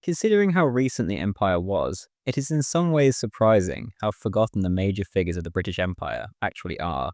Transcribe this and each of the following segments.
Considering how recent the empire was, it is in some ways surprising how forgotten the major figures of the British Empire actually are.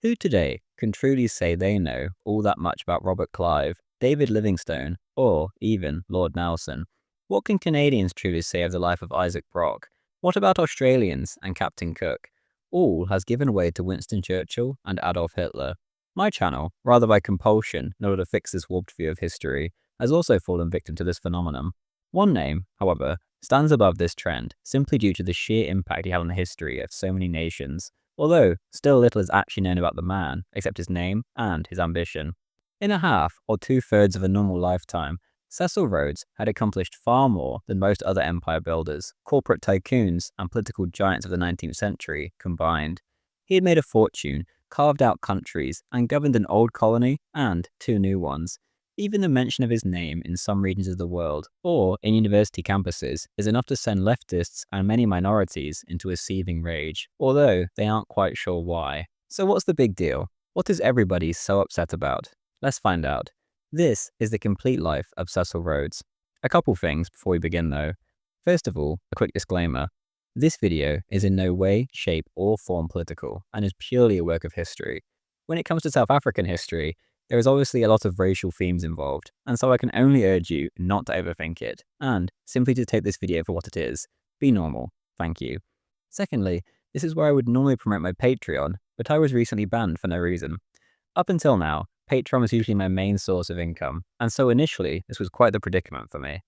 Who today can truly say they know all that much about Robert Clive, David Livingstone, or even Lord Nelson? What can Canadians truly say of the life of Isaac Brock? What about Australians and Captain Cook? All has given way to Winston Churchill and Adolf Hitler. My channel, rather by compulsion in order to fix this warped view of history, has also fallen victim to this phenomenon. One name, however, stands above this trend simply due to the sheer impact he had on the history of so many nations, although still little is actually known about the man except his name and his ambition. In a half or two-thirds of a normal lifetime, Cecil Rhodes had accomplished far more than most other empire builders, corporate tycoons, and political giants of the 19th century combined. He had made a fortune, carved out countries, and governed an old colony and two new ones. Even the mention of his name in some regions of the world, or in university campuses, is enough to send leftists and many minorities into a seething rage, although they aren't quite sure why. So what's the big deal? What is everybody so upset about? Let's find out. This is the complete life of Cecil Rhodes. A couple things before we begin though. First of all, a quick disclaimer. This video is in no way, shape, or form political, and is purely a work of history. When it comes to South African history, there is obviously a lot of racial themes involved, and so I can only urge you not to overthink it, and simply to take this video for what it is. Be normal. Thank you. Secondly, this is where I would normally promote my Patreon, but I was recently banned for no reason. Up until now, Patreon was usually my main source of income, and so initially this was quite the predicament for me.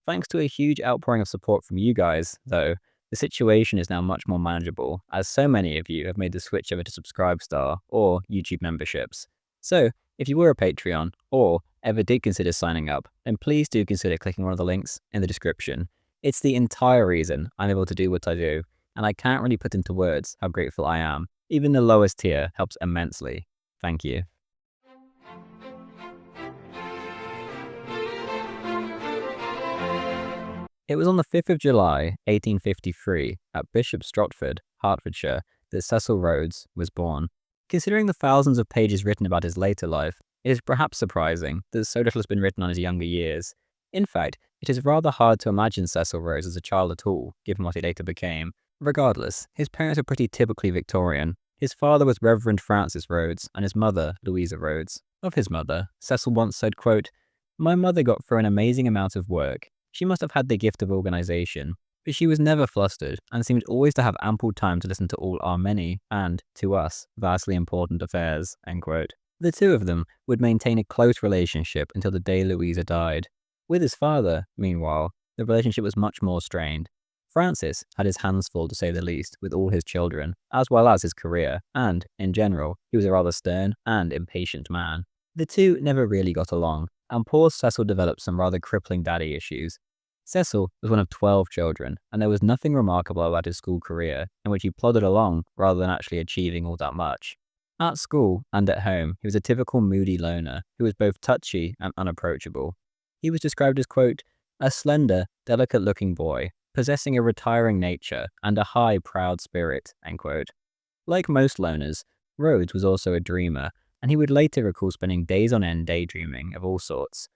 Thanks to a huge outpouring of support from you guys, though, the situation is now much more manageable, as so many of you have made the switch over to Subscribestar or YouTube memberships. So, if you were a Patreon, or ever did consider signing up, then please do consider clicking one of the links in the description. It's the entire reason I'm able to do what I do, and I can't really put into words how grateful I am. Even the lowest tier helps immensely. Thank you. It was on the 5th of July, 1853, at Bishop Stratford, Hertfordshire, that Cecil Rhodes was born. Considering the thousands of pages written about his later life, it is perhaps surprising that so little has been written on his younger years. In fact, it is rather hard to imagine Cecil Rhodes as a child at all, given what he later became. Regardless, his parents were pretty typically Victorian. His father was Reverend Francis Rhodes, and his mother, Louisa Rhodes. Of his mother, Cecil once said, quote, "My mother got through an amazing amount of work. She must have had the gift of organization, but she was never flustered and seemed always to have ample time to listen to all our many, and, to us, vastly important affairs." End quote. The two of them would maintain a close relationship until the day Louisa died. With his father, meanwhile, the relationship was much more strained. Francis had his hands full, to say the least, with all his children, as well as his career, and, in general, he was a rather stern and impatient man. The two never really got along, and poor Cecil developed some rather crippling daddy issues. Cecil was one of 12 children, and there was nothing remarkable about his school career, in which he plodded along rather than actually achieving all that much. At school and at home, he was a typical moody loner who was both touchy and unapproachable. He was described as, quote, "a slender, delicate-looking boy, possessing a retiring nature and a high, proud spirit," end quote. Like most loners, Rhodes was also a dreamer, and he would later recall spending days on end daydreaming of all sorts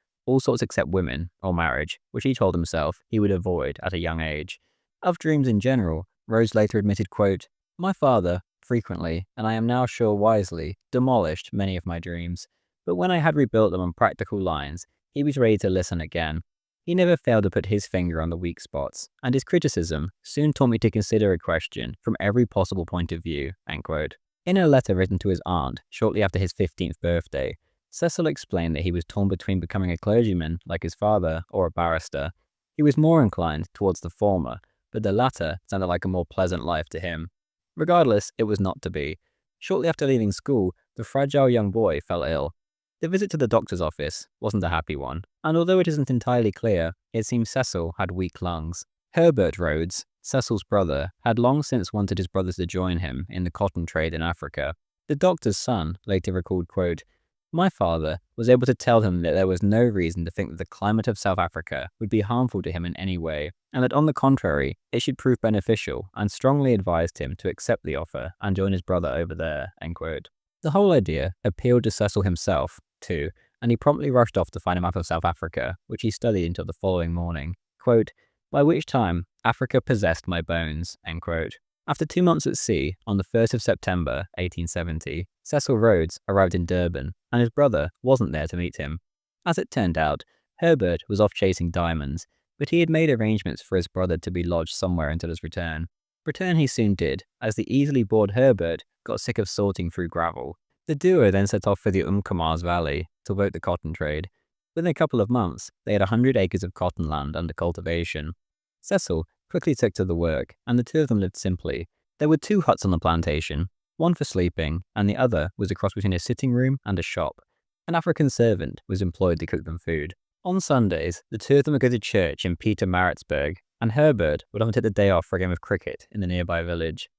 except women or marriage, which he told himself he would avoid at a young age. Of dreams in general, Rhodes later admitted, quote, "My father, frequently, and I am now sure wisely, demolished many of my dreams, but when I had rebuilt them on practical lines, he was ready to listen again. He never failed to put his finger on the weak spots, and his criticism soon taught me to consider a question from every possible point of view," end quote. In a letter written to his aunt shortly after his 15th birthday, Cecil explained that he was torn between becoming a clergyman like his father or a barrister. He was more inclined towards the former, but the latter sounded like a more pleasant life to him. Regardless, it was not to be. Shortly after leaving school, the fragile young boy fell ill. The visit to the doctor's office wasn't a happy one, and although it isn't entirely clear, it seems Cecil had weak lungs. Herbert Rhodes, Cecil's brother, had long since wanted his brothers to join him in the cotton trade in Africa. The doctor's son later recalled, quote, "My father was able to tell him that there was no reason to think that the climate of South Africa would be harmful to him in any way, and that on the contrary, it should prove beneficial, and strongly advised him to accept the offer and join his brother over there," end quote. The whole idea appealed to Cecil himself, too, and he promptly rushed off to find a map of South Africa, which he studied until the following morning. quote, "by which time Africa possessed my bones," end quote. After 2 months at sea, on the 1st of September 1870, Cecil Rhodes arrived in Durban, and his brother wasn't there to meet him. As it turned out, Herbert was off chasing diamonds, but he had made arrangements for his brother to be lodged somewhere until his return. Return he soon did, as the easily bored Herbert got sick of sorting through gravel. The duo then set off for the Umkomaas Valley to work the cotton trade. Within a couple of months, they had 100 acres of cotton land under cultivation. Cecil quickly took to the work, and the two of them lived simply. There were 2 huts on the plantation, one for sleeping, and the other was a cross between a sitting room and a shop. An African servant was employed to cook them food. On Sundays, the two of them would go to church in Pietermaritzburg, and Herbert would often take the day off for a game of cricket in the nearby village.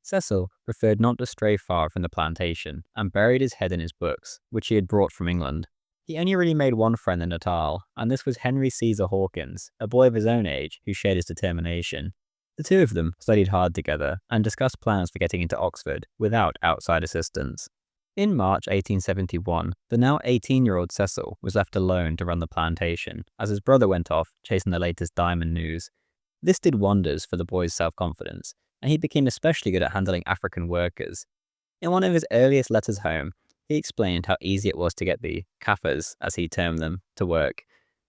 Cecil preferred not to stray far from the plantation and buried his head in his books, which he had brought from England. He only really made one friend in Natal, and this was Henry Caesar Hawkins, a boy of his own age who shared his determination. The two of them studied hard together and discussed plans for getting into Oxford without outside assistance. In March 1871, the now 18-year-old Cecil was left alone to run the plantation, as his brother went off chasing the latest diamond news. This did wonders for the boy's self-confidence, and he became especially good at handling African workers. In one of his earliest letters home, he explained how easy it was to get the Kaffirs, as he termed them, to work.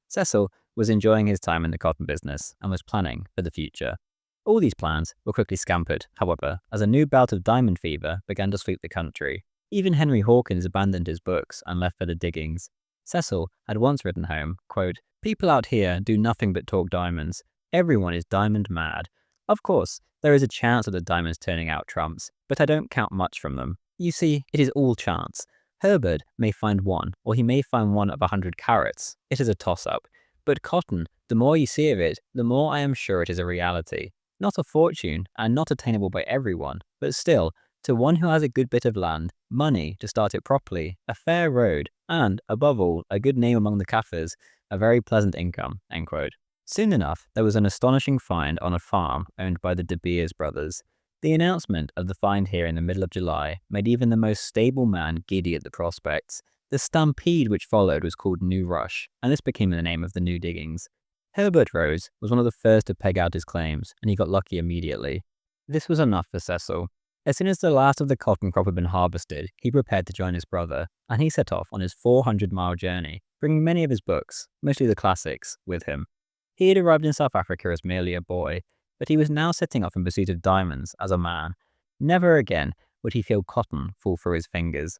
Cecil was enjoying his time in the cotton business and was planning for the future. All these plans were quickly scampered, however, as a new bout of diamond fever began to sweep the country. Even Henry Hawkins abandoned his books and left for the diggings. Cecil had once written home, quote, "People out here do nothing but talk diamonds. Everyone is diamond mad. Of course, there is a chance of the diamonds turning out trumps, but I don't count much from them. You see, it is all chance. Herbert may find one, or he may find one of 100 carats. It is a toss-up. But cotton, the more you see of it, the more I am sure it is a reality. Not a fortune, and not attainable by everyone, but still, to one who has a good bit of land, money to start it properly, a fair road, and, above all, a good name among the Kaffirs, a very pleasant income." End quote. Soon enough, there was an astonishing find on a farm owned by the De Beers brothers. The announcement of the find here in the middle of July made even the most stable man giddy at the prospects. The stampede which followed was called New Rush, and this became the name of the new diggings. Herbert Rhodes was one of the first to peg out his claims, and he got lucky immediately. This was enough for Cecil. As soon as the last of the cotton crop had been harvested, he prepared to join his brother, and he set off on his 400-mile journey, bringing many of his books, mostly the classics, with him. He had arrived in South Africa as merely a boy, but he was now setting off in pursuit of diamonds as a man. Never again would he feel cotton fall through his fingers.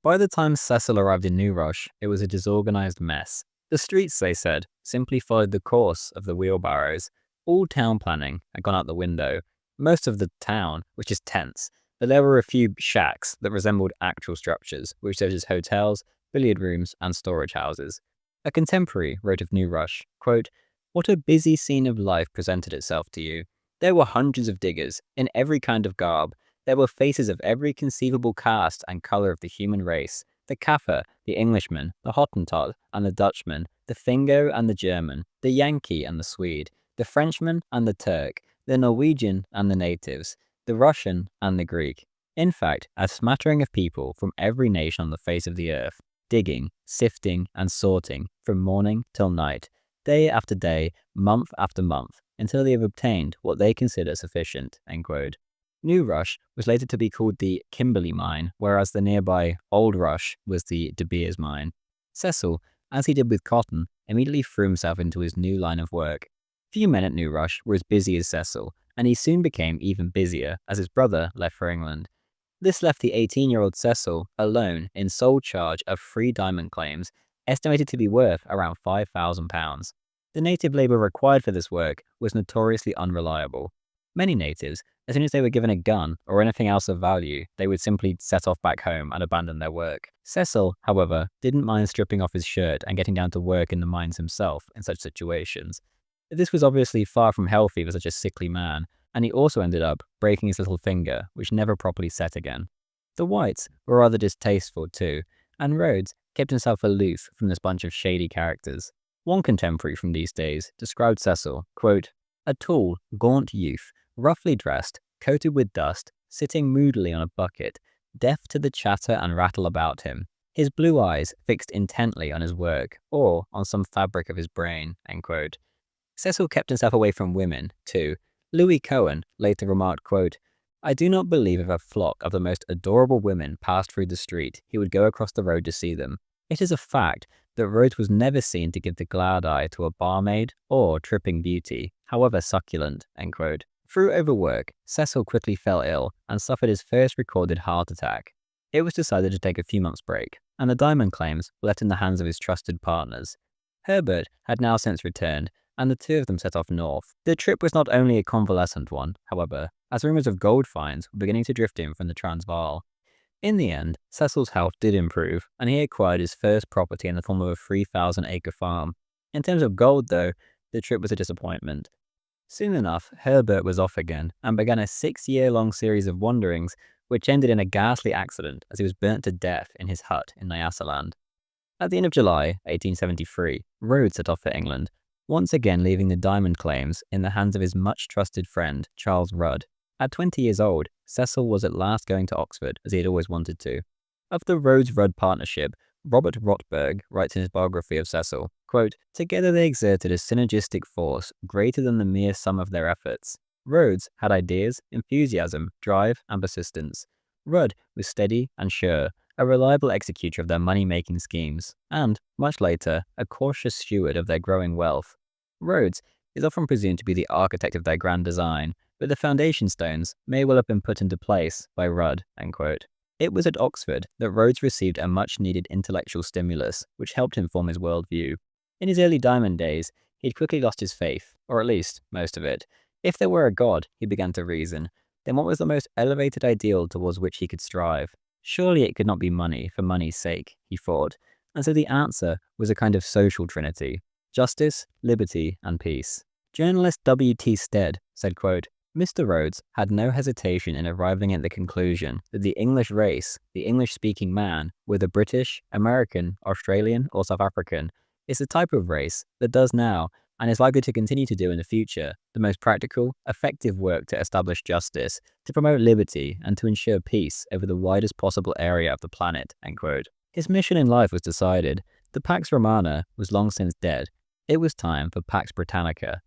By the time Cecil arrived in New Rush, it was a disorganized mess. The streets, they said, simply followed the course of the wheelbarrows. All town planning had gone out the window. Most of the town was just tents, but there were a few shacks that resembled actual structures, which served as hotels, billiard rooms, and storage houses. A contemporary wrote of New Rush, quote, "What a busy scene of life presented itself to you. There were hundreds of diggers, in every kind of garb. There were faces of every conceivable caste and colour of the human race. The Kaffir, the Englishman, the Hottentot and the Dutchman, the Fingo and the German, the Yankee and the Swede, the Frenchman and the Turk, the Norwegian and the natives, the Russian and the Greek. In fact, a smattering of people from every nation on the face of the earth, digging, sifting and sorting from morning till night, day after day, month after month, until they have obtained what they consider sufficient." End quote. New Rush was later to be called the Kimberley Mine, whereas the nearby Old Rush was the De Beers Mine. Cecil, as he did with cotton, immediately threw himself into his new line of work. Few men at New Rush were as busy as Cecil, and he soon became even busier as his brother left for England. This left the 18-year-old Cecil alone in sole charge of 3 diamond claims, estimated to be worth around £5,000. The native labour required for this work was notoriously unreliable. Many natives, as soon as they were given a gun or anything else of value, they would simply set off back home and abandon their work. Cecil, however, didn't mind stripping off his shirt and getting down to work in the mines himself in such situations. This was obviously far from healthy for such a sickly man, and he also ended up breaking his little finger, which never properly set again. The whites were rather distasteful too, and Rhodes kept himself aloof from this bunch of shady characters. One contemporary from these days described Cecil, quote, "A tall, gaunt youth, roughly dressed, coated with dust, sitting moodily on a bucket, deaf to the chatter and rattle about him, his blue eyes fixed intently on his work or on some fabric of his brain, end quote. Cecil kept himself away from women, too. Louis Cohen later remarked, quote, I do not believe if a flock of the most adorable women passed through the street, he would go across the road to see them. It is a fact that Rhodes was never seen to give the glad eye to a barmaid or tripping beauty, however succulent, end quote. Through overwork, Cecil quickly fell ill and suffered his first recorded heart attack. It was decided to take a few months' break, and the diamond claims were left in the hands of his trusted partners. Herbert had now since returned, and the two of them set off north. The trip was not only a convalescent one, however, as rumours of gold finds were beginning to drift in from the Transvaal. In the end, Cecil's health did improve, and he acquired his first property in the form of a 3,000-acre farm. In terms of gold, though, the trip was a disappointment. Soon enough, Herbert was off again, and began a 6-year-long series of wanderings, which ended in a ghastly accident as he was burnt to death in his hut in Nyasaland. At the end of July 1873, Rhodes set off for England, once again leaving the diamond claims in the hands of his much-trusted friend, Charles Rudd. At 20 years old, Cecil was at last going to Oxford, as he had always wanted to. Of the Rhodes-Rudd partnership, Robert Rotberg writes in his biography of Cecil, quote, together they exerted a synergistic force greater than the mere sum of their efforts. Rhodes had ideas, enthusiasm, drive, and persistence. Rudd was steady and sure, a reliable executor of their money-making schemes, and, much later, a cautious steward of their growing wealth. Rhodes is often presumed to be the architect of their grand design, but the foundation stones may well have been put into place by Rudd, end quote. It was at Oxford that Rhodes received a much-needed intellectual stimulus, which helped him form his worldview. In his early diamond days, he'd quickly lost his faith, or at least most of it. If there were a god, he began to reason, then what was the most elevated ideal towards which he could strive? Surely it could not be money for money's sake, he thought, and so the answer was a kind of social trinity: justice, liberty, and peace. Journalist W.T. Stead said, quote, Mr. Rhodes had no hesitation in arriving at the conclusion that the English race, the English-speaking man, whether British, American, Australian, or South African, is the type of race that does now, and is likely to continue to do in the future, the most practical, effective work to establish justice, to promote liberty, and to ensure peace over the widest possible area of the planet, end quote. His mission in life was decided. The Pax Romana was long since dead. It was time for Pax Britannica.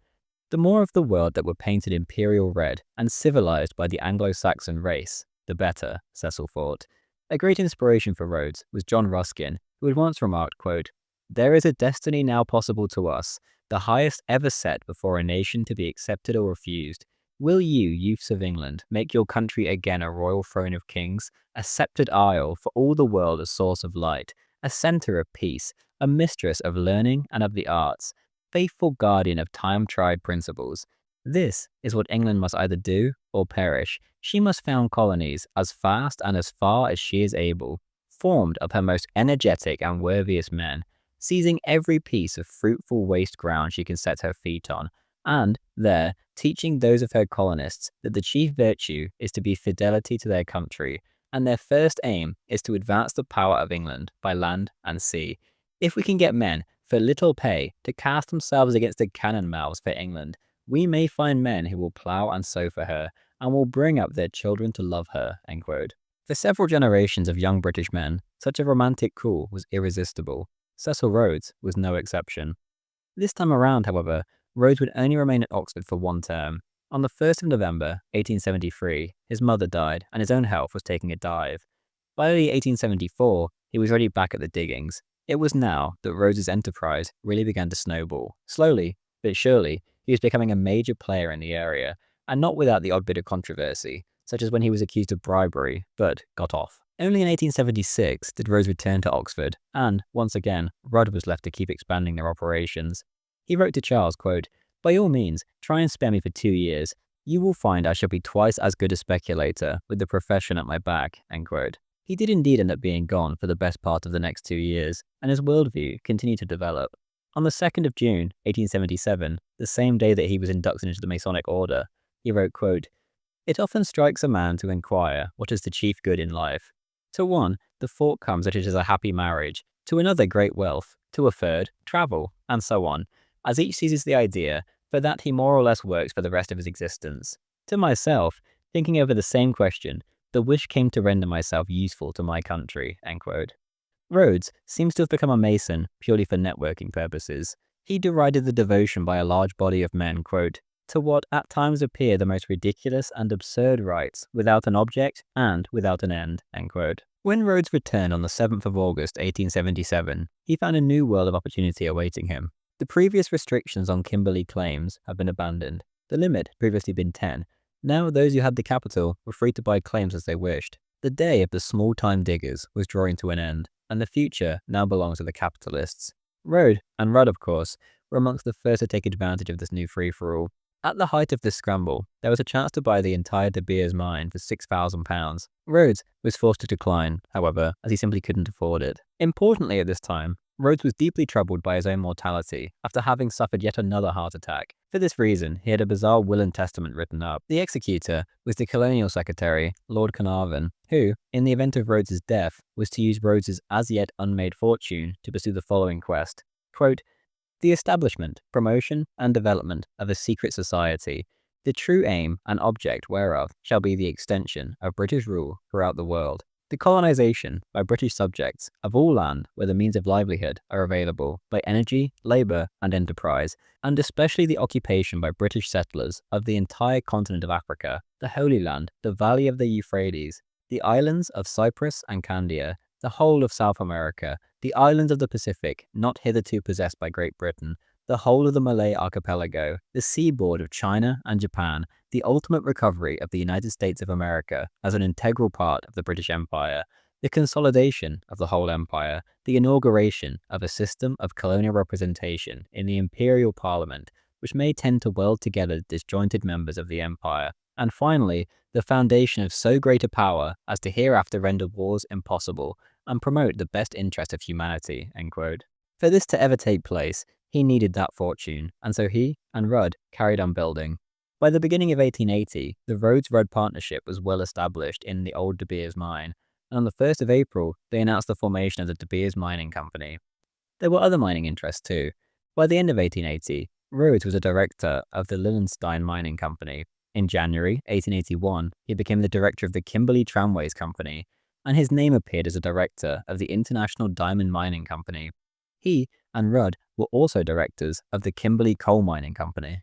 The more of the world that were painted imperial red and civilized by the Anglo-Saxon race, the better, Cecil thought. A great inspiration for Rhodes was John Ruskin, who had once remarked, quote, there is a destiny now possible to us, the highest ever set before a nation to be accepted or refused. Will you, youths of England, make your country again a royal throne of kings, a sceptred isle for all the world a source of light, a centre of peace, a mistress of learning and of the arts, faithful guardian of time-tried principles? This is what England must either do or perish. She must found colonies as fast and as far as she is able, formed of her most energetic and worthiest men, seizing every piece of fruitful waste ground she can set her feet on, and there teaching those of her colonists that the chief virtue is to be fidelity to their country, and their first aim is to advance the power of England by land and sea. If we can get men for little pay to cast themselves against the cannon mouths for England, we may find men who will plough and sow for her, and will bring up their children to love her, end quote. For several generations of young British men, such a romantic call was irresistible. Cecil Rhodes was no exception. This time around, however, Rhodes would only remain at Oxford for one term. On the 1st of November, 1873, his mother died and his own health was taking a dive. By early 1874, he was already back at the diggings. It was now that Rhodes's enterprise really began to snowball. Slowly, but surely, he was becoming a major player in the area, and not without the odd bit of controversy, such as when he was accused of bribery, but got off. Only in 1876 did Rhodes return to Oxford, and, once again, Rudd was left to keep expanding their operations. He wrote to Charles, quote, by all means, try and spare me for 2 years. You will find I shall be twice as good a speculator, with the profession at my back, end quote. He did indeed end up being gone for the best part of the next 2 years, and his worldview continued to develop. On the 2nd of June, 1877, the same day that he was inducted into the Masonic Order, he wrote, quote, it often strikes a man to inquire what is the chief good in life. To one, the thought comes that it is a happy marriage, to another great wealth, to a third, travel, and so on, as each seizes the idea, for that he more or less works for the rest of his existence. To myself, thinking over the same question, The wish came to render myself useful to my country, end quote. Rhodes seems to have become a Mason purely for networking purposes. He derided the devotion by a large body of men, quote, to what at times appear the most ridiculous and absurd rites, without an object and without an end, end quote. When Rhodes returned on the 7th of August 1877, he found a new world of opportunity awaiting him. The previous restrictions on Kimberley claims had been abandoned. The limit had previously been 10. Now those who had the capital were free to buy claims as they wished. The day of the small-time diggers was drawing to an end, and the future now belonged to the capitalists. Rhodes and Rudd, of course, were amongst the first to take advantage of this new free-for-all. At the height of this scramble, there was a chance to buy the entire De Beers mine for £6,000. Rhodes was forced to decline, however, as he simply couldn't afford it. Importantly at this time, Rhodes was deeply troubled by his own mortality after having suffered yet another heart attack. For this reason, he had a bizarre will and testament written up. The executor was the colonial secretary, Lord Carnarvon, who, in the event of Rhodes's death, was to use Rhodes's as yet unmade fortune to pursue the following quest. Quote, the establishment, promotion, and development of a secret society, the true aim and object whereof shall be the extension of British rule throughout the world. The colonization by British subjects of all land where the means of livelihood are available by energy, labour, and enterprise, and especially the occupation by British settlers of the entire continent of Africa, the Holy Land, the valley of the Euphrates, the islands of Cyprus and Candia, the whole of South America, the islands of the Pacific not hitherto possessed by Great Britain, the whole of the Malay archipelago, the seaboard of China and Japan, the ultimate recovery of the United States of America as an integral part of the British Empire, the consolidation of the whole empire, the inauguration of a system of colonial representation in the imperial parliament, which may tend to weld together disjointed members of the empire, and finally, the foundation of so great a power as to hereafter render wars impossible and promote the best interest of humanity, end quote. For this to ever take place, he needed that fortune, and so he and Rudd carried on building. By the beginning of 1880, the Rhodes-Rudd partnership was well established in the old De Beers mine, and on the 1st of April, they announced the formation of the De Beers Mining Company. There were other mining interests too. By the end of 1880, Rhodes was a director of the Lillenstein Mining Company. In January 1881, he became the director of the Kimberley Tramways Company, and his name appeared as a director of the International Diamond Mining Company. He and Rudd were also directors of the Kimberley Coal Mining Company.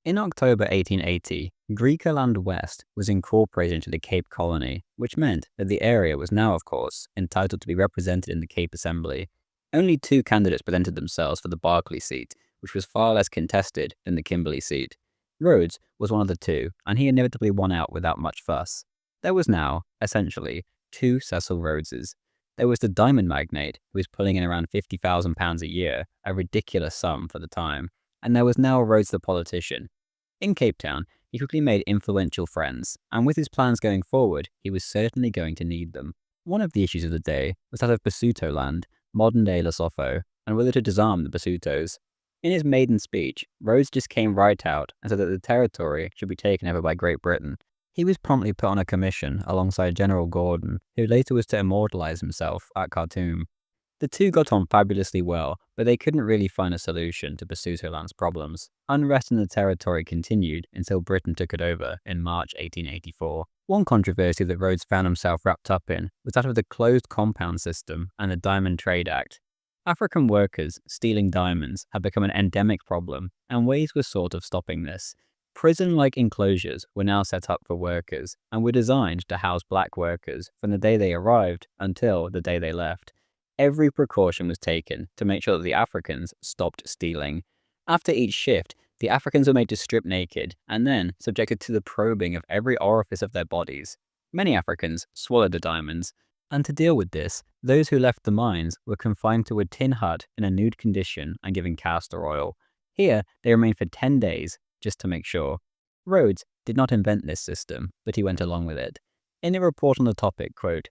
In October 1880, Griqualand West was incorporated into the Cape Colony, which meant that the area was now, of course, entitled to be represented in the Cape Assembly. Only 2 candidates presented themselves for the Berkeley seat, which was far less contested than the Kimberley seat. Rhodes was one of the 2, and he inevitably won out without much fuss. There was now, essentially, 2 Cecil Rhodeses. There was the diamond magnate, who was pulling in around £50,000 a year, a ridiculous sum for the time, and there was now Rhodes the politician. In Cape Town, he quickly made influential friends, and with his plans going forward, he was certainly going to need them. One of the issues of the day was that of Basuto land, modern-day Lesotho, and whether to disarm the Basutos. In his maiden speech, Rhodes just came right out and said that the territory should be taken over by Great Britain. He was promptly put on a commission alongside General Gordon, who later was to immortalize himself at Khartoum. The 2 got on fabulously well, but they couldn't really find a solution to Basutoland's problems. Unrest in the territory continued until Britain took it over in March 1884. One controversy that Rhodes found himself wrapped up in was that of the Closed Compound System and the Diamond Trade Act. African workers stealing diamonds had become an endemic problem, and ways were sought of stopping this. Prison-like enclosures were now set up for workers, and were designed to house black workers from the day they arrived until the day they left. Every precaution was taken to make sure that the Africans stopped stealing. After each shift, the Africans were made to strip naked and then subjected to the probing of every orifice of their bodies. Many Africans swallowed the diamonds, and to deal with this, those who left the mines were confined to a tin hut in a nude condition and given castor oil. Here, they remained for 10 days, just to make sure. Rhodes did not invent this system, but he went along with it. In a report on the topic, quote,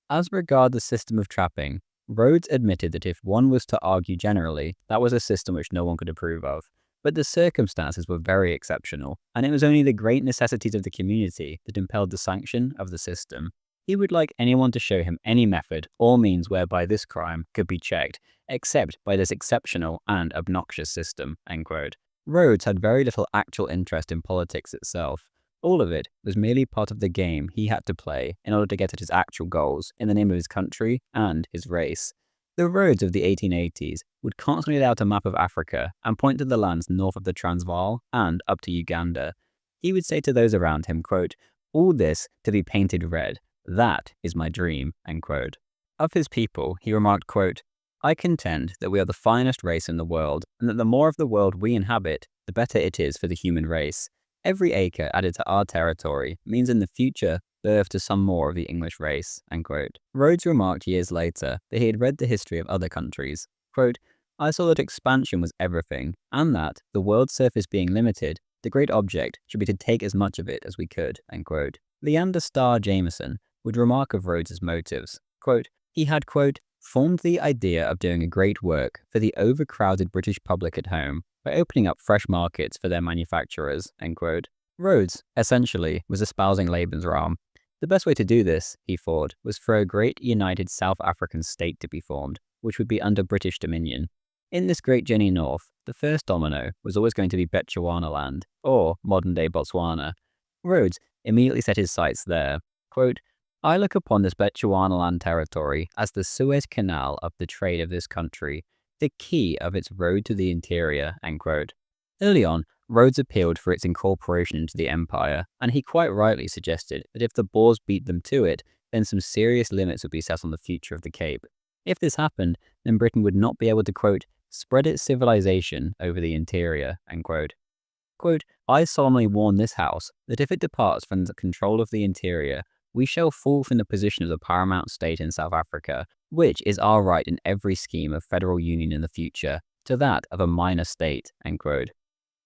"As regard the system of trapping, Rhodes admitted that if one was to argue generally, that was a system which no one could approve of. But the circumstances were very exceptional, and it was only the great necessities of the community that impelled the sanction of the system. He would like anyone to show him any method or means whereby this crime could be checked, except by this exceptional and obnoxious system." End quote. Rhodes had very little actual interest in politics itself. All of it was merely part of the game he had to play in order to get at his actual goals in the name of his country and his race. The Rhodes of the 1880s would constantly lay out a map of Africa and point to the lands north of the Transvaal and up to Uganda. He would say to those around him, quote, "All this to be painted red. That is my dream." End quote. Of his people, he remarked, quote, "I contend that we are the finest race in the world, and that the more of the world we inhabit, the better it is for the human race. Every acre added to our territory means in the future birth to some more of the English race." End quote. Rhodes remarked years later that he had read the history of other countries. Quote, "I saw that expansion was everything, and that, the world's surface being limited, the great object should be to take as much of it as we could." End quote. Leander Starr Jameson would remark of Rhodes's motives, quote, "He had, quote, formed the idea of doing a great work for the overcrowded British public at home by opening up fresh markets for their manufacturers." End quote. Rhodes, essentially, was espousing Lebensraum. The best way to do this, he thought, was for a great united South African state to be formed, which would be under British dominion. In this great journey north, the first domino was always going to be Bechuanaland, or modern-day Botswana. Rhodes immediately set his sights there. Quote, "I look upon this Bechuanaland territory as the Suez Canal of the trade of this country, the key of its road to the interior." End quote. Early on, Rhodes appealed for its incorporation into the empire, and he quite rightly suggested that if the Boers beat them to it, then some serious limits would be set on the future of the Cape. If this happened, then Britain would not be able to, quote, "spread its civilization over the interior." End quote. Quote, "I solemnly warn this House that if it departs from the control of the interior, we shall fall from the position of the paramount state in South Africa, which is our right in every scheme of federal union in the future, to that of a minor state." End quote.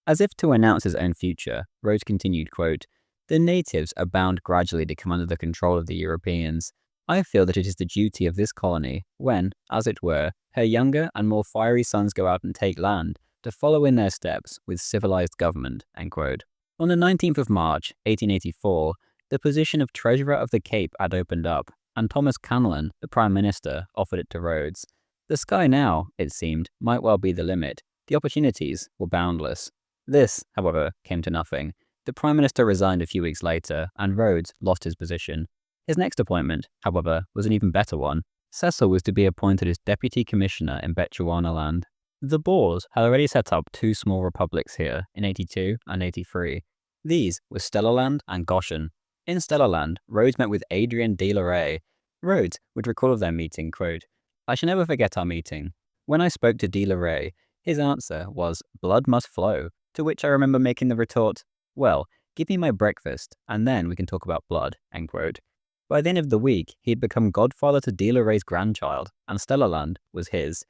As if to announce his own future, Rhodes continued, quote, "The natives are bound gradually to come under the control of the Europeans. I feel that it is the duty of this colony, when, as it were, her younger and more fiery sons go out and take land, to follow in their steps with civilized government." End quote. On the 19th of March, 1884, the position of Treasurer of the Cape had opened up, and Thomas Canlan, the Prime Minister, offered it to Rhodes. The sky now, it seemed, might well be the limit. The opportunities were boundless. This, however, came to nothing. The Prime Minister resigned a few weeks later, and Rhodes lost his position. His next appointment, however, was an even better one. Cecil was to be appointed as Deputy Commissioner in Bechuanaland. The Boers had already set up two small republics here in 82 and 83. These were Stellaland and Goshen. In Stellaland, Rhodes met with Adrian de la Rey. Rhodes would recall of their meeting, quote, "I shall never forget our meeting. When I spoke to de la Rey, his answer was, 'Blood must flow,' to which I remember making the retort, 'Well, give me my breakfast, and then we can talk about blood.'" End quote. By the end of the week, he had become godfather to de la Rey's grandchild, and Stellaland was his.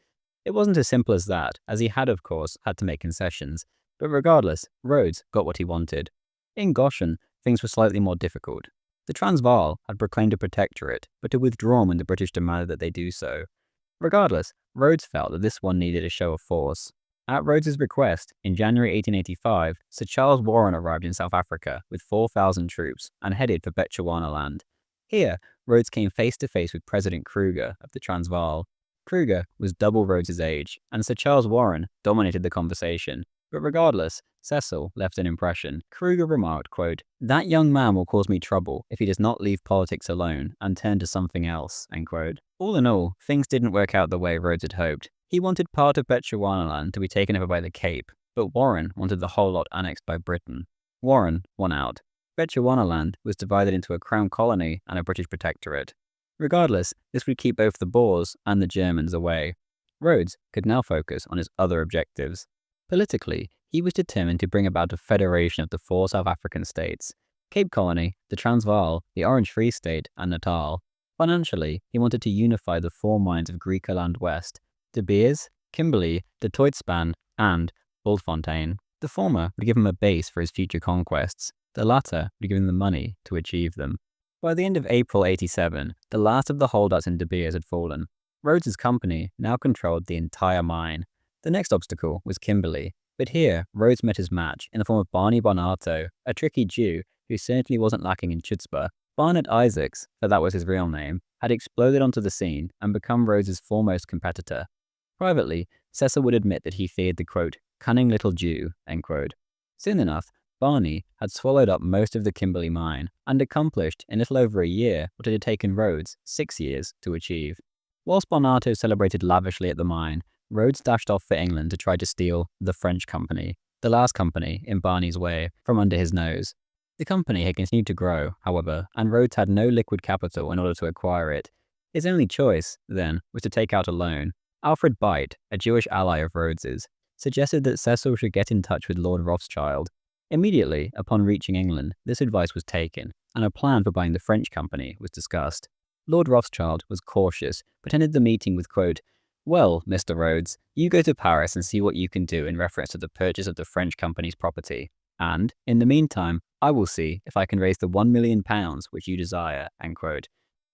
It wasn't as simple as that, as he had, of course, had to make concessions. But regardless, Rhodes got what he wanted. In Goshen, things were slightly more difficult. The Transvaal had proclaimed a protectorate, but had withdrawn when the British demanded that they do so. Regardless, Rhodes felt that this one needed a show of force. At Rhodes's request, in January 1885, Sir Charles Warren arrived in South Africa with 4,000 troops and headed for Bechuanaland. Here, Rhodes came face to face with President Kruger of the Transvaal. Kruger was double Rhodes's age, and Sir Charles Warren dominated the conversation. But regardless, Cecil left an impression. Kruger remarked, quote, "That young man will cause me trouble if he does not leave politics alone and turn to something else." End quote. All in all, things didn't work out the way Rhodes had hoped. He wanted part of Bechuanaland to be taken over by the Cape, but Warren wanted the whole lot annexed by Britain. Warren won out. Bechuanaland was divided into a crown colony and a British protectorate. Regardless, this would keep both the Boers and the Germans away. Rhodes could now focus on his other objectives. Politically, he was determined to bring about a federation of the four South African states: Cape Colony, the Transvaal, the Orange Free State, and Natal. Financially, he wanted to unify the four mines of Griqualand West: De Beers, Kimberley, De Toitspan, and Bultfontein. The former would give him a base for his future conquests. The latter would give him the money to achieve them. By the end of April 87, the last of the holdouts in De Beers had fallen. Rhodes's company now controlled the entire mine. The next obstacle was Kimberley, but here Rhodes met his match in the form of Barney Bonato, a tricky Jew who certainly wasn't lacking in chutzpah. Barnett Isaacs, for that was his real name, had exploded onto the scene and become Rhodes's foremost competitor. Privately, Cecil would admit that he feared the, quote, cunning little Jew, end quote. Soon enough, Barney had swallowed up most of the Kimberley mine and accomplished in little over a year what it had taken Rhodes 6 years to achieve. Whilst Barnato celebrated lavishly at the mine, Rhodes dashed off for England to try to steal the French company, the last company in Barney's way, from under his nose. The company had continued to grow, however, and Rhodes had no liquid capital in order to acquire it. His only choice, then, was to take out a loan. Alfred Beit, a Jewish ally of Rhodes's, suggested that Cecil should get in touch with Lord Rothschild. Immediately upon reaching England, this advice was taken, and a plan for buying the French company was discussed. Lord Rothschild was cautious, but ended the meeting with, quote, well, Mr. Rhodes, you go to Paris and see what you can do in reference to the purchase of the French company's property. And, in the meantime, I will see if I can raise the £1 million which you desire, end quote.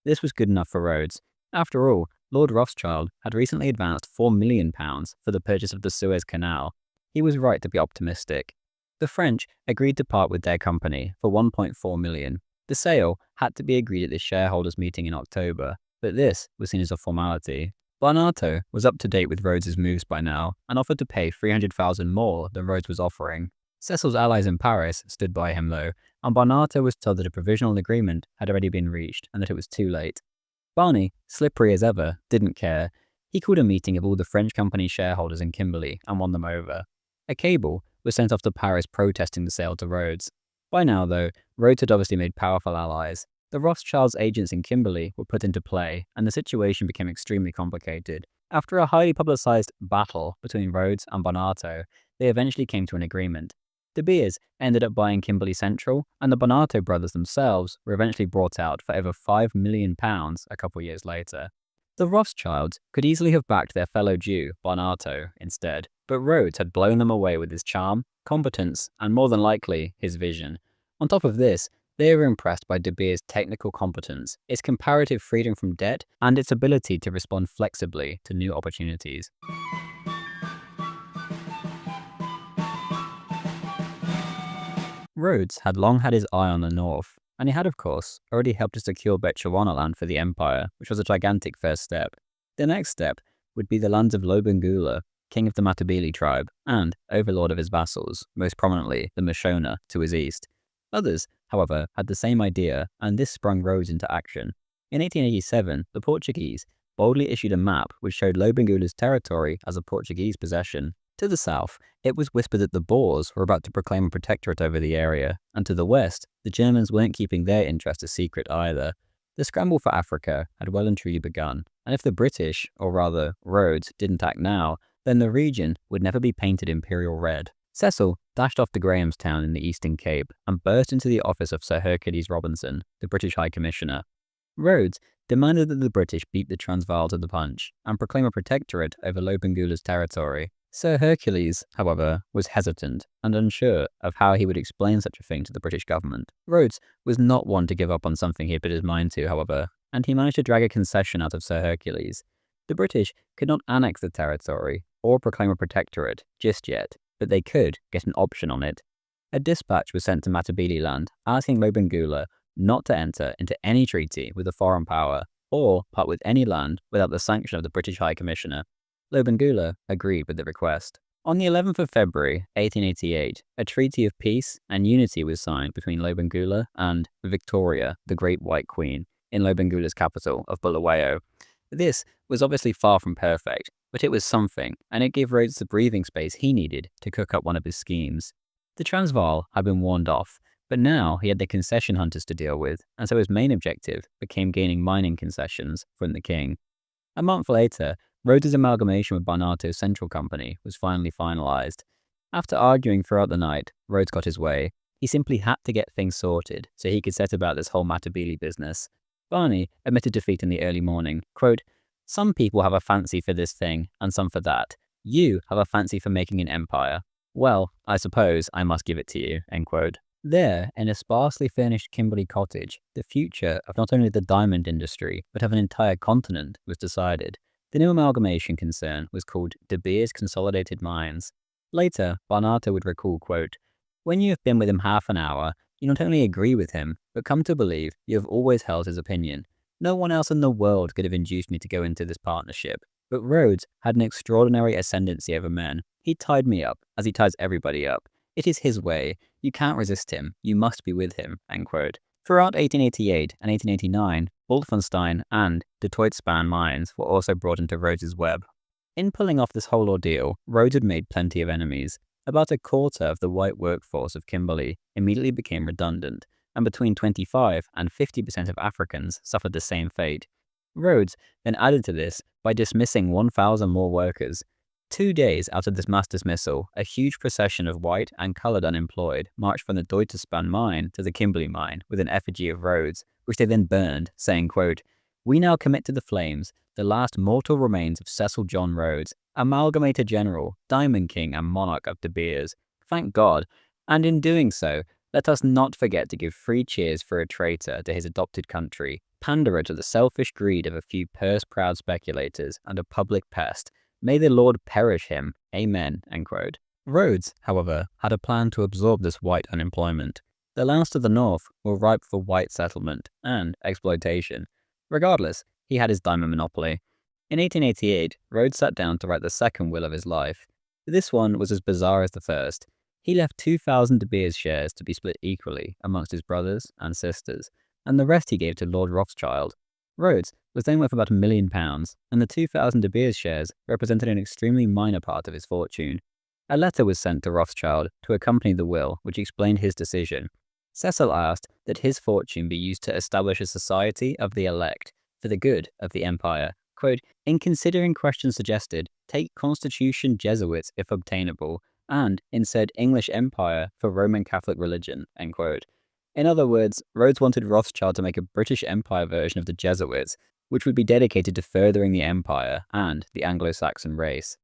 This was good enough for Rhodes. After all, Lord Rothschild had recently advanced £4 million for the purchase of the Suez Canal. He was right to be optimistic. The French agreed to part with their company for £1.4 million. The sale had to be agreed at the shareholders' meeting in October, but this was seen as a formality. Barnato was up to date with Rhodes's moves by now and offered to pay $300,000 more than Rhodes was offering. Cecil's allies in Paris stood by him though, and Barnato was told that a provisional agreement had already been reached and that it was too late. Barney, slippery as ever, didn't care. He called a meeting of all the French company shareholders in Kimberley and won them over. A cable was sent off to Paris protesting the sale to Rhodes. By now, though, Rhodes had obviously made powerful allies. The Rothschilds' agents in Kimberley were put into play, and the situation became extremely complicated. After a highly publicized battle between Rhodes and Barnato, they eventually came to an agreement. De Beers ended up buying Kimberley Central, and the Barnato brothers themselves were eventually brought out for over £5 million a couple years later. The Rothschilds could easily have backed their fellow Jew, Barnato, instead, but Rhodes had blown them away with his charm, competence, and more than likely, his vision. On top of this, they were impressed by De Beers' technical competence, its comparative freedom from debt, and its ability to respond flexibly to new opportunities. Rhodes had long had his eye on the north, and he had, of course, already helped to secure Bechuanaland for the empire, which was a gigantic first step. The next step would be the lands of Lobengula, king of the Matabele tribe, and overlord of his vassals, most prominently the Mashona to his east. Others, however, had the same idea, and this sprung Rhodes into action. In 1887, the Portuguese boldly issued a map which showed Lobengula's territory as a Portuguese possession. To the south, it was whispered that the Boers were about to proclaim a protectorate over the area, and to the west, the Germans weren't keeping their interest a secret either. The scramble for Africa had well and truly begun, and if the British, or rather Rhodes, didn't act now, then the region would never be painted imperial red. Cecil dashed off to Grahamstown in the Eastern Cape and burst into the office of Sir Hercules Robinson, the British High Commissioner. Rhodes demanded that the British beat the Transvaal to the punch and proclaim a protectorate over Lobengula's territory. Sir Hercules, however, was hesitant and unsure of how he would explain such a thing to the British government. Rhodes was not one to give up on something he had put his mind to, however, and he managed to drag a concession out of Sir Hercules. The British could not annex the territory or proclaim a protectorate just yet, but they could get an option on it. A dispatch was sent to Matabele land asking Lobengula not to enter into any treaty with a foreign power or part with any land without the sanction of the British High Commissioner. Lobengula agreed with the request. On the 11th of February, 1888, a treaty of peace and unity was signed between Lobengula and Victoria, the Great White Queen, in Lobengula's capital of Bulawayo. This was obviously far from perfect, but it was something, and it gave Rhodes the breathing space he needed to cook up one of his schemes. The Transvaal had been warned off, but now he had the concession hunters to deal with, and so his main objective became gaining mining concessions from the king. A month later, Rhodes' amalgamation with Barnato's Central Company was finally finalized. After arguing throughout the night, Rhodes got his way. He simply had to get things sorted so he could set about this whole Matabele business. Barney admitted defeat in the early morning. Quote, some people have a fancy for this thing and some for that. You have a fancy for making an empire. Well, I suppose I must give it to you, end quote. There, in a sparsely furnished Kimberley cottage, the future of not only the diamond industry, but of an entire continent was decided. The new amalgamation concern was called De Beers Consolidated Mines. Later, Barnato would recall, quote, when you have been with him half an hour, You not only agree with him, but come to believe you have always held his opinion. No one else in the world could have induced me to go into this partnership, but Rhodes had an extraordinary ascendancy over men. He tied me up, as he ties everybody up. It is his way. You can't resist him. You must be with him." End quote. Throughout 1888 and 1889, Wolfenstein and Detroit span mines were also brought into Rhodes's web. In pulling off this whole ordeal, Rhodes had made plenty of enemies. About a quarter of the white workforce of Kimberley immediately became redundant, and between 25 and 50% of Africans suffered the same fate. Rhodes then added to this by dismissing 1,000 more workers. 2 days after this mass dismissal, a huge procession of white and coloured unemployed marched from the Deuterspan mine to the Kimberley mine with an effigy of Rhodes, which they then burned, saying, quote, "We now commit to the flames the last mortal remains of Cecil John Rhodes, Amalgamator General, Diamond King and Monarch of De Beers. Thank God, and in doing so, let us not forget to give 3 cheers for a traitor to his adopted country, panderer to the selfish greed of a few purse-proud speculators, and a public pest. May the Lord perish him. Amen." End quote. Rhodes, however, had a plan to absorb this white unemployment. The lands to the north were ripe for white settlement and exploitation. Regardless, he had his diamond monopoly. In 1888, Rhodes sat down to write the second will of his life. This one was as bizarre as the first. He left 2,000 De Beers shares to be split equally amongst his brothers and sisters, and the rest he gave to Lord Rothschild. Rhodes was then worth about £1 million, and the 2,000 De Beers shares represented an extremely minor part of his fortune. A letter was sent to Rothschild to accompany the will, which explained his decision. Cecil asked that his fortune be used to establish a society of the elect for the good of the empire. Quote, "In considering questions suggested, take Constitution Jesuits if obtainable, and insert English Empire for Roman Catholic religion." End quote. In other words, Rhodes wanted Rothschild to make a British Empire version of the Jesuits, which would be dedicated to furthering the empire and the Anglo-Saxon race.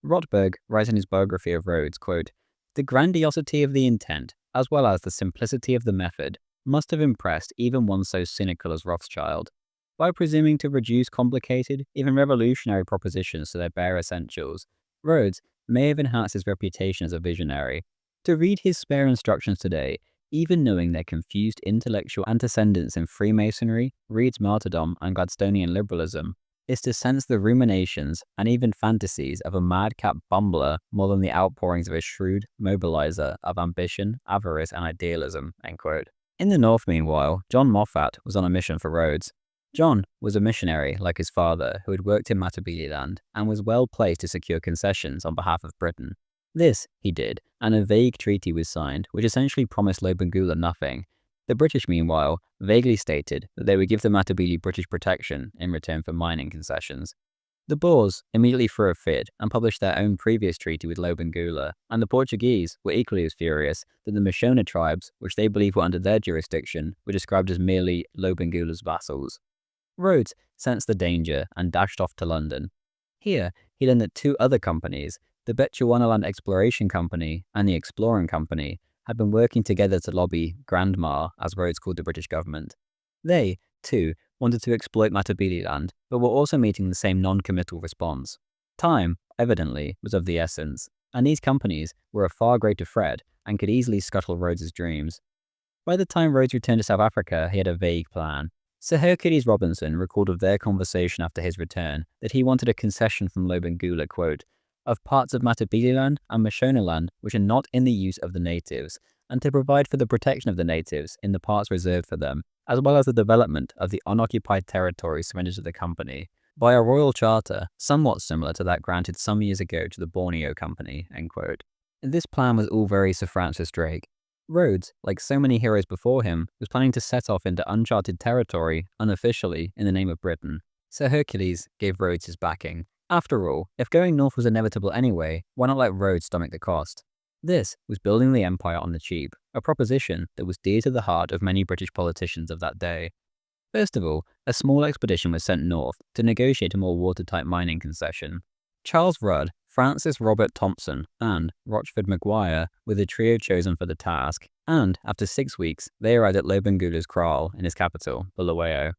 Rotberg writes in his biography of Rhodes, quote, "The grandiosity of the intent, as well as the simplicity of the method, must have impressed even one so cynical as Rothschild. By presuming to reduce complicated, even revolutionary propositions to their bare essentials, Rhodes may have enhanced his reputation as a visionary. To read his spare instructions today, even knowing their confused intellectual antecedents in Freemasonry, Reed's martyrdom, and Gladstonian liberalism, is to sense the ruminations and even fantasies of a madcap bumbler more than the outpourings of a shrewd mobilizer of ambition, avarice, and idealism." End quote. In the north, meanwhile, John Moffat was on a mission for Rhodes. John was a missionary like his father who had worked in Matabeleland and was well placed to secure concessions on behalf of Britain. This he did, and a vague treaty was signed which essentially promised Lobengula nothing. The British, meanwhile, vaguely stated that they would give the Matabele British protection in return for mining concessions. The Boers immediately threw a fit and published their own previous treaty with Lobengula, and the Portuguese were equally as furious that the Mashona tribes, which they believed were under their jurisdiction, were described as merely Lobengula's vassals. Rhodes sensed the danger and dashed off to London. Here, he learned that 2 other companies, the Bechuanaland Exploration Company and the Exploring Company, had been working together to lobby Grandma, as Rhodes called the British government. They, too, wanted to exploit Matabeleland, but were also meeting the same non-committal response. Time, evidently, was of the essence, and these companies were a far greater threat and could easily scuttle Rhodes's dreams. By the time Rhodes returned to South Africa, he had a vague plan. Sir Hercules Robinson recalled of their conversation after his return that he wanted a concession from Lobengula, quote, "of parts of Matabeleland and Mashonaland which are not in the use of the natives, and to provide for the protection of the natives in the parts reserved for them, as well as the development of the unoccupied territory surrendered to the company, by a royal charter somewhat similar to that granted some years ago to the Borneo Company." End quote. This plan was all very Sir Francis Drake. Rhodes, like so many heroes before him, was planning to set off into uncharted territory unofficially in the name of Britain. Sir Hercules gave Rhodes his backing. After all, if going north was inevitable anyway, why not let Rhodes stomach the cost? This was building the empire on the cheap, a proposition that was dear to the heart of many British politicians of that day. First of all, a small expedition was sent north to negotiate a more watertight mining concession. Charles Rudd, Francis Robert Thompson, and Rochford Maguire were the trio chosen for the task, and after 6 weeks, they arrived at Lobengula's kraal in his capital, Bulawayo.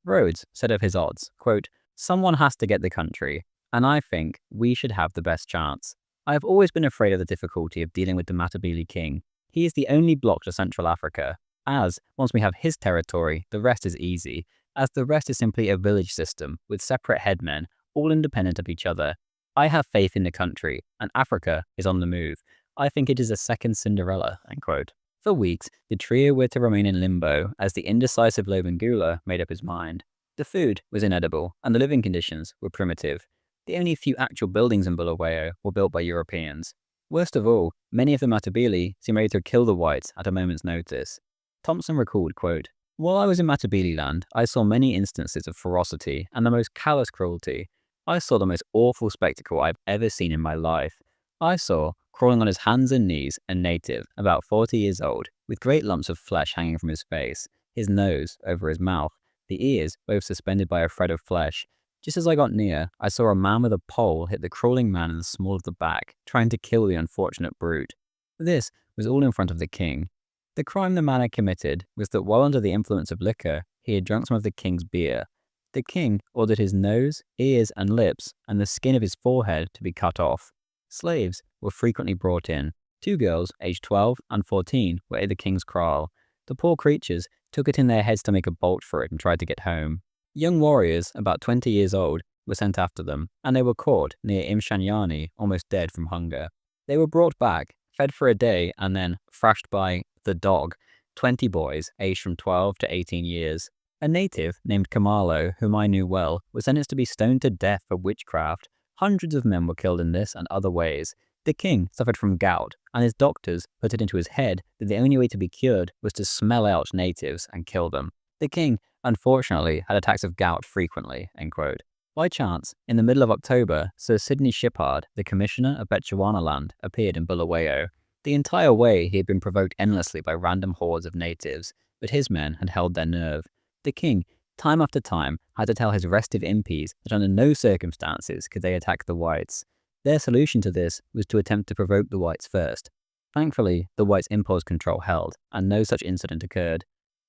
Rhodes said of his odds, quote, "Someone has to get the country, and I think we should have the best chance. I have always been afraid of the difficulty of dealing with the Matabele king. He is the only block to Central Africa, as, once we have his territory, the rest is easy, as the rest is simply a village system with separate headmen, all independent of each other. I have faith in the country, and Africa is on the move. I think it is a second Cinderella." End quote. For weeks, the trio were to remain in limbo as the indecisive Lobengula made up his mind. The food was inedible, and the living conditions were primitive. The only few actual buildings in Bulawayo were built by Europeans. Worst of all, many of the Matabele seemed ready to kill the whites at a moment's notice. Thompson recalled, quote, "While I was in Matabele land, I saw many instances of ferocity and the most callous cruelty. I saw the most awful spectacle I've ever seen in my life. I saw, crawling on his hands and knees, a native, about 40 years old, with great lumps of flesh hanging from his face, his nose over his mouth, the ears both suspended by a thread of flesh. Just as I got near, I saw a man with a pole hit the crawling man in the small of the back, trying to kill the unfortunate brute. This was all in front of the king. The crime the man had committed was that while under the influence of liquor, he had drunk some of the king's beer. The king ordered his nose, ears, and lips, and the skin of his forehead to be cut off. Slaves were frequently brought in. 2 girls, aged 12 and 14, were in the king's kraal. The poor creatures took it in their heads to make a bolt for it and tried to get home. Young warriors, about 20 years old, were sent after them, and they were caught near Imshanyani, almost dead from hunger. They were brought back, fed for a day, and then thrashed by the dog, 20 boys, aged from 12 to 18 years. A native named Kamalo, whom I knew well, was sentenced to be stoned to death for witchcraft. Hundreds of men were killed in this and other ways. The king suffered from gout, and his doctors put it into his head that the only way to be cured was to smell out natives and kill them. The king, unfortunately, had attacks of gout frequently." End quote. By chance, in the middle of October, Sir Sidney Shippard, the commissioner of Bechuanaland, appeared in Bulawayo. The entire way he had been provoked endlessly by random hordes of natives, but his men had held their nerve. The king, time after time, had to tell his restive impis that under no circumstances could they attack the whites. Their solution to this was to attempt to provoke the whites first. Thankfully, the whites' impulse control held, and no such incident occurred.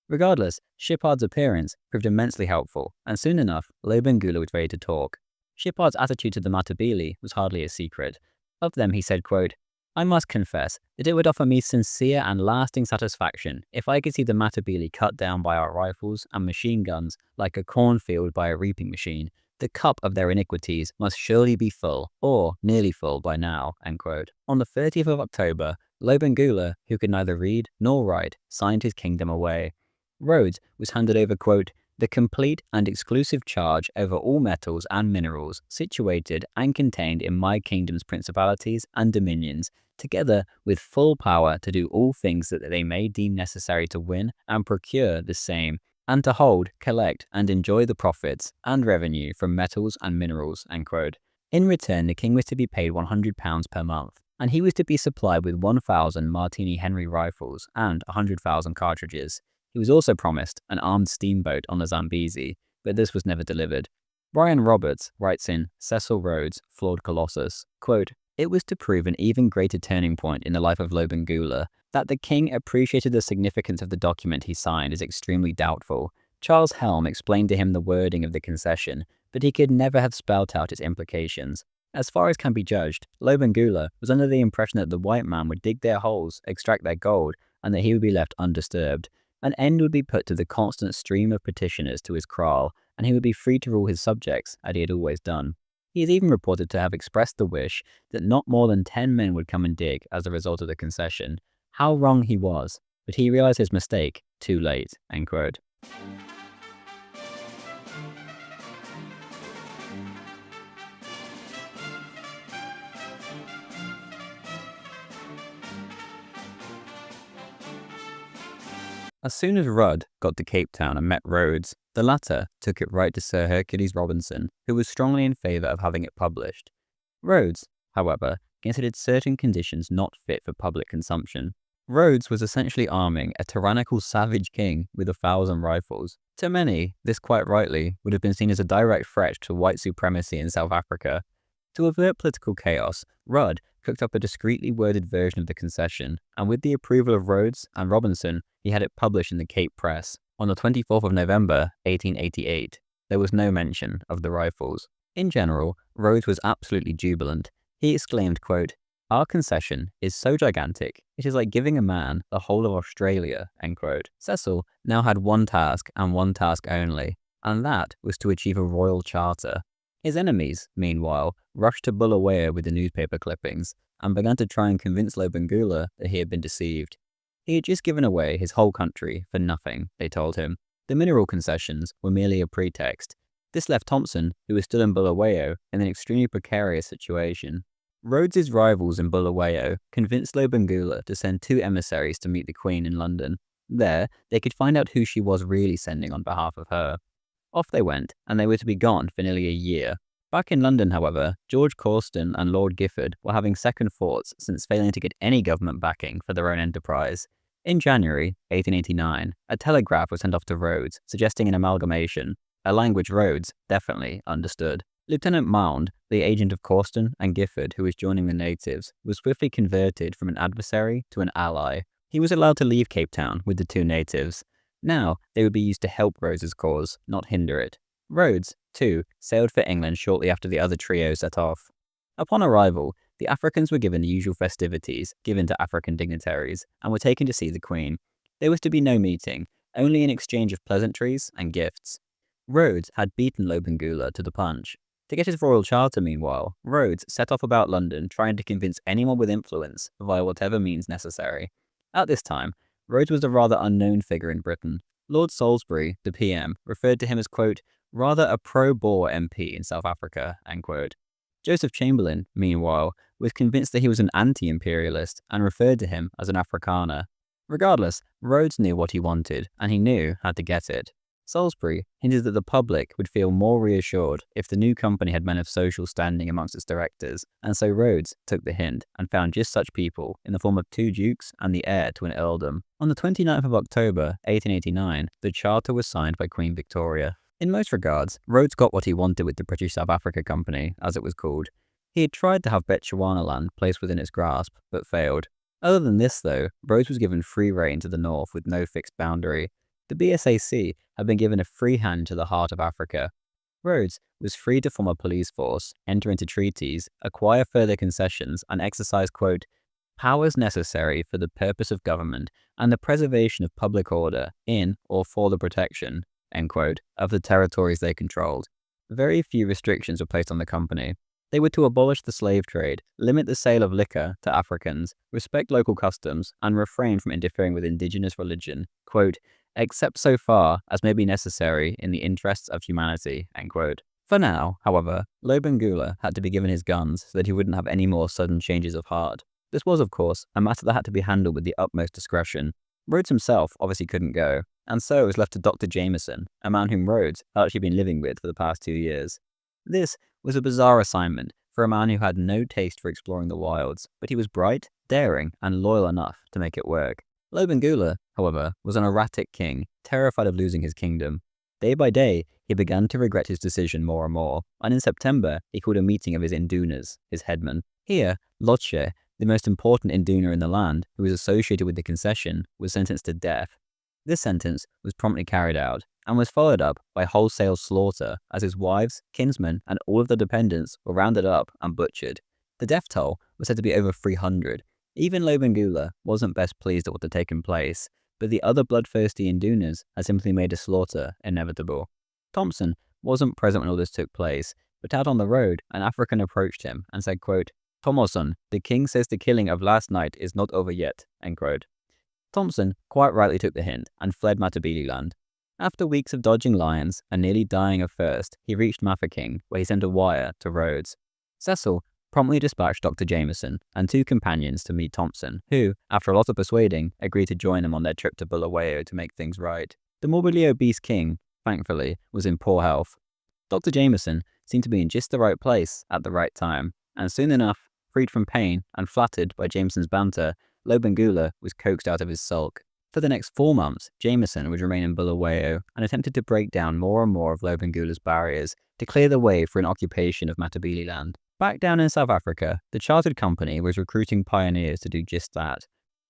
Regardless, Shippard's appearance proved immensely helpful, and soon enough, Lobengula was ready to talk. Shippard's attitude to the Matabele was hardly a secret. Of them he said, quote, "I must confess that it would offer me sincere and lasting satisfaction if I could see the Matabele cut down by our rifles and machine guns like a cornfield by a reaping machine. The cup of their iniquities must surely be full, or nearly full by now." End quote. On the 30th of October, Lobengula, who could neither read nor write, signed his kingdom away. Rhodes was handed over, quote, "the complete and exclusive charge over all metals and minerals situated and contained in my kingdom's principalities and dominions, together with full power to do all things that they may deem necessary to win and procure the same, and to hold, collect, and enjoy the profits and revenue from metals and minerals." End quote. In return, the king was to be paid £100 per month, and he was to be supplied with 1,000 Martini Henry rifles and 100,000 cartridges. He was also promised an armed steamboat on the Zambezi, but this was never delivered. Brian Roberts writes in Cecil, Rhodes, Flawed Colossus, quote, "It was to prove an even greater turning point in the life of Lobengula. That the king appreciated the significance of the document he signed is extremely doubtful. Charles Helm explained to him the wording of the concession, but he could never have spelt out its implications. As far as can be judged, Lobengula was under the impression that the white man would dig their holes, extract their gold, and that he would be left undisturbed. An end would be put to the constant stream of petitioners to his kraal, and he would be free to rule his subjects, as he had always done. He is even reported to have expressed the wish that not more than 10 men would come and dig as a result of the concession. How wrong he was, but he realized his mistake too late." End quote. As soon as Rudd got to Cape Town and met Rhodes, the latter took it right to Sir Hercules Robinson, who was strongly in favour of having it published. Rhodes, however, considered certain conditions not fit for public consumption. Rhodes was essentially arming a tyrannical savage king with 1,000 rifles. To many, this quite rightly would have been seen as a direct threat to white supremacy in South Africa. To avert political chaos, Rudd cooked up a discreetly worded version of the concession, and with the approval of Rhodes and Robinson, he had it published in the Cape Press. On the 24th of November, 1888, there was no mention of the rifles. In general, Rhodes was absolutely jubilant. He exclaimed, quote, "Our concession is so gigantic, it is like giving a man the whole of Australia," end quote. Cecil now had one task and one task only, and that was to achieve a royal charter. His enemies, meanwhile, rushed to Bulawayo with the newspaper clippings and began to try and convince Lobengula that he had been deceived. He had just given away his whole country for nothing, they told him. The mineral concessions were merely a pretext. This left Thompson, who was still in Bulawayo, in an extremely precarious situation. Rhodes's rivals in Bulawayo convinced Lobengula to send 2 emissaries to meet the Queen in London. There, they could find out who she was really sending on behalf of her. Off they went, and they were to be gone for nearly a year. Back in London, however, George Causton and Lord Gifford were having second thoughts since failing to get any government backing for their own enterprise. In January 1889, a telegraph was sent off to Rhodes suggesting an amalgamation, a language Rhodes definitely understood. Lieutenant Maund, the agent of Causton and Gifford who was joining the natives, was swiftly converted from an adversary to an ally. He was allowed to leave Cape Town with the 2 natives. Now they would be used to help Rhodes's cause, not hinder it. Rhodes, too, sailed for England shortly after the other trio set off. Upon arrival, the Africans were given the usual festivities given to African dignitaries and were taken to see the Queen. There was to be no meeting, only an exchange of pleasantries and gifts. Rhodes had beaten Lobengula to the punch. To get his royal charter, meanwhile, Rhodes set off about London trying to convince anyone with influence via whatever means necessary. At this time, Rhodes was a rather unknown figure in Britain. Lord Salisbury, the PM, referred to him as, quote, rather a pro-Boer MP in South Africa, end quote. Joseph Chamberlain, meanwhile, was convinced that he was an anti-imperialist and referred to him as an Afrikaner. Regardless, Rhodes knew what he wanted, and he knew how to get it. Salisbury hinted that the public would feel more reassured if the new company had men of social standing amongst its directors, and so Rhodes took the hint and found just such people in the form of 2 dukes and the heir to an earldom. On the 29th of October, 1889, the charter was signed by Queen Victoria. In most regards, Rhodes got what he wanted with the British South Africa Company, as it was called. He had tried to have Bechuanaland placed within its grasp, but failed. Other than this, though, Rhodes was given free rein to the north with no fixed boundary. The BSAC had been given a free hand to the heart of Africa. Rhodes was free to form a police force, enter into treaties, acquire further concessions, and exercise, quote, powers necessary for the purpose of government and the preservation of public order in or for the protection, end quote, of the territories they controlled. Very few restrictions were placed on the company. They were to abolish the slave trade, limit the sale of liquor to Africans, respect local customs, and refrain from interfering with indigenous religion, quote, except so far as may be necessary in the interests of humanity, end quote. For now, however, Lobengula had to be given his guns so that he wouldn't have any more sudden changes of heart. This was, of course, a matter that had to be handled with the utmost discretion. Rhodes himself obviously couldn't go, and so it was left to Dr. Jameson, a man whom Rhodes had actually been living with for the past 2 years. This was a bizarre assignment for a man who had no taste for exploring the wilds, but he was bright, daring, and loyal enough to make it work. Lobengula, however, was an erratic king, terrified of losing his kingdom. Day by day, he began to regret his decision more and more, and in September, he called a meeting of his indunas, his headmen. Here, Lotche, the most important induna in the land, who was associated with the concession, was sentenced to death. This sentence was promptly carried out, and was followed up by wholesale slaughter as his wives, kinsmen, and all of their dependents were rounded up and butchered. The death toll was said to be over 300. Even Lobengula wasn't best pleased at what had taken place, but the other bloodthirsty indunas had simply made a slaughter inevitable. Thompson wasn't present when all this took place, but out on the road, an African approached him and said, quote, Thomason, the king says the killing of last night is not over yet, end quote. Thompson quite rightly took the hint and fled Matabeleland. After weeks of dodging lions and nearly dying of thirst, he reached Mafeking, where he sent a wire to Rhodes. Cecil promptly dispatched Dr. Jameson and 2 companions to meet Thompson, who, after a lot of persuading, agreed to join him on their trip to Bulawayo to make things right. The morbidly obese king, thankfully, was in poor health. Dr. Jameson seemed to be in just the right place at the right time, and soon enough, freed from pain and flattered by Jameson's banter, Lobengula was coaxed out of his sulk. For the next 4 months, Jameson would remain in Bulawayo and attempted to break down more and more of Lobengula's barriers to clear the way for an occupation of Matabeleland. Back down in South Africa, the chartered company was recruiting pioneers to do just that.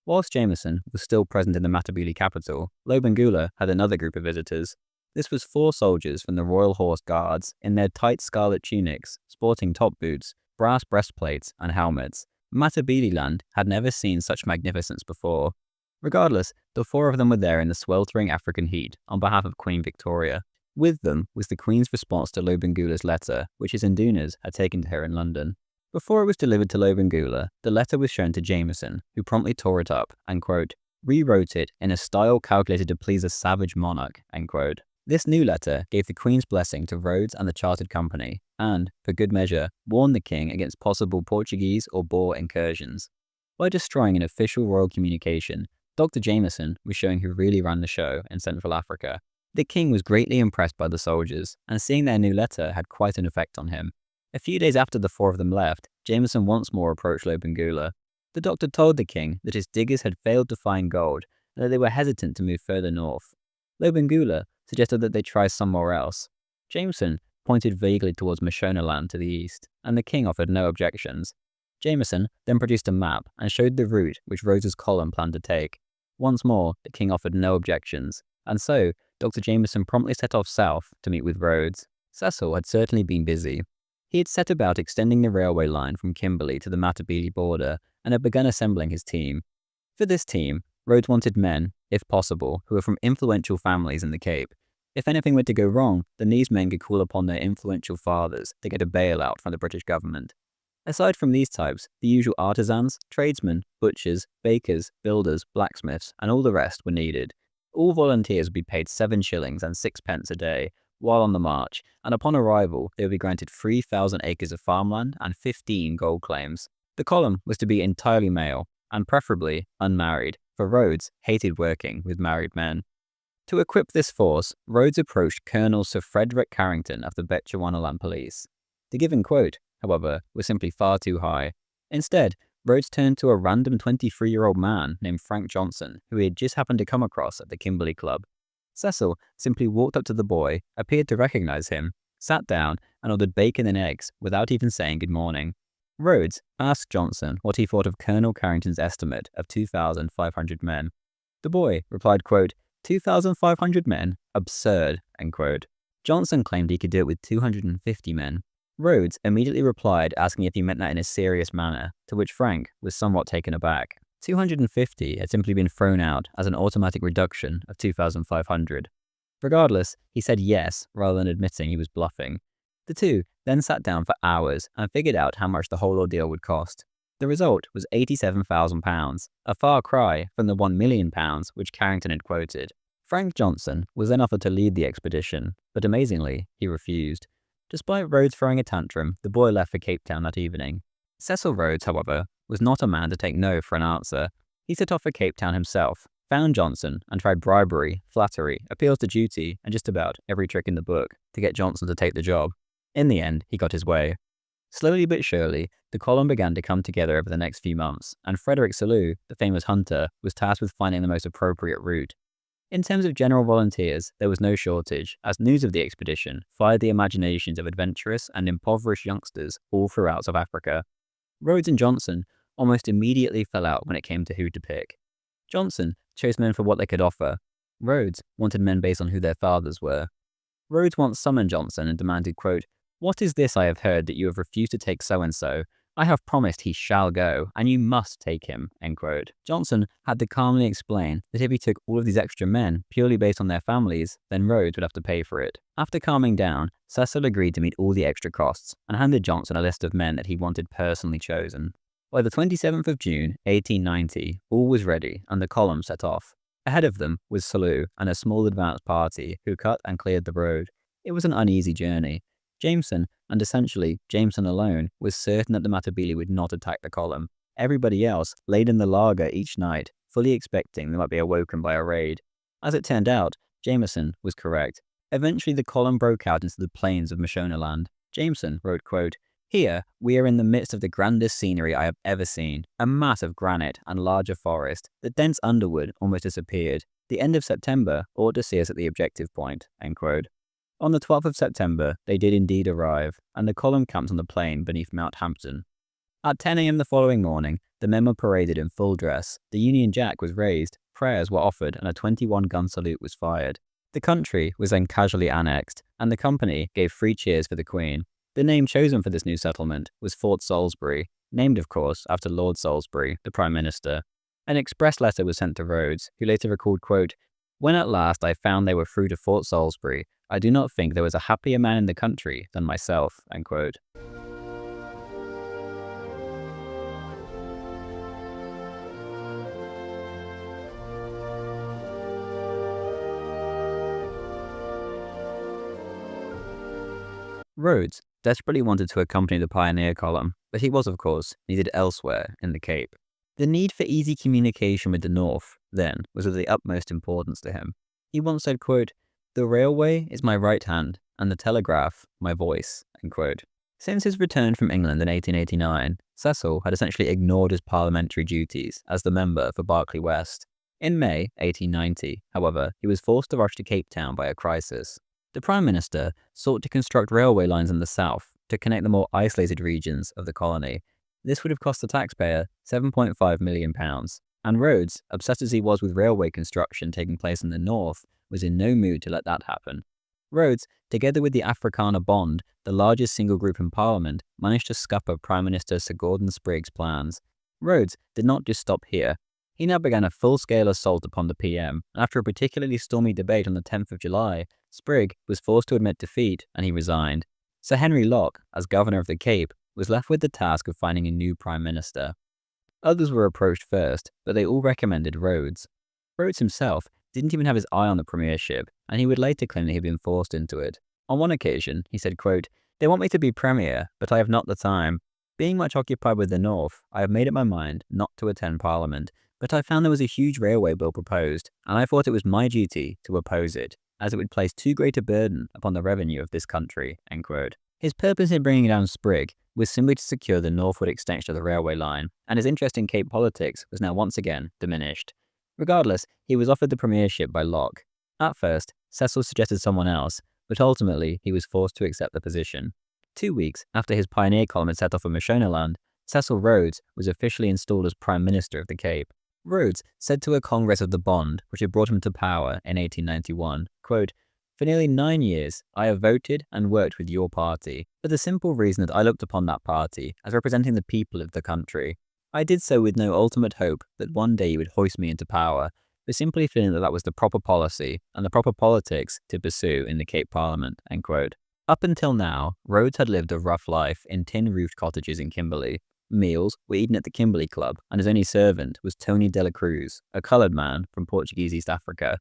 Whilst Jameson was still present in the Matabele capital, Lobengula had another group of visitors. This was 4 soldiers from the Royal Horse Guards in their tight scarlet tunics, sporting top boots, brass breastplates, and helmets. Matabele land had never seen such magnificence before. Regardless, the four of them were there in the sweltering African heat on behalf of Queen Victoria. With them was the Queen's response to Lobengula's letter, which his indunas had taken to her in London. Before it was delivered to Lobengula, the letter was shown to Jameson, who promptly tore it up and, quote, rewrote it in a style calculated to please a savage monarch, end quote. This new letter gave the Queen's blessing to Rhodes and the Chartered Company, and, for good measure, warned the King against possible Portuguese or Boer incursions. By destroying an official royal communication, Dr. Jameson was showing who really ran the show in Central Africa. The King was greatly impressed by the soldiers, and seeing their new letter had quite an effect on him. A few days after the four of them left, Jameson once more approached Lobengula. The doctor told the King that his diggers had failed to find gold, and that they were hesitant to move further north. Lobengula suggested that they try somewhere else. Jameson pointed vaguely towards Mashonaland to the east, and the King offered no objections. Jameson then produced a map and showed the route which Rhodes's column planned to take. Once more, the King offered no objections, and so Dr. Jameson promptly set off south to meet with Rhodes. Cecil had certainly been busy. He had set about extending the railway line from Kimberley to the Matabele border and had begun assembling his team. For this team, Rhodes wanted men, if possible, who were from influential families in the Cape. If anything were to go wrong, then these men could call upon their influential fathers to get a bailout from the British government. Aside from these types, the usual artisans, tradesmen, butchers, bakers, builders, blacksmiths, and all the rest were needed. All volunteers would be paid 7 shillings and 6p a day while on the march, and upon arrival they would be granted 3,000 acres of farmland and 15 gold claims. The column was to be entirely male, and preferably unmarried, for Rhodes hated working with married men. To equip this force, Rhodes approached Colonel Sir Frederick Carrington of the Bechuanaland Police. The given quote, however, was simply far too high. Instead, Rhodes turned to a random 23-year-old man named Frank Johnson, who he had just happened to come across at the Kimberley Club. Cecil simply walked up to the boy, appeared to recognize him, sat down, and ordered bacon and eggs without even saying good morning. Rhodes asked Johnson what he thought of Colonel Carrington's estimate of 2,500 men. The boy replied, quote, 2,500 men? Absurd, end quote. Johnson claimed he could do it with 250 men. Rhodes immediately replied asking if he meant that in a serious manner, to which Frank was somewhat taken aback. 250 had simply been thrown out as an automatic reduction of 2,500. Regardless, he said yes rather than admitting he was bluffing. The two then sat down for hours and figured out how much the whole ordeal would cost. The result was £87,000, a far cry from the £1 million which Carrington had quoted. Frank Johnson was then offered to lead the expedition, but amazingly, he refused. Despite Rhodes throwing a tantrum, the boy left for Cape Town that evening. Cecil Rhodes, however, was not a man to take no for an answer. He set off for Cape Town himself, found Johnson, and tried bribery, flattery, appeals to duty, and just about every trick in the book to get Johnson to take the job. In the end, he got his way. Slowly but surely, the column began to come together over the next few months, and Frederick Selous, the famous hunter, was tasked with finding the most appropriate route. In terms of general volunteers, there was no shortage, as news of the expedition fired the imaginations of adventurous and impoverished youngsters all throughout South Africa. Rhodes and Johnson almost immediately fell out when it came to who to pick. Johnson chose men for what they could offer. Rhodes wanted men based on who their fathers were. Rhodes once summoned Johnson and demanded, quote, "What is this I have heard that you have refused to take so-and-so? I have promised he shall go, and you must take him," end quote. Johnson had to calmly explain that if he took all of these extra men purely based on their families, then Rhodes would have to pay for it. After calming down, Cecil agreed to meet all the extra costs and handed Johnson a list of men that he wanted personally chosen. By the 27th of June, 1890, all was ready and the column set off. Ahead of them was Selous and a small advance party who cut and cleared the road. It was an uneasy journey. Jameson, and essentially Jameson alone, was certain that the Matabele would not attack the column. Everybody else laid in the laager each night, fully expecting they might be awoken by a raid. As it turned out, Jameson was correct. Eventually the column broke out into the plains of Mashonaland. Jameson wrote, quote, "Here we are in the midst of the grandest scenery I have ever seen. A mass of granite and larger forest. The dense underwood almost disappeared. The end of September ought to see us at the objective point," end quote. On the 12th of September, they did indeed arrive, and the column camped on the plain beneath Mount Hampton. At 10 a.m. the following morning, the men were paraded in full dress, the Union Jack was raised, prayers were offered, and a 21-gun salute was fired. The country was then casually annexed, and the company gave 3 cheers for the Queen. The name chosen for this new settlement was Fort Salisbury. named of course after Lord Salisbury, the Prime Minister. An express letter was sent to Rhodes, who later recalled, quote, "When at last I found they were through to Fort Salisbury, I do not think there was a happier man in the country than myself." End quote. Rhodes desperately wanted to accompany the pioneer column, but he was, of course, needed elsewhere in the Cape. The need for easy communication with the North, then, was of the utmost importance to him. He once said, quote, "The railway is my right hand, and the telegraph my voice." End quote. Since his return from England in 1889, Cecil had essentially ignored his parliamentary duties as the member for Berkeley West. In May 1890, however, he was forced to rush to Cape Town by a crisis. The Prime Minister sought to construct railway lines in the south to connect the more isolated regions of the colony. This would have cost the taxpayer £7.5 million, and Rhodes, obsessed as he was with railway construction taking place in the north, was in no mood to let that happen. Rhodes, together with the Afrikaner Bond, the largest single group in Parliament, managed to scupper Prime Minister Sir Gordon Spriggs' plans. Rhodes did not just stop here. He now began a full-scale assault upon the PM, and after a particularly stormy debate on the 10th of July, Spriggs was forced to admit defeat and he resigned. Sir Henry Locke, as Governor of the Cape, was left with the task of finding a new Prime Minister. Others were approached first, but they all recommended Rhodes. Rhodes himself didn't even have his eye on the premiership, and he would later claim that he had been forced into it. On one occasion, he said, quote, "They want me to be Premier, but I have not the time. Being much occupied with the North, I have made up my mind not to attend Parliament, but I found there was a huge railway bill proposed, and I thought it was my duty to oppose it, as it would place too great a burden upon the revenue of this country." End quote. His purpose in bringing down Spriggs was simply to secure the northward extension of the railway line, and his interest in Cape politics was now once again diminished. Regardless, he was offered the premiership by Locke. At first, Cecil suggested someone else, but ultimately he was forced to accept the position. 2 weeks after his pioneer column had set off from Mashonaland, Cecil Rhodes was officially installed as Prime Minister of the Cape. Rhodes said to a Congress of the Bond, which had brought him to power in 1891, quote, "For nearly 9 years, I have voted and worked with your party, for the simple reason that I looked upon that party as representing the people of the country. I did so with no ultimate hope that one day you would hoist me into power, but simply feeling that that was the proper policy and the proper politics to pursue in the Cape Parliament." End quote. Up until now, Rhodes had lived a rough life in tin-roofed cottages in Kimberley. Meals were eaten at the Kimberley Club, and his only servant was Tony de la Cruz, a coloured man from Portuguese East Africa.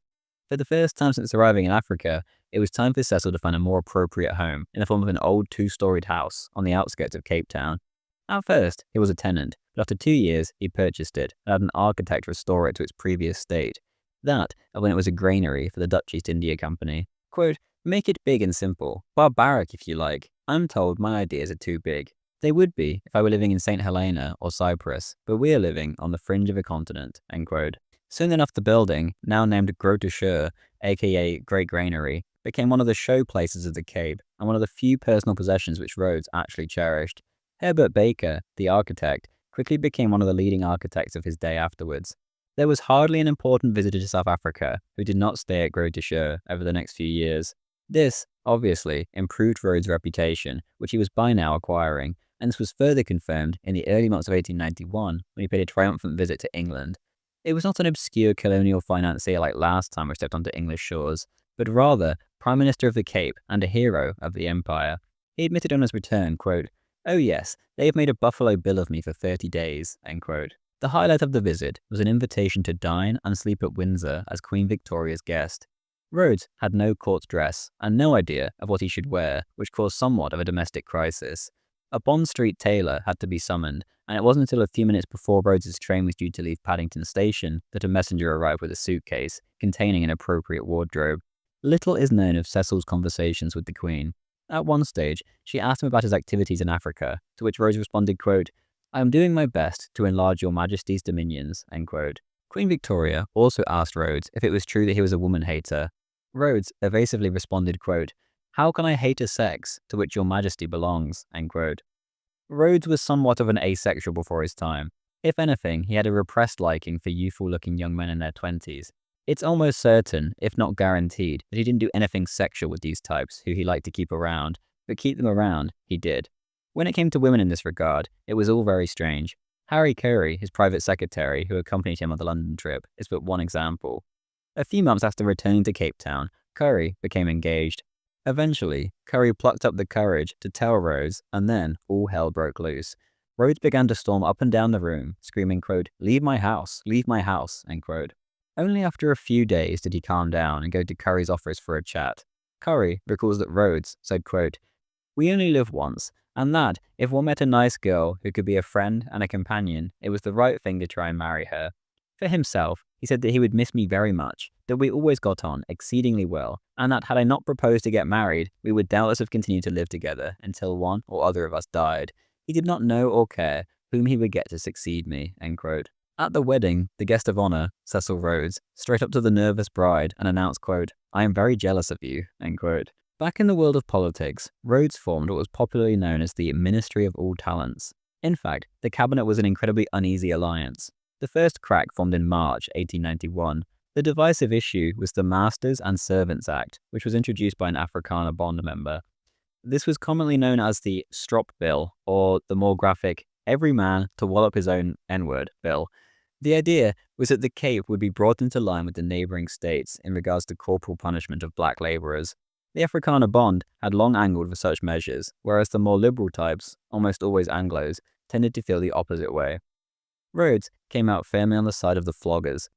For the first time since arriving in Africa, it was time for Cecil to find a more appropriate home in the form of an old 2-storied house on the outskirts of Cape Town. At first, he was a tenant, but after 2 years, he purchased it and had an architect restore it to its previous state. That, and when it was a granary for the Dutch East India Company. Quote, "Make it big and simple, barbaric if you like. I'm told my ideas are too big. They would be if I were living in St. Helena or Cyprus, but we are living on the fringe of a continent." End quote. Soon enough, the building, now named Gros de Chaux, aka Great Granary, became one of the show places of the Cape and one of the few personal possessions which Rhodes actually cherished. Herbert Baker, the architect, quickly became one of the leading architects of his day afterwards. There was hardly an important visitor to South Africa who did not stay at Gros de Chaux over the next few years. This, obviously, improved Rhodes' reputation, which he was by now acquiring, and this was further confirmed in the early months of 1891 when he paid a triumphant visit to England. It was not an obscure colonial financier like last time we stepped onto English shores, but rather Prime Minister of the Cape and a hero of the Empire. He admitted on his return, quote, "Oh yes, they have made a buffalo bill of me for 30 days, end quote. The highlight of the visit was an invitation to dine and sleep at Windsor as Queen Victoria's guest. Rhodes had no court dress and no idea of what he should wear, which caused somewhat of a domestic crisis. A Bond Street tailor had to be summoned, and it wasn't until a few minutes before Rhodes's train was due to leave Paddington Station that a messenger arrived with a suitcase containing an appropriate wardrobe. Little is known of Cecil's conversations with the Queen. At one stage, she asked him about his activities in Africa, to which Rhodes responded, quote, "I am doing my best to enlarge your Majesty's dominions," end quote. Queen Victoria also asked Rhodes if it was true that he was a woman hater. Rhodes evasively responded, quote, "How can I hate a sex to which your Majesty belongs?" End quote. Rhodes was somewhat of an asexual before his time. If anything, he had a repressed liking for youthful-looking young men in their 20s. It's almost certain, if not guaranteed, that he didn't do anything sexual with these types who he liked to keep around, but keep them around, he did. When it came to women in this regard, it was all very strange. Harry Curry, his private secretary who accompanied him on the London trip, is but one example. A few months after returning to Cape Town, Curry became engaged. Eventually, Curry plucked up the courage to tell Rhodes, and then all hell broke loose. Rhodes began to storm up and down the room, screaming, quote, leave my house, end quote. Only after a few days did he calm down and go to Curry's office for a chat. Curry recalls that Rhodes said, quote, we only live once, and that, if one met a nice girl who could be a friend and a companion, it was the right thing to try and marry her. For himself, he said that he would miss me very much, that we always got on exceedingly well, and that had I not proposed to get married, we would doubtless have continued to live together until one or other of us died. He did not know or care whom he would get to succeed me, end quote. At the wedding, the guest of honor, Cecil Rhodes, straight up to the nervous bride and announced, quote, I am very jealous of you, end quote. Back in the world of politics, Rhodes formed what was popularly known as the Ministry of All Talents. In fact, the cabinet was an incredibly uneasy alliance. The first crack formed in March 1891. The divisive issue was the Masters and Servants Act, which was introduced by an Afrikaner bond member. This was commonly known as the Strop Bill, or the more graphic, every man to wallop his own N-word bill. The idea was that the Cape would be brought into line with the neighbouring states in regards to corporal punishment of black labourers. The Afrikaner bond had long angled for such measures, whereas the more liberal types, almost always Anglos, tended to feel the opposite way. Rhodes came out firmly on the side of the floggers.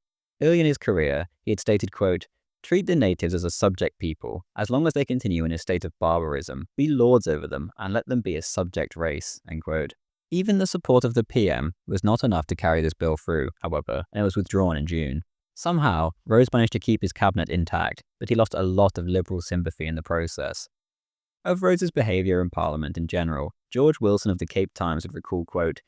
Early in his career, he had stated, quote, treat the natives as a subject people, as long as they continue in a state of barbarism, be lords over them, and let them be a subject race, end quote. Even the support of the PM was not enough to carry this bill through, however, and it was withdrawn in June. Somehow, Rhodes managed to keep his cabinet intact, but he lost a lot of liberal sympathy in the process. Of Rhodes's behaviour in Parliament in general, George Wilson of the Cape Times would recall, quote,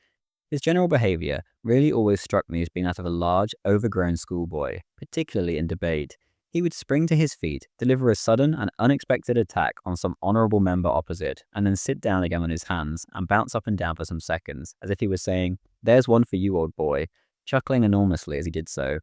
his general behaviour really always struck me as being that of a large, overgrown schoolboy, particularly in debate. He would spring to his feet, deliver a sudden and unexpected attack on some honourable member opposite, and then sit down again on his hands and bounce up and down for some seconds, as if he was saying, there's one for you, old boy, chuckling enormously as he did so.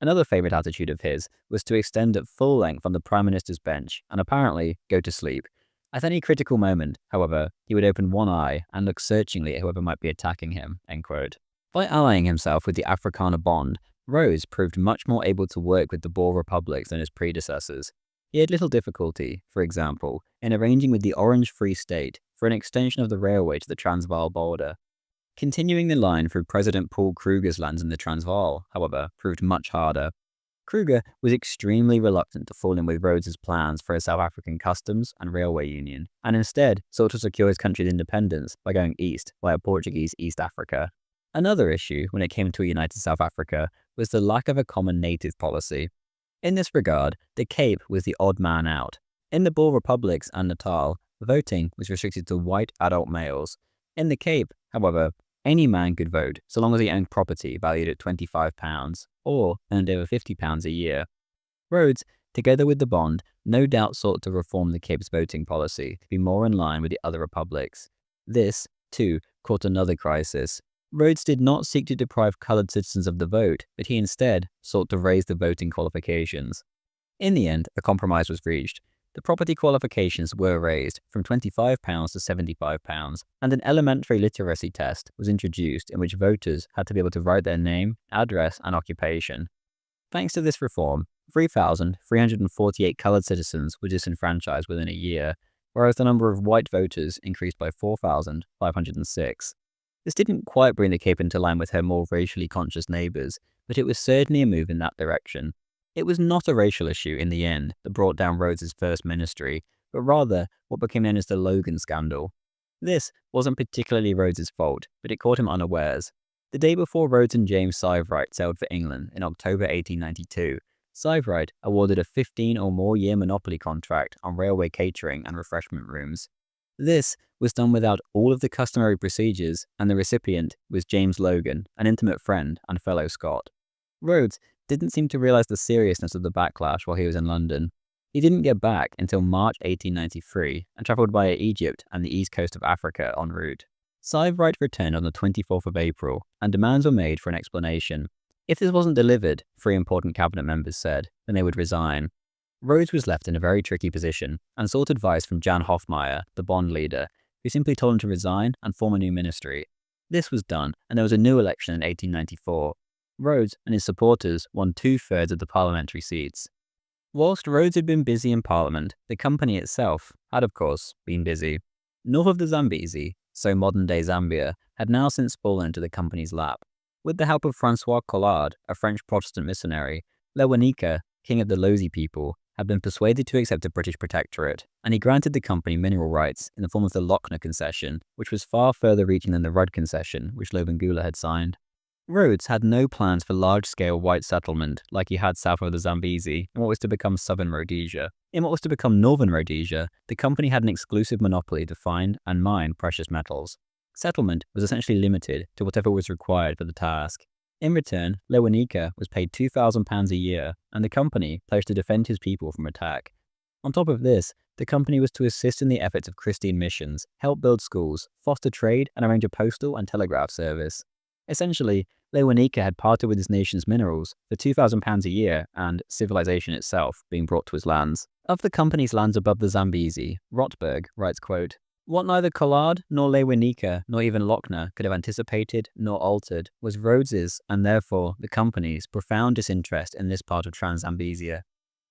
Another favourite attitude of his was to extend at full length on the Prime Minister's bench and apparently go to sleep. At any critical moment, however, he would open one eye and look searchingly at whoever might be attacking him, end quote. By allying himself with the Afrikaner bond, Rhodes proved much more able to work with the Boer republics than his predecessors. He had little difficulty, for example, in arranging with the Orange Free State for an extension of the railway to the Transvaal border. Continuing the line through President Paul Kruger's lands in the Transvaal, however, proved much harder. Kruger was extremely reluctant to fall in with Rhodes's plans for a South African customs and railway union, and instead sought to secure his country's independence by going east via Portuguese East Africa. Another issue when it came to a united South Africa was the lack of a common native policy. In this regard, the Cape was the odd man out. In the Boer republics and Natal, voting was restricted to white adult males. In the Cape, however, any man could vote so long as he owned property valued at £25 or earned over £50 a year. Rhodes, together with the bond, no doubt sought to reform the Cape's voting policy to be more in line with the other republics. This, too, caught another crisis. Rhodes did not seek to deprive coloured citizens of the vote, but he instead sought to raise the voting qualifications. In the end, a compromise was reached. The property qualifications were raised from £25 to £75, and an elementary literacy test was introduced in which voters had to be able to write their name, address, and occupation. Thanks to this reform, 3,348 coloured citizens were disenfranchised within a year, whereas the number of white voters increased by 4,506. This didn't quite bring the Cape into line with her more racially conscious neighbours, but it was certainly a move in that direction. It was not a racial issue in the end that brought down Rhodes's first ministry, but rather what became known as the Logan scandal. This wasn't particularly Rhodes's fault, but it caught him unawares. The day before Rhodes and James Sievewright sailed for England in October 1892, Sievewright awarded a 15 or more year monopoly contract on railway catering and refreshment rooms. This was done without all of the customary procedures, and the recipient was James Logan, an intimate friend and fellow Scot. Rhodes didn't seem to realise the seriousness of the backlash while he was in London. He didn't get back until March 1893 and travelled via Egypt and the east coast of Africa en route. Sievewright returned on the 24th of April, and demands were made for an explanation. If this wasn't delivered, 3 important cabinet members said, then they would resign. Rhodes was left in a very tricky position and sought advice from Jan Hofmeyr, the bond leader, who simply told him to resign and form a new ministry. This was done, and there was a new election in 1894. Rhodes and his supporters won 2/3 of the parliamentary seats. Whilst Rhodes had been busy in Parliament, the company itself had, of course, been busy. North of the Zambezi, so modern-day Zambia, had now since fallen into the company's lap. With the help of Francois Collard, a French Protestant missionary, Lewanika, king of the Lozi people, had been persuaded to accept a British protectorate, and he granted the company mineral rights in the form of the Lochner concession, which was far further reaching than the Rudd concession, which Lobengula had signed. Rhodes had no plans for large-scale white settlement like he had south of the Zambezi in what was to become southern Rhodesia. In what was to become northern Rhodesia, the company had an exclusive monopoly to find and mine precious metals. Settlement was essentially limited to whatever was required for the task. In return, Lewanika was paid £2,000 a year, and the company pledged to defend his people from attack. On top of this, the company was to assist in the efforts of Christian missions, help build schools, foster trade, and arrange a postal and telegraph service. Essentially, Lewanika had parted with his nation's minerals for £2,000 a year and civilization itself being brought to his lands. Of the company's lands above the Zambezi, Rotberg writes, quote, "What neither Collard nor Lewanika nor even Lochner could have anticipated nor altered was Rhodes's and therefore the company's profound disinterest in this part of Trans-Zambesia.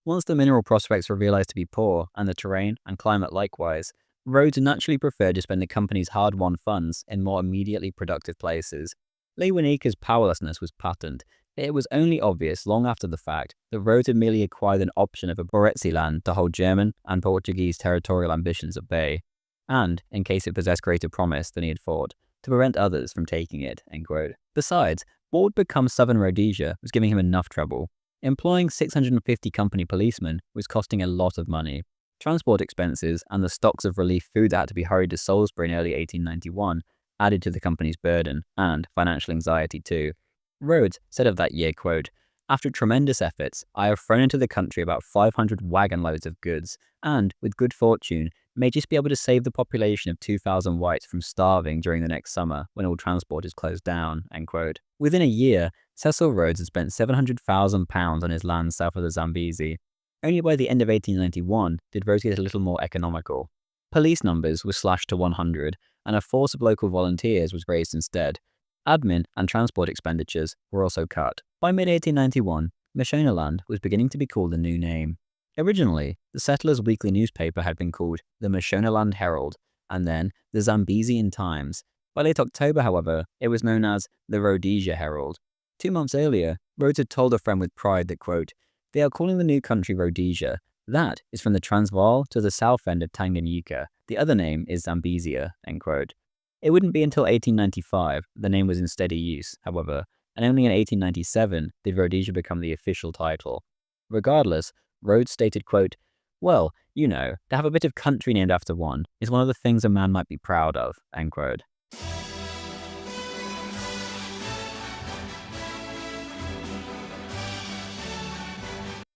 Once the mineral prospects were realized to be poor, and the terrain and climate likewise, Rhodes naturally preferred to spend the company's hard-won funds in more immediately productive places. Lewanika's powerlessness was patent. It was only obvious long after the fact that Rhodes had merely acquired an option of a Boretsi land to hold German and Portuguese territorial ambitions at bay, and, in case it possessed greater promise than he had thought, to prevent others from taking it." End quote. Besides, what would become southern Rhodesia was giving him enough trouble. Employing 650 company policemen was costing a lot of money. Transport expenses and the stocks of relief food that had to be hurried to Salisbury in early 1891 added to the company's burden and financial anxiety too. Rhodes said of that year, quote, "After tremendous efforts, I have thrown into the country about 500 wagon loads of goods, and, with good fortune, may just be able to save the population of 2,000 whites from starving during the next summer when all transport is closed down." End quote. Within a year, Cecil Rhodes had spent £700,000 on his land south of the Zambezi. Only by the end of 1891 did Rhodes get a little more economical. Police numbers were slashed to 100, and a force of local volunteers was raised instead. Admin and transport expenditures were also cut. By mid-1891, Mashonaland was beginning to be called a new name. Originally, the settlers' weekly newspaper had been called the Mashonaland Herald, and then the Zambezian Times. By late October, however, it was known as the Rhodesia Herald. 2 months earlier, Rhodes had told a friend with pride that, quote, "They are calling the new country Rhodesia. That is from the Transvaal to the south end of Tanganyika. The other name is Zambezia." End quote. It wouldn't be until 1895 that the name was in steady use, however, and only in 1897 did Rhodesia become the official title. Regardless, Rhodes stated, quote, "Well, you know, to have a bit of country named after one is one of the things a man might be proud of." End quote.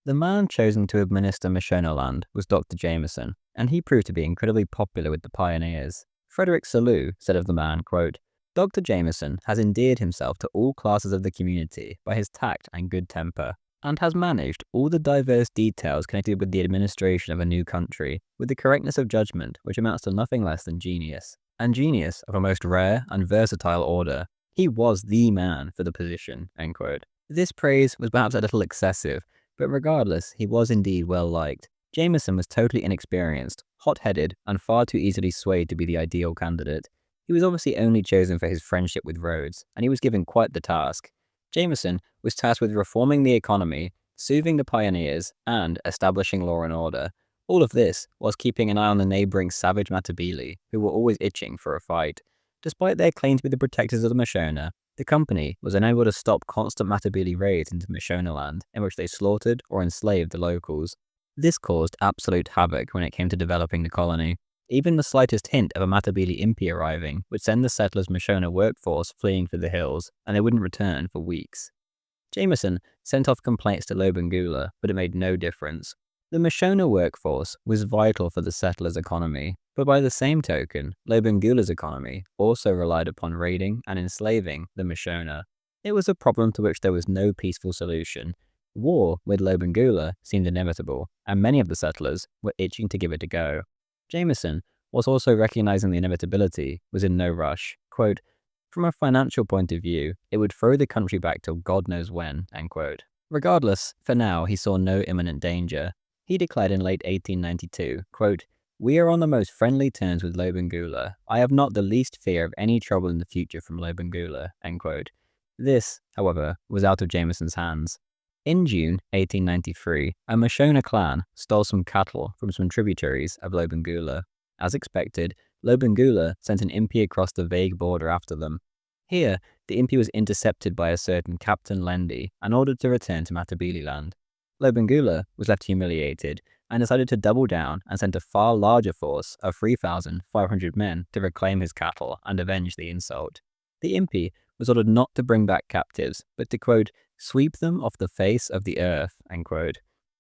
The man chosen to administer Mashonaland was Dr. Jameson, and he proved to be incredibly popular with the pioneers. Frederick Selous said of the man, quote, "Dr. Jameson has endeared himself to all classes of the community by his tact and good temper, and has managed all the diverse details connected with the administration of a new country with the correctness of judgment which amounts to nothing less than genius, and genius of a most rare and versatile order. He was the man for the position." End quote. This praise was perhaps a little excessive, but regardless, he was indeed well liked. Jameson was totally inexperienced, hot-headed, and far too easily swayed to be the ideal candidate. He was obviously only chosen for his friendship with Rhodes, and he was given quite the task. Jameson was tasked with reforming the economy, soothing the pioneers, and establishing law and order. All of this whilst keeping an eye on the neighbouring savage Matabele, who were always itching for a fight. Despite their claim to be the protectors of the Mashona, the company was unable to stop constant Matabele raids into Mashonaland, in which they slaughtered or enslaved the locals. This caused absolute havoc when it came to developing the colony. Even the slightest hint of a Matabele impi arriving would send the settlers' Mashona workforce fleeing for the hills, and they wouldn't return for weeks. Jameson sent off complaints to Lobengula, but it made no difference. The Mashona workforce was vital for the settlers' economy, but by the same token, Lobengula's economy also relied upon raiding and enslaving the Mashona. It was a problem to which there was no peaceful solution. War with Lobengula seemed inevitable, and many of the settlers were itching to give it a go. Jameson whilst also recognizing the inevitability, was in no rush. Quote, "From a financial point of view, it would throw the country back till God knows when," end quote. Regardless, for now, he saw no imminent danger. He declared in late 1892, quote, "We are on the most friendly terms with Lobengula. I have not the least fear of any trouble in the future from Lobengula," end quote. This, however, was out of Jameson's hands. In June 1893, a Mashona clan stole some cattle from some tributaries of Lobengula. As expected, Lobengula sent an impi across the vague border after them. Here, the impi was intercepted by a certain Captain Lendy and ordered to return to Matabeleland. Lobengula was left humiliated and decided to double down and sent a far larger force of 3,500 men to reclaim his cattle and avenge the insult. The impi was ordered not to bring back captives, but to, quote, "sweep them off the face of the earth," end quote.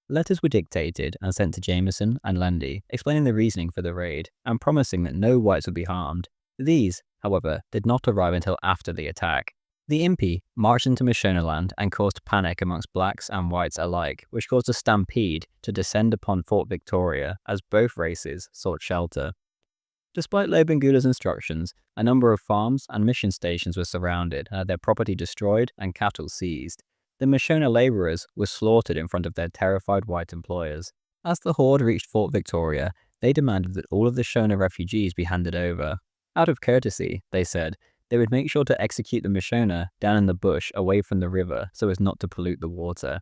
Letters were dictated and sent to Jameson and Lendy, explaining the reasoning for the raid and promising that no whites would be harmed. These, however, did not arrive until after the attack. The impi marched into Mashonaland and caused panic amongst blacks and whites alike, which caused a stampede to descend upon Fort Victoria as both races sought shelter. Despite Lobengula's instructions, a number of farms and mission stations were surrounded and had their property destroyed and cattle seized. The Mashona labourers were slaughtered in front of their terrified white employers. As the horde reached Fort Victoria, they demanded that all of the Shona refugees be handed over. Out of courtesy, they said, they would make sure to execute the Mashona down in the bush away from the river so as not to pollute the water.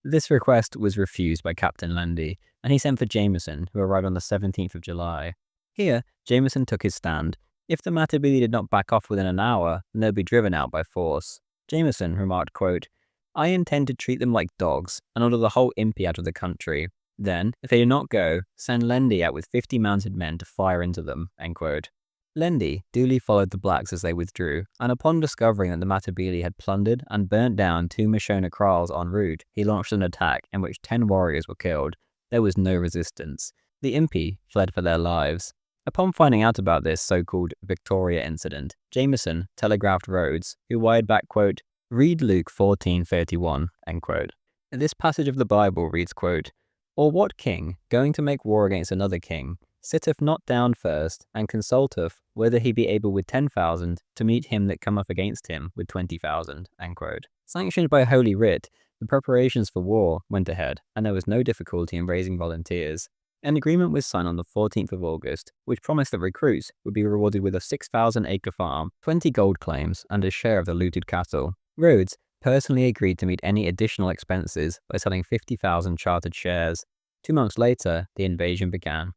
This request was refused by Captain Lendy, and he sent for Jameson, who arrived on the 17th of July. Here, Jameson took his stand. If the Matabele did not back off within an hour, then they would be driven out by force. Jameson remarked, quote, "I intend to treat them like dogs and order the whole impi out of the country. Then, if they do not go, send Lendy out with 50 mounted men to fire into them," end quote. Lendy duly followed the blacks as they withdrew, and upon discovering that the Matabele had plundered and burnt down 2 Mashona kraals en route, he launched an attack in which 10 warriors were killed. There was no resistance. The impi fled for their lives. Upon finding out about this so-called Victoria incident, Jameson telegraphed Rhodes, who wired back, quote, "Read Luke 14:31, end quote. This passage of the Bible reads, quote, "Or what king, going to make war against another king, sitteth not down first, and consulteth whether he be able with 10,000 to meet him that cometh against him with 20,000, end quote. Sanctioned by Holy Writ, the preparations for war went ahead, and there was no difficulty in raising volunteers. An agreement was signed on the 14th of August, which promised that recruits would be rewarded with a 6,000-acre farm, 20 gold claims, and a share of the looted cattle. Rhodes personally agreed to meet any additional expenses by selling 50,000 chartered shares. 2 months later, the invasion began.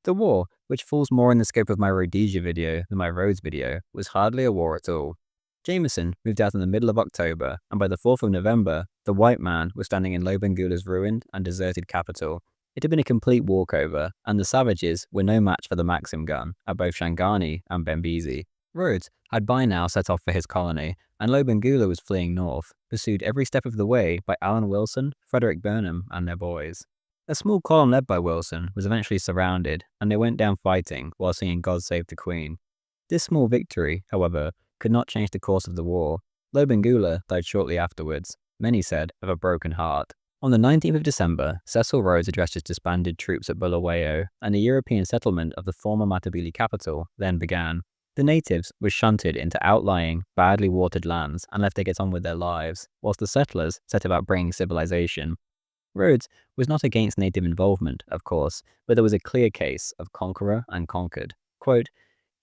The war, which falls more in the scope of my Rhodesia video than my Rhodes video, was hardly a war at all. Jameson moved out in the middle of October, and by the 4th of November, the white man was standing in Lobengula's ruined and deserted capital. It had been a complete walkover, and the savages were no match for the Maxim gun at both Shangani and Bembezi. Rhodes had by now set off for his colony, and Lobengula was fleeing north, pursued every step of the way by Alan Wilson, Frederick Burnham, and their boys. A small column led by Wilson was eventually surrounded, and they went down fighting while singing God Save the Queen. This small victory, however, could not change the course of the war. Lobengula died shortly afterwards, many said of a broken heart. On the 19th of December, Cecil Rhodes addressed his disbanded troops at Bulawayo, and the European settlement of the former Matabele capital then began. The natives were shunted into outlying, badly watered lands and left to get on with their lives, whilst the settlers set about bringing civilization. Rhodes was not against native involvement, of course, but there was a clear case of conqueror and conquered. Quote,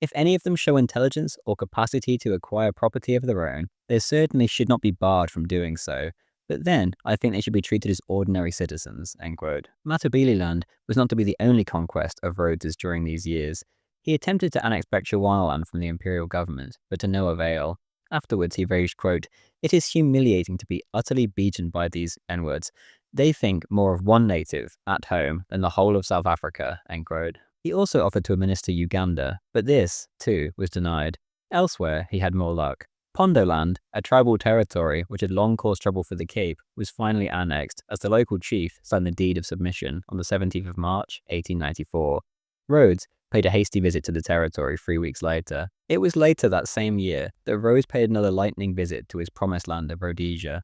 "If any of them show intelligence or capacity to acquire property of their own, they certainly should not be barred from doing so. But then, I think they should be treated as ordinary citizens," end quote. Matabeleland was not to be the only conquest of Rhodes's during these years. He attempted to annex Bechuanaland from the imperial government, but to no avail. Afterwards, he raged, quote, "It is humiliating to be utterly beaten by these N-words. They think more of one native at home than the whole of South Africa," end quote. He also offered to administer Uganda, but this, too, was denied. Elsewhere, he had more luck. Pondoland, a tribal territory which had long caused trouble for the Cape, was finally annexed as the local chief signed the deed of submission on the 17th of March, 1894. Rhodes paid a hasty visit to the territory 3 weeks later. It was later that same year that Rhodes paid another lightning visit to his promised land of Rhodesia.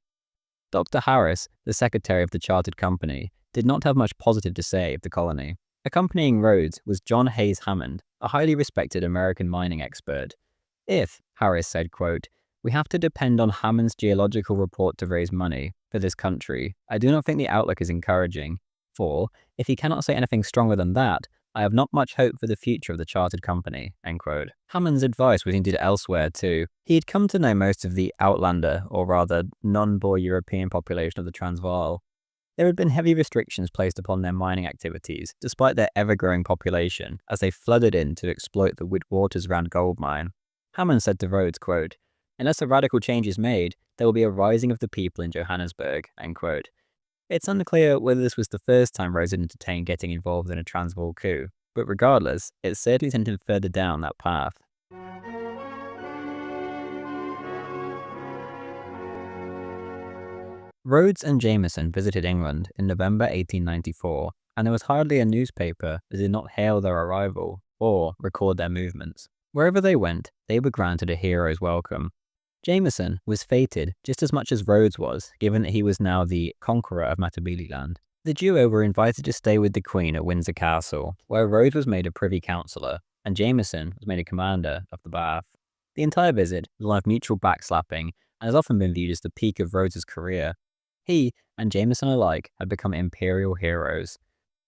Dr. Harris, the secretary of the chartered company, did not have much positive to say of the colony. Accompanying Rhodes was John Hayes Hammond, a highly respected American mining expert. If, Harris said, quote, "We have to depend on Hammond's geological report to raise money for this country, I do not think the outlook is encouraging. For, if he cannot say anything stronger than that, I have not much hope for the future of the chartered company." End quote. Hammond's advice was indeed elsewhere too. He had come to know most of the Outlander, or rather non-Boer European population of the Transvaal. There had been heavy restrictions placed upon their mining activities, despite their ever-growing population, as they flooded in to exploit the Witwatersrand gold mine. Hammond said to Rhodes, quote, "Unless a radical change is made, there will be a rising of the people in Johannesburg." End quote. It's unclear whether this was the first time Rhodes had entertained getting involved in a Transvaal coup, but regardless, it certainly sent him further down that path. Rhodes and Jameson visited England in November 1894, and there was hardly a newspaper that did not hail their arrival or record their movements. Wherever they went, they were granted a hero's welcome. Jameson was feted just as much as Rhodes was, given that he was now the conqueror of Matabeleland. The duo were invited to stay with the Queen at Windsor Castle, where Rhodes was made a Privy Councillor, and Jameson was made a commander of the Bath. The entire visit was one of mutual backslapping, and has often been viewed as the peak of Rhodes's career. He and Jameson alike had become imperial heroes.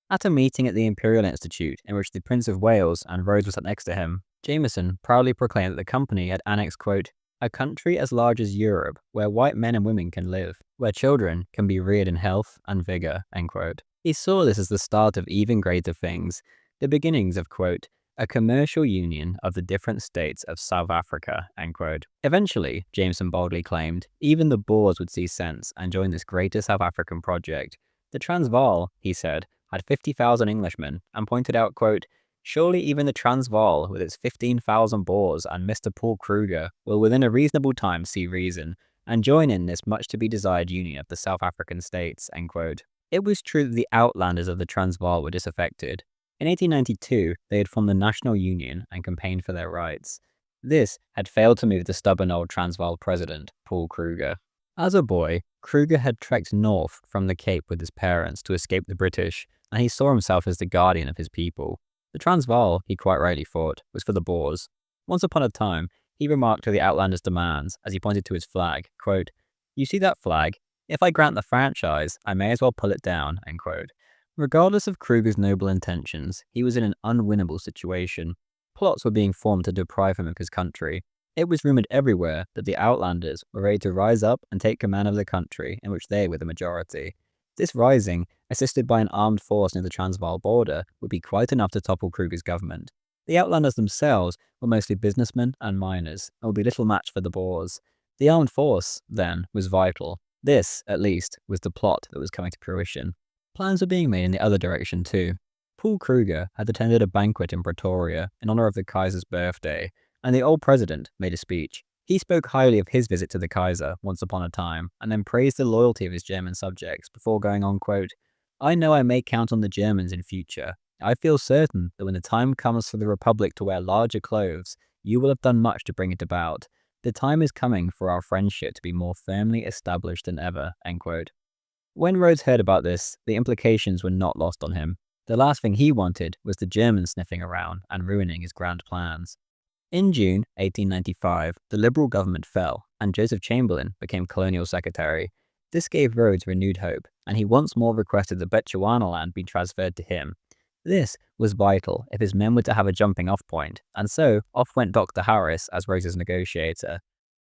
At a meeting at the Imperial Institute, in which the Prince of Wales and Rhodes were sat next to him, Jameson proudly proclaimed that the company had annexed, quote, "a country as large as Europe, where white men and women can live, where children can be reared in health and vigor." End quote. He saw this as the start of even greater things, the beginnings of, quote, "a commercial union of the different states of South Africa." End quote. Eventually, Jameson boldly claimed, even the Boers would see sense and join this greater South African project. The Transvaal, he said, had 50,000 Englishmen, and pointed out, quote, "Surely even the Transvaal, with its 15,000 Boers and Mr. Paul Kruger, will within a reasonable time see reason, and join in this much to be desired union of the South African states." End quote. It was true that the Outlanders of the Transvaal were disaffected. In 1892, they had formed the National Union and campaigned for their rights. This had failed to move the stubborn old Transvaal president, Paul Kruger. As a boy, Kruger had trekked north from the Cape with his parents to escape the British, and he saw himself as the guardian of his people. The Transvaal, he quite rightly thought, was for the Boers. Once upon a time, he remarked to the Outlanders' demands as he pointed to his flag, quote, "You see that flag? If I grant the franchise, I may as well pull it down." End quote. Regardless of Kruger's noble intentions, he was in an unwinnable situation. Plots were being formed to deprive him of his country. It was rumoured everywhere that the Outlanders were ready to rise up and take command of the country in which they were the majority. This rising, assisted by an armed force near the Transvaal border, would be quite enough to topple Kruger's government. The Outlanders themselves were mostly businessmen and miners, and would be little match for the Boers. The armed force, then, was vital. This, at least, was the plot that was coming to fruition. Plans were being made in the other direction too. Paul Kruger had attended a banquet in Pretoria in honor of the Kaiser's birthday, and the old president made a speech. He spoke highly of his visit to the Kaiser once upon a time, and then praised the loyalty of his German subjects before going on, quote, "I know I may count on the Germans in future. I feel certain that when the time comes for the Republic to wear larger clothes, you will have done much to bring it about. The time is coming for our friendship to be more firmly established than ever." End quote. When Rhodes heard about this, the implications were not lost on him. The last thing he wanted was the Germans sniffing around and ruining his grand plans. In June 1895, the Liberal government fell, and Joseph Chamberlain became Colonial Secretary. This gave Rhodes renewed hope, and he once more requested that Bechuanaland be transferred to him. This was vital if his men were to have a jumping-off point, and so off went Dr. Harris as Rhodes's negotiator.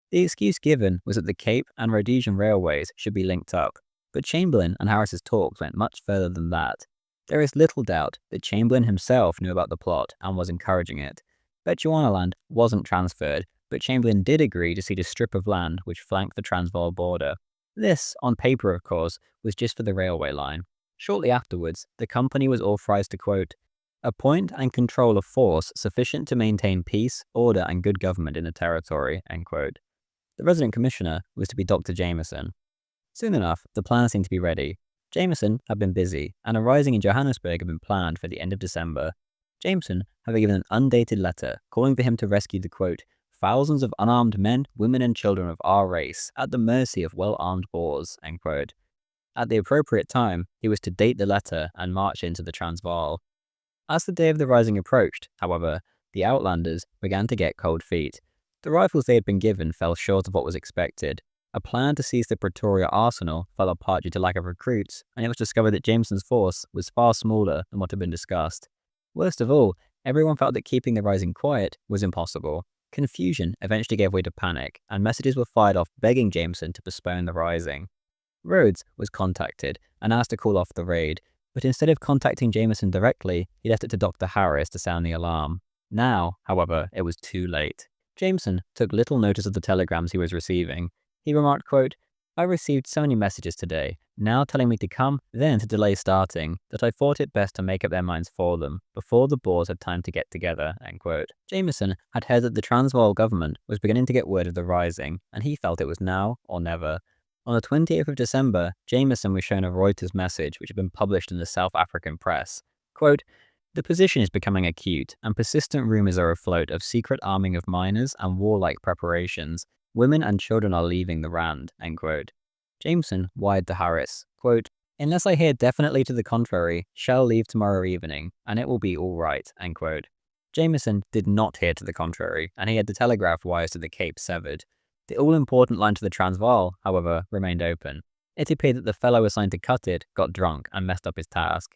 The excuse given was that the Cape and Rhodesian railways should be linked up, but Chamberlain and Harris's talks went much further than that. There is little doubt that Chamberlain himself knew about the plot and was encouraging it. Bechuanaland wasn't transferred, but Chamberlain did agree to cede a strip of land which flanked the Transvaal border. This, on paper of course, was just for the railway line. Shortly afterwards, the company was authorized to, quote, "appoint and control a force sufficient to maintain peace, order and good government in the territory." End quote. The resident commissioner was to be Dr. Jameson. Soon enough, the plan seemed to be ready. Jameson had been busy, and a rising in Johannesburg had been planned for the end of December. Jameson had been given an undated letter calling for him to rescue the, quote, "thousands of unarmed men, women and children of our race at the mercy of well-armed Boers." End quote. At the appropriate time, he was to date the letter and march into the Transvaal. As the day of the rising approached, however, the Outlanders began to get cold feet. The rifles they had been given fell short of what was expected. A plan to seize the Pretoria arsenal fell apart due to lack of recruits, and it was discovered that Jameson's force was far smaller than what had been discussed. Worst of all, everyone felt that keeping the rising quiet was impossible. Confusion eventually gave way to panic, and messages were fired off begging Jameson to postpone the rising. Rhodes was contacted and asked to call off the raid, but instead of contacting Jameson directly, he left it to Dr. Harris to sound the alarm. Now, however, it was too late. Jameson took little notice of the telegrams he was receiving. He remarked, quote, "I received so many messages today, now telling me to come, then to delay starting, that I thought it best to make up their minds for them, before the Boers had time to get together," end quote. Jameson had heard that the Transvaal government was beginning to get word of the rising, and he felt it was now or never. On the 28th of December, Jameson was shown a Reuters message which had been published in the South African press. Quote, "The position is becoming acute, and persistent rumours are afloat of secret arming of miners and warlike preparations. Women and children are leaving the Rand," end quote. Jameson wired to Harris, quote, "Unless I hear definitely to the contrary, shall leave tomorrow evening, and it will be all right," end quote. Jameson did not hear to the contrary, and he had the telegraph wires to the Cape severed. The all-important line to the Transvaal, however, remained open. It appeared that the fellow assigned to cut it got drunk and messed up his task.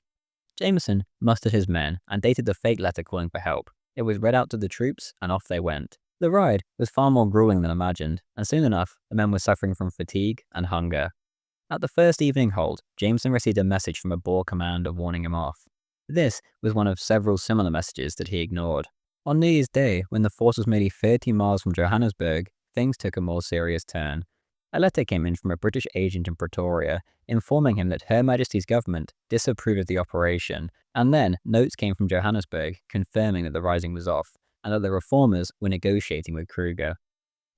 Jameson mustered his men and dated the fake letter calling for help. It was read out to the troops, and off they went. The ride was far more grueling than imagined, and soon enough, the men were suffering from fatigue and hunger. At the first evening halt, Jameson received a message from a Boer commander warning him off. This was one of several similar messages that he ignored. On New Year's Day, when the force was merely 30 miles from Johannesburg, things took a more serious turn. A letter came in from a British agent in Pretoria, informing him that Her Majesty's government disapproved of the operation, and then notes came from Johannesburg confirming that the rising was off, and that the reformers were negotiating with Kruger.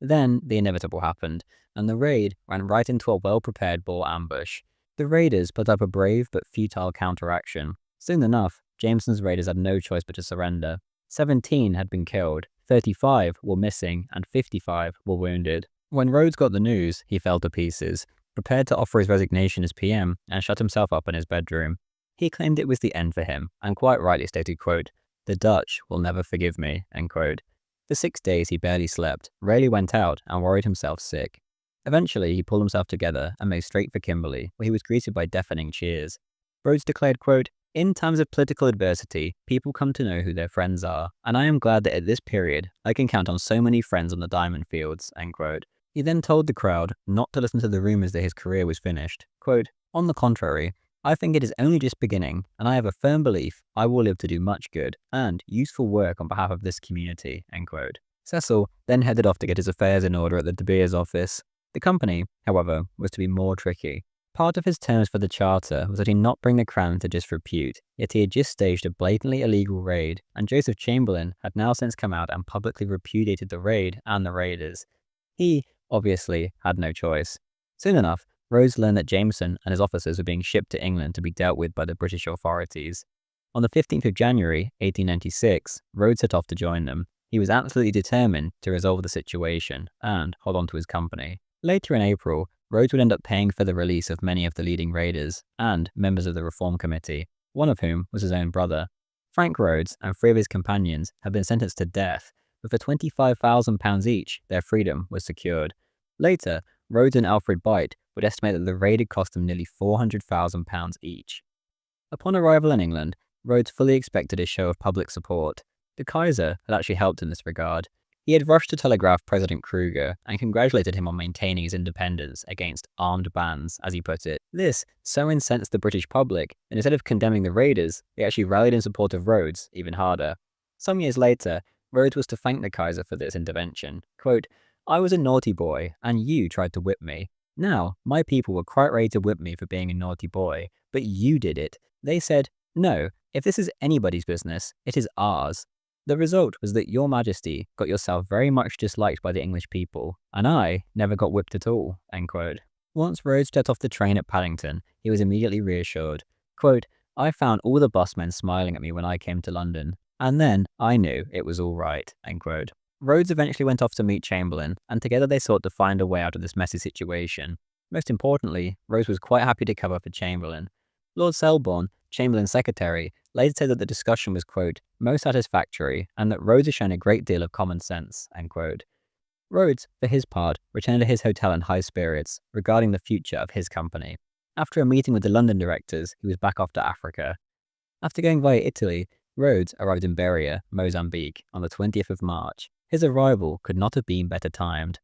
Then the inevitable happened, and the raid ran right into a well-prepared Boer ambush. The raiders put up a brave but futile counteraction. Soon enough, Jameson's raiders had no choice but to surrender. 17 had been killed, 35 were missing, and 55 were wounded. When Rhodes got the news, he fell to pieces, prepared to offer his resignation as PM, and shut himself up in his bedroom. He claimed it was the end for him, and quite rightly stated, quote, "The Dutch will never forgive me," end quote. For 6 days he barely slept, rarely went out, and worried himself sick. Eventually, he pulled himself together and made straight for Kimberley, where he was greeted by deafening cheers. Rhodes declared, quote, "In times of political adversity, people come to know who their friends are, and I am glad that at this period, I can count on so many friends on the diamond fields," end quote. He then told the crowd not to listen to the rumours that his career was finished. Quote, "On the contrary, I think it is only just beginning, and I have a firm belief I will live to do much good and useful work on behalf of this community," end quote. Cecil then headed off to get his affairs in order at the De Beers office. The company, however, was to be more tricky. Part of his terms for the charter was that he not bring the crown into disrepute, yet he had just staged a blatantly illegal raid, and Joseph Chamberlain had now since come out and publicly repudiated the raid and the raiders. He, obviously, had no choice. Soon enough, Rhodes learned that Jameson and his officers were being shipped to England to be dealt with by the British authorities. On the 15th of January, 1896, Rhodes set off to join them. He was absolutely determined to resolve the situation and hold on to his company. Later in April, Rhodes would end up paying for the release of many of the leading raiders and members of the Reform Committee, one of whom was his own brother. Frank Rhodes and 3 of his companions had been sentenced to death, but for £25,000 each, their freedom was secured. Later, Rhodes and Alfred Beit would estimate that the raid had cost them nearly £400,000 each. Upon arrival in England, Rhodes fully expected a show of public support. The Kaiser had actually helped in this regard. He had rushed to telegraph President Kruger and congratulated him on maintaining his independence against armed bands, as he put it. This so incensed the British public, and instead of condemning the raiders, they actually rallied in support of Rhodes even harder. Some years later, Rhodes was to thank the Kaiser for this intervention. Quote, "I was a naughty boy, and you tried to whip me. Now, my people were quite ready to whip me for being a naughty boy, but you did it. They said, no, if this is anybody's business, it is ours. The result was that your Majesty got yourself very much disliked by the English people, and I never got whipped at all," end quote. Once Rhodes stepped off the train at Paddington, he was immediately reassured. Quote, "I found all the busmen smiling at me when I came to London, and then I knew it was all right," end quote. Rhodes eventually went off to meet Chamberlain, and together they sought to find a way out of this messy situation. Most importantly, Rhodes was quite happy to cover for Chamberlain. Lord Selborne, Chamberlain's secretary, later said that the discussion was, quote, most satisfactory and that Rhodes had shown a great deal of common sense, end quote. Rhodes, for his part, returned to his hotel in high spirits regarding the future of his company. After a meeting with the London directors, he was back off to Africa. After going via Italy, Rhodes arrived in Berea, Mozambique, on the 20th of March. His arrival could not have been better timed.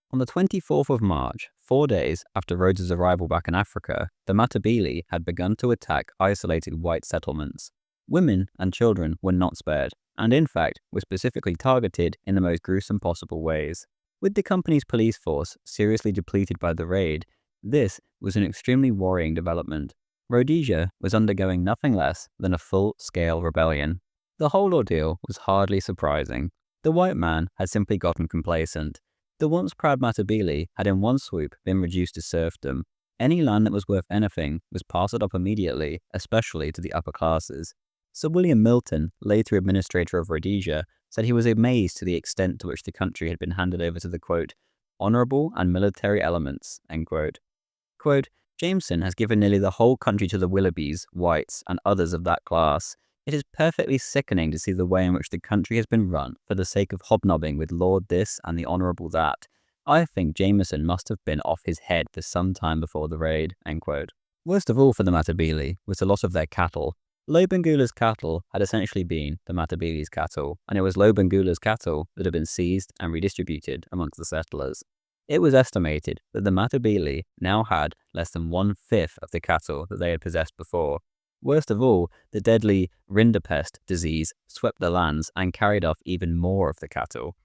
On the 24th of March, 4 days after Rhodes's arrival back in Africa, the Matabele had begun to attack isolated white settlements. Women and children were not spared, and in fact were specifically targeted in the most gruesome possible ways. With the company's police force seriously depleted by the raid, this was an extremely worrying development. Rhodesia was undergoing nothing less than a full-scale rebellion. The whole ordeal was hardly surprising. The white man had simply gotten complacent. The once proud Matabele had in one swoop been reduced to serfdom. Any land that was worth anything was parceled up immediately, especially to the upper classes. Sir William Milton, later administrator of Rhodesia, said he was amazed to the extent to which the country had been handed over to the, quote, honourable and military elements, end quote. Quote, Jameson has given nearly the whole country to the Willoughbys, whites, and others of that class. It is perfectly sickening to see the way in which the country has been run for the sake of hobnobbing with Lord this and the Honourable that. I think Jameson must have been off his head for some time before the raid, end quote. Worst of all for the Matabele was the loss of their cattle. Lobengula's cattle had essentially been the Matabele's cattle, and it was Lobengula's cattle that had been seized and redistributed amongst the settlers. It was estimated that the Matabele now had less than 1/5 of the cattle that they had possessed before. Worst of all, the deadly rinderpest disease swept the lands and carried off even more of the cattle.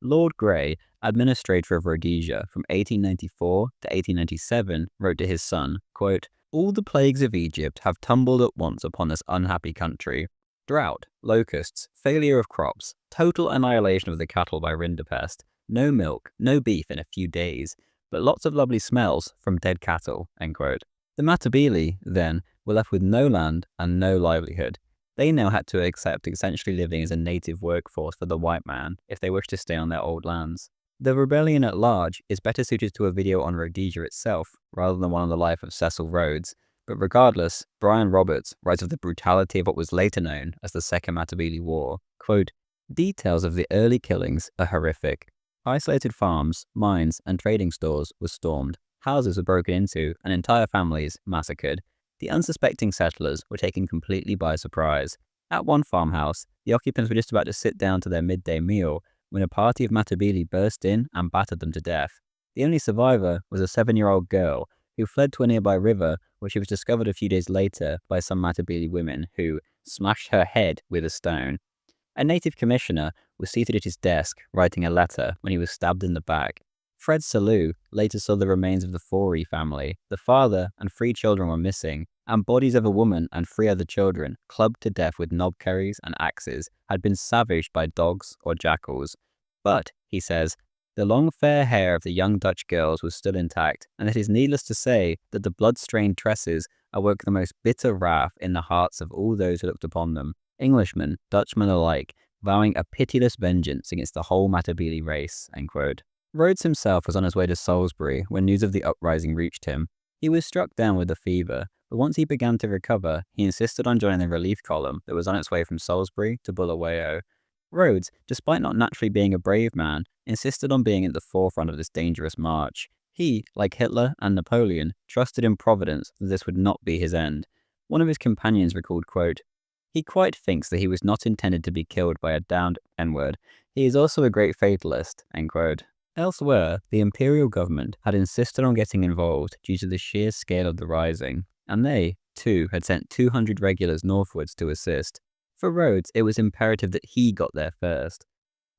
Lord Grey, administrator of Rhodesia from 1894 to 1897, wrote to his son, quote, all the plagues of Egypt have tumbled at once upon this unhappy country. Drought, locusts, failure of crops, total annihilation of the cattle by rinderpest, no milk, no beef in a few days, but lots of lovely smells from dead cattle, end quote. The Matabele, then, were left with no land and no livelihood. They now had to accept essentially living as a native workforce for the white man if they wished to stay on their old lands. The rebellion at large is better suited to a video on Rhodesia itself rather than one on the life of Cecil Rhodes, but regardless, Brian Roberts writes of the brutality of what was later known as the Second Matabele War. Quote, details of the early killings are horrific. Isolated farms, mines, and trading stores were stormed. Houses were broken into and entire families massacred. The unsuspecting settlers were taken completely by surprise. At one farmhouse, the occupants were just about to sit down to their midday meal when a party of Matabele burst in and battered them to death. The only survivor was a 7-year-old girl who fled to a nearby river where she was discovered a few days later by some Matabele women who smashed her head with a stone. A native commissioner was seated at his desk writing a letter when he was stabbed in the back. Fred Salu later saw the remains of the Forey family. The father and 3 children were missing, and bodies of a woman and 3 other children, clubbed to death with knobkerries and axes, had been savaged by dogs or jackals. But, he says, the long fair hair of the young Dutch girls was still intact, and it is needless to say that the blood-stained tresses awoke the most bitter wrath in the hearts of all those who looked upon them, Englishmen, Dutchmen alike, vowing a pitiless vengeance against the whole Matabele race, end quote. Rhodes himself was on his way to Salisbury when news of the uprising reached him. He was struck down with a fever, but once he began to recover, he insisted on joining the relief column that was on its way from Salisbury to Bulawayo. Rhodes, despite not naturally being a brave man, insisted on being at the forefront of this dangerous march. He, like Hitler and Napoleon, trusted in Providence that this would not be his end. One of his companions recalled, quote, he quite thinks that he was not intended to be killed by a damned N-word. He is also a great fatalist, end quote. Elsewhere, the imperial government had insisted on getting involved due to the sheer scale of the rising, and they, too, had sent 200 regulars northwards to assist. For Rhodes, it was imperative that he got there first.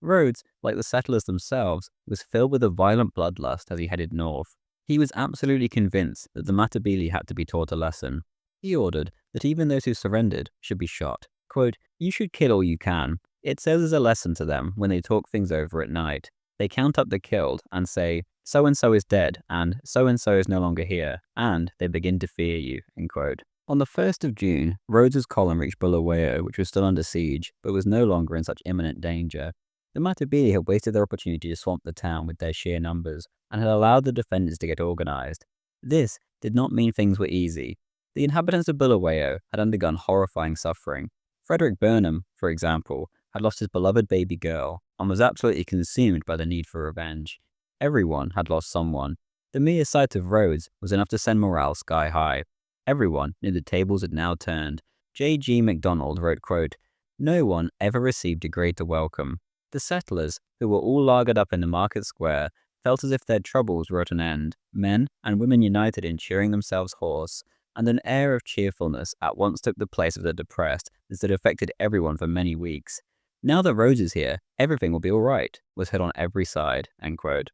Rhodes, like the settlers themselves, was filled with a violent bloodlust as he headed north. He was absolutely convinced that the Matabele had to be taught a lesson. He ordered that even those who surrendered should be shot. Quote, you should kill all you can. It serves as a lesson to them when they talk things over at night. They count up the killed and say, so-and-so is dead, and so-and-so is no longer here, and they begin to fear you, end quote. On the 1st of June, Rhodes's column reached Bulawayo, which was still under siege, but was no longer in such imminent danger. The Matabele had wasted their opportunity to swamp the town with their sheer numbers, and had allowed the defenders to get organized. This did not mean things were easy. The inhabitants of Bulawayo had undergone horrifying suffering. Frederick Burnham, for example, had lost his beloved baby girl, and was absolutely consumed by the need for revenge. Everyone had lost someone. The mere sight of Rhodes was enough to send morale sky high. Everyone knew the tables had now turned. J.G. MacDonald wrote, quote, "No one ever received a greater welcome. The settlers, who were all lagered up in the market square, felt as if their troubles were at an end, men and women united in cheering themselves hoarse, and an air of cheerfulness at once took the place of the depressed that had affected everyone for many weeks. Now that Rhodes is here, everything will be all right," was heard on every side, end quote.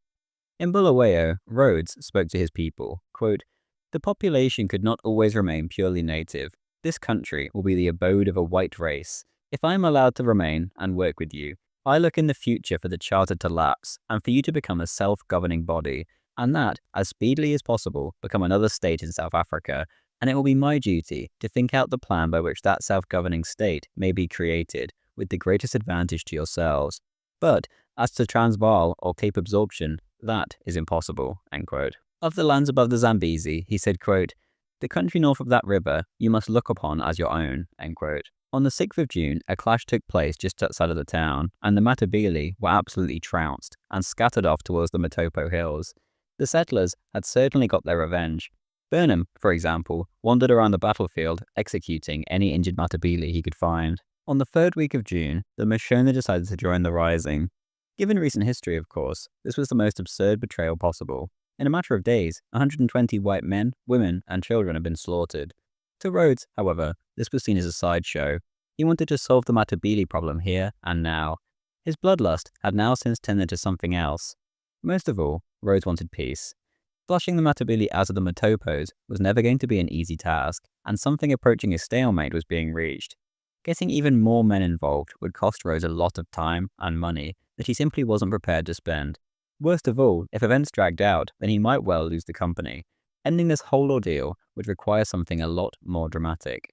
In Bulawayo, Rhodes spoke to his people, quote, "The population could not always remain purely native. This country will be the abode of a white race. If I am allowed to remain and work with you, I look in the future for the charter to lapse and for you to become a self-governing body, and that, as speedily as possible, become another state in South Africa, and it will be my duty to think out the plan by which that self-governing state may be created, with the greatest advantage to yourselves. But as to Transvaal or Cape Absorption, that is impossible," end quote. Of the lands above the Zambezi, he said, quote, "The country north of that river you must look upon as your own," end quote. On the 6th of June, a clash took place just outside of the town, and the Matabele were absolutely trounced and scattered off towards the Matopo Hills. The settlers had certainly got their revenge. Burnham, for example, wandered around the battlefield, executing any injured Matabele he could find. On the 3rd week of June, the Mashona decided to join the rising. Given recent history, of course, this was the most absurd betrayal possible. In a matter of days, 120 white men, women, and children had been slaughtered. To Rhodes, however, this was seen as a sideshow. He wanted to solve the Matabele problem here and now. His bloodlust had now since turned into something else. Most of all, Rhodes wanted peace. Flushing the Matabele out of the Matopos was never going to be an easy task, and something approaching a stalemate was being reached. Getting even more men involved would cost Rhodes a lot of time and money that he simply wasn't prepared to spend. Worst of all, if events dragged out, then he might well lose the company. Ending this whole ordeal would require something a lot more dramatic.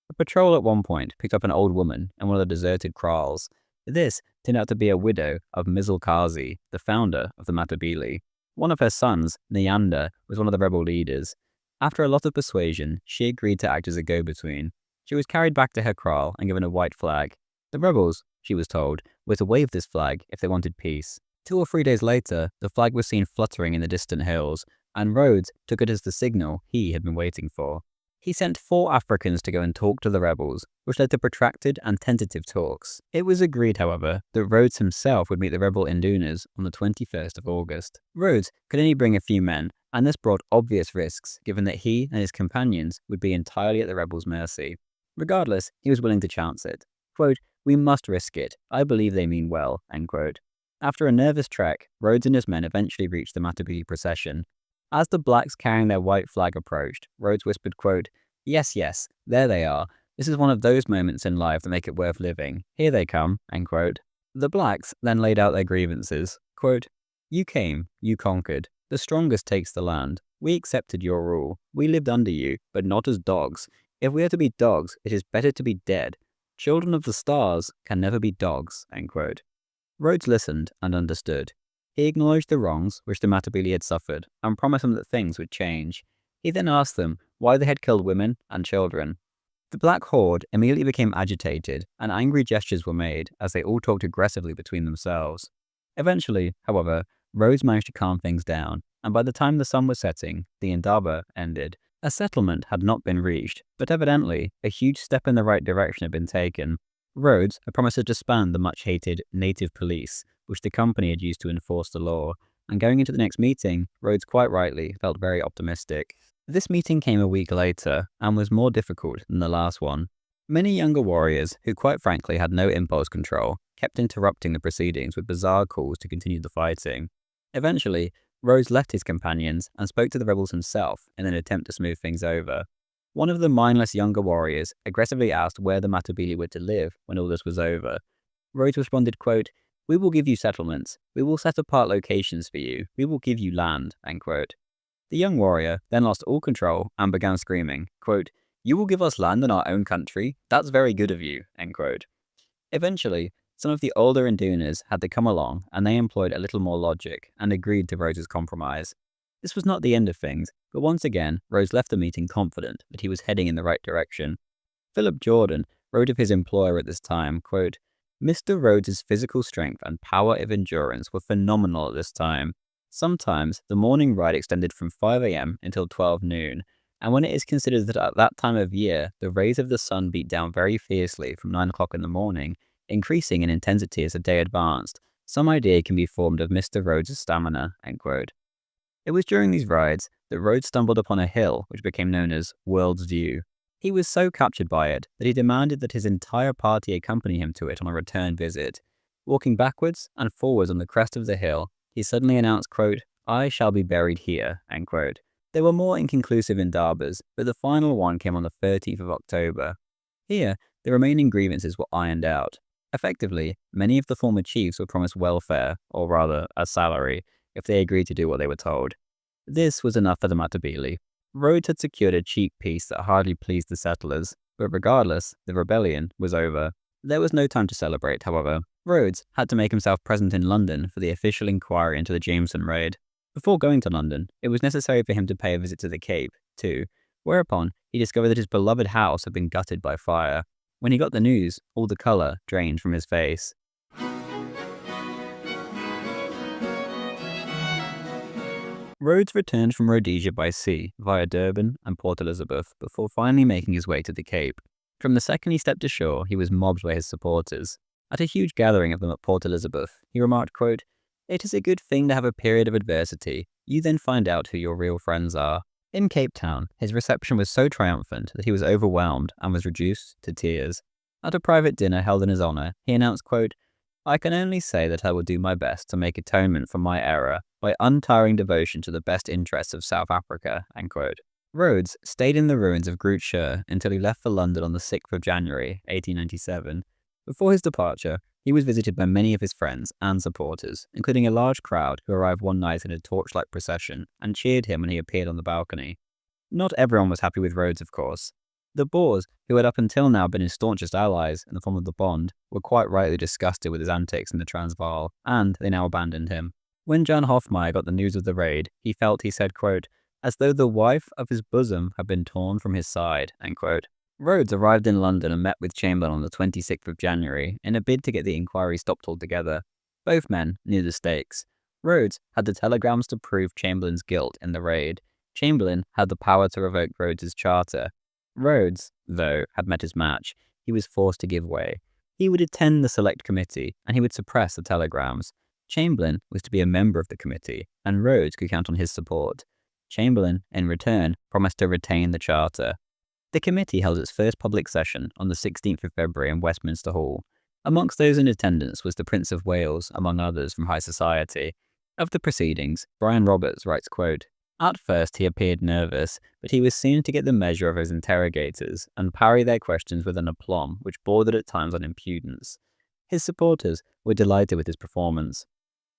A patrol at one point picked up an old woman in one of the deserted kraals. This turned out to be a widow of Mzilikazi, the founder of the Matabele. One of her sons, Nyanda, was one of the rebel leaders. After a lot of persuasion, she agreed to act as a go-between. She was carried back to her kraal and given a white flag. The rebels, she was told, were to wave this flag if they wanted peace. 2 or 3 days later, the flag was seen fluttering in the distant hills, and Rhodes took it as the signal he had been waiting for. He sent 4 Africans to go and talk to the rebels, which led to protracted and tentative talks. It was agreed, however, that Rhodes himself would meet the rebel Indunas on the 21st of August. Rhodes could only bring a few men, and this brought obvious risks, given that he and his companions would be entirely at the rebels' mercy. Regardless, he was willing to chance it. Quote, "We must risk it. I believe they mean well," end quote. After a nervous trek, Rhodes and his men eventually reached the Matabele procession. As the blacks carrying their white flag approached, Rhodes whispered, quote, "Yes, yes, there they are. This is one of those moments in life that make it worth living. Here they come," end quote. The blacks then laid out their grievances. Quote, "You came, you conquered. The strongest takes the land. We accepted your rule. We lived under you, but not as dogs. If we are to be dogs, it is better to be dead. Children of the stars can never be dogs," end quote. Rhodes listened and understood. He acknowledged the wrongs which the Matabele had suffered and promised them that things would change. He then asked them why they had killed women and children. The Black Horde immediately became agitated, and angry gestures were made as they all talked aggressively between themselves. Eventually, however, Rhodes managed to calm things down, and by the time the sun was setting, the Indaba ended. A settlement had not been reached, but evidently a huge step in the right direction had been taken. Rhodes had promised to disband the much-hated native police, which the company had used to enforce the law, and going into the next meeting, Rhodes quite rightly felt very optimistic. This meeting came a week later, and was more difficult than the last one. Many younger warriors, who quite frankly had no impulse control, kept interrupting the proceedings with bizarre calls to continue the fighting. Eventually, Rhodes left his companions and spoke to the rebels himself in an attempt to smooth things over. One of the mindless younger warriors aggressively asked where the Matabele were to live when all this was over. Rhodes responded, quote, "We will give you settlements. We will set apart locations for you. We will give you land," end quote. The young warrior then lost all control and began screaming, quote, "You will give us land in our own country? That's very good of you," end quote. Eventually, some of the older Indunas had to come along, and they employed a little more logic and agreed to Rhodes's compromise. This was not the end of things, but once again, Rhodes left the meeting confident that he was heading in the right direction. Philip Jordan wrote of his employer at this time, quote, "Mr. Rhodes's physical strength and power of endurance were phenomenal at this time. Sometimes the morning ride extended from 5 a.m. until 12 noon, and when it is considered that at that time of year the rays of the sun beat down very fiercely from 9 o'clock in the morning, increasing in intensity as the day advanced, some idea can be formed of Mr. Rhodes's stamina." End quote. It was during these rides that Rhodes stumbled upon a hill which became known as World's View. He was so captured by it that he demanded that his entire party accompany him to it on a return visit. Walking backwards and forwards on the crest of the hill, he suddenly announced, quote, "I shall be buried here," end quote. There were more inconclusive indabas, but the final one came on the 13th of October. Here, the remaining grievances were ironed out. Effectively, many of the former chiefs were promised welfare, or rather, a salary, if they agreed to do what they were told. This was enough for the Matabele. Rhodes had secured a cheap peace that hardly pleased the settlers, but regardless, the rebellion was over. There was no time to celebrate, however. Rhodes had to make himself present in London for the official inquiry into the Jameson raid. Before going to London, it was necessary for him to pay a visit to the Cape, too, whereupon he discovered that his beloved house had been gutted by fire. When he got the news, all the colour drained from his face. Rhodes returned from Rhodesia by sea via Durban and Port Elizabeth before finally making his way to the Cape. From the second he stepped ashore, he was mobbed by his supporters. At a huge gathering of them at Port Elizabeth, he remarked, quote, "It is a good thing to have a period of adversity. You then find out who your real friends are." In Cape Town, his reception was so triumphant that he was overwhelmed and was reduced to tears. At a private dinner held in his honour, he announced, quote, "I can only say that I will do my best to make atonement for my error by untiring devotion to the best interests of South Africa." End quote. Rhodes stayed in the ruins of Groote Schuur until he left for London on the 6th of January, 1897. Before his departure, he was visited by many of his friends and supporters, including a large crowd who arrived one night in a torchlight procession and cheered him when he appeared on the balcony. Not everyone was happy with Rhodes, of course. The Boers, who had up until now been his staunchest allies in the form of the Bond, were quite rightly disgusted with his antics in the Transvaal, and they now abandoned him. When Jan Hofmeyer got the news of the raid, he felt, he said, quote, "as though the wife of his bosom had been torn from his side." End quote. Rhodes arrived in London and met with Chamberlain on the 26th of January in a bid to get the inquiry stopped altogether. Both men knew the stakes. Rhodes had the telegrams to prove Chamberlain's guilt in the raid. Chamberlain had the power to revoke Rhodes's charter. Rhodes, though, had met his match. He was forced to give way. He would attend the select committee, and he would suppress the telegrams. Chamberlain was to be a member of the committee, and Rhodes could count on his support. Chamberlain, in return, promised to retain the charter. The committee held its first public session on the 16th of February in Westminster Hall. Amongst those in attendance was the Prince of Wales, among others from high society. Of the proceedings, Brian Roberts writes, quote, "At first he appeared nervous, but he was soon to get the measure of his interrogators and parry their questions with an aplomb which bordered at times on impudence. His supporters were delighted with his performance."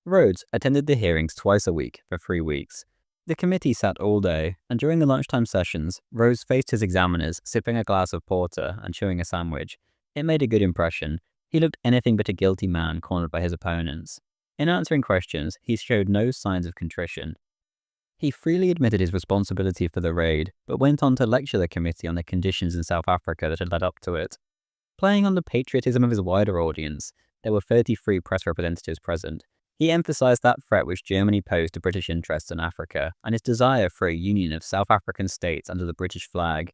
Rhodes attended the hearings twice a week for 3 weeks. The committee sat all day, and during the lunchtime sessions, Rhodes faced his examiners sipping a glass of porter and chewing a sandwich. It made a good impression. He looked anything but a guilty man cornered by his opponents. In answering questions, he showed no signs of contrition. He freely admitted his responsibility for the raid, but went on to lecture the committee on the conditions in South Africa that had led up to it. Playing on the patriotism of his wider audience, there were 33 press representatives present. He emphasized that threat which Germany posed to British interests in Africa and his desire for a union of South African states under the British flag.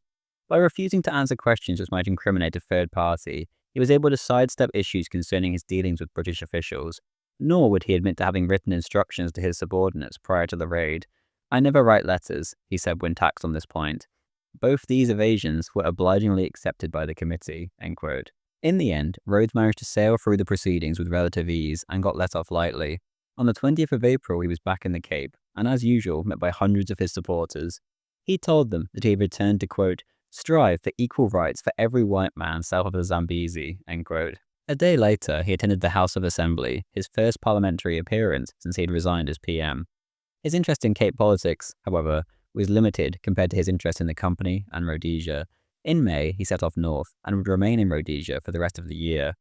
By refusing to answer questions which might incriminate a third party, he was able to sidestep issues concerning his dealings with British officials. Nor would he admit to having written instructions to his subordinates prior to the raid. "I never write letters," he said when taxed on this point. Both these evasions were obligingly accepted by the committee. End quote. In the end, Rhodes managed to sail through the proceedings with relative ease and got let off lightly. On the 20th of April, he was back in the Cape, and as usual, met by hundreds of his supporters. He told them that he had returned to, quote, "strive for equal rights for every white man south of the Zambezi," end quote. A day later, he attended the House of Assembly, his first parliamentary appearance since he had resigned as PM. His interest in Cape politics, however, was limited compared to his interest in the company and Rhodesia. In May, he set off north and would remain in Rhodesia for the rest of the year.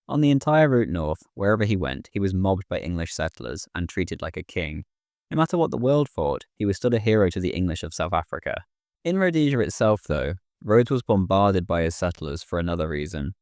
On the entire route north, wherever he went, he was mobbed by English settlers and treated like a king. No matter what the world thought, he was still a hero to the English of South Africa. In Rhodesia itself, though, Rhodes was bombarded by his settlers for another reason.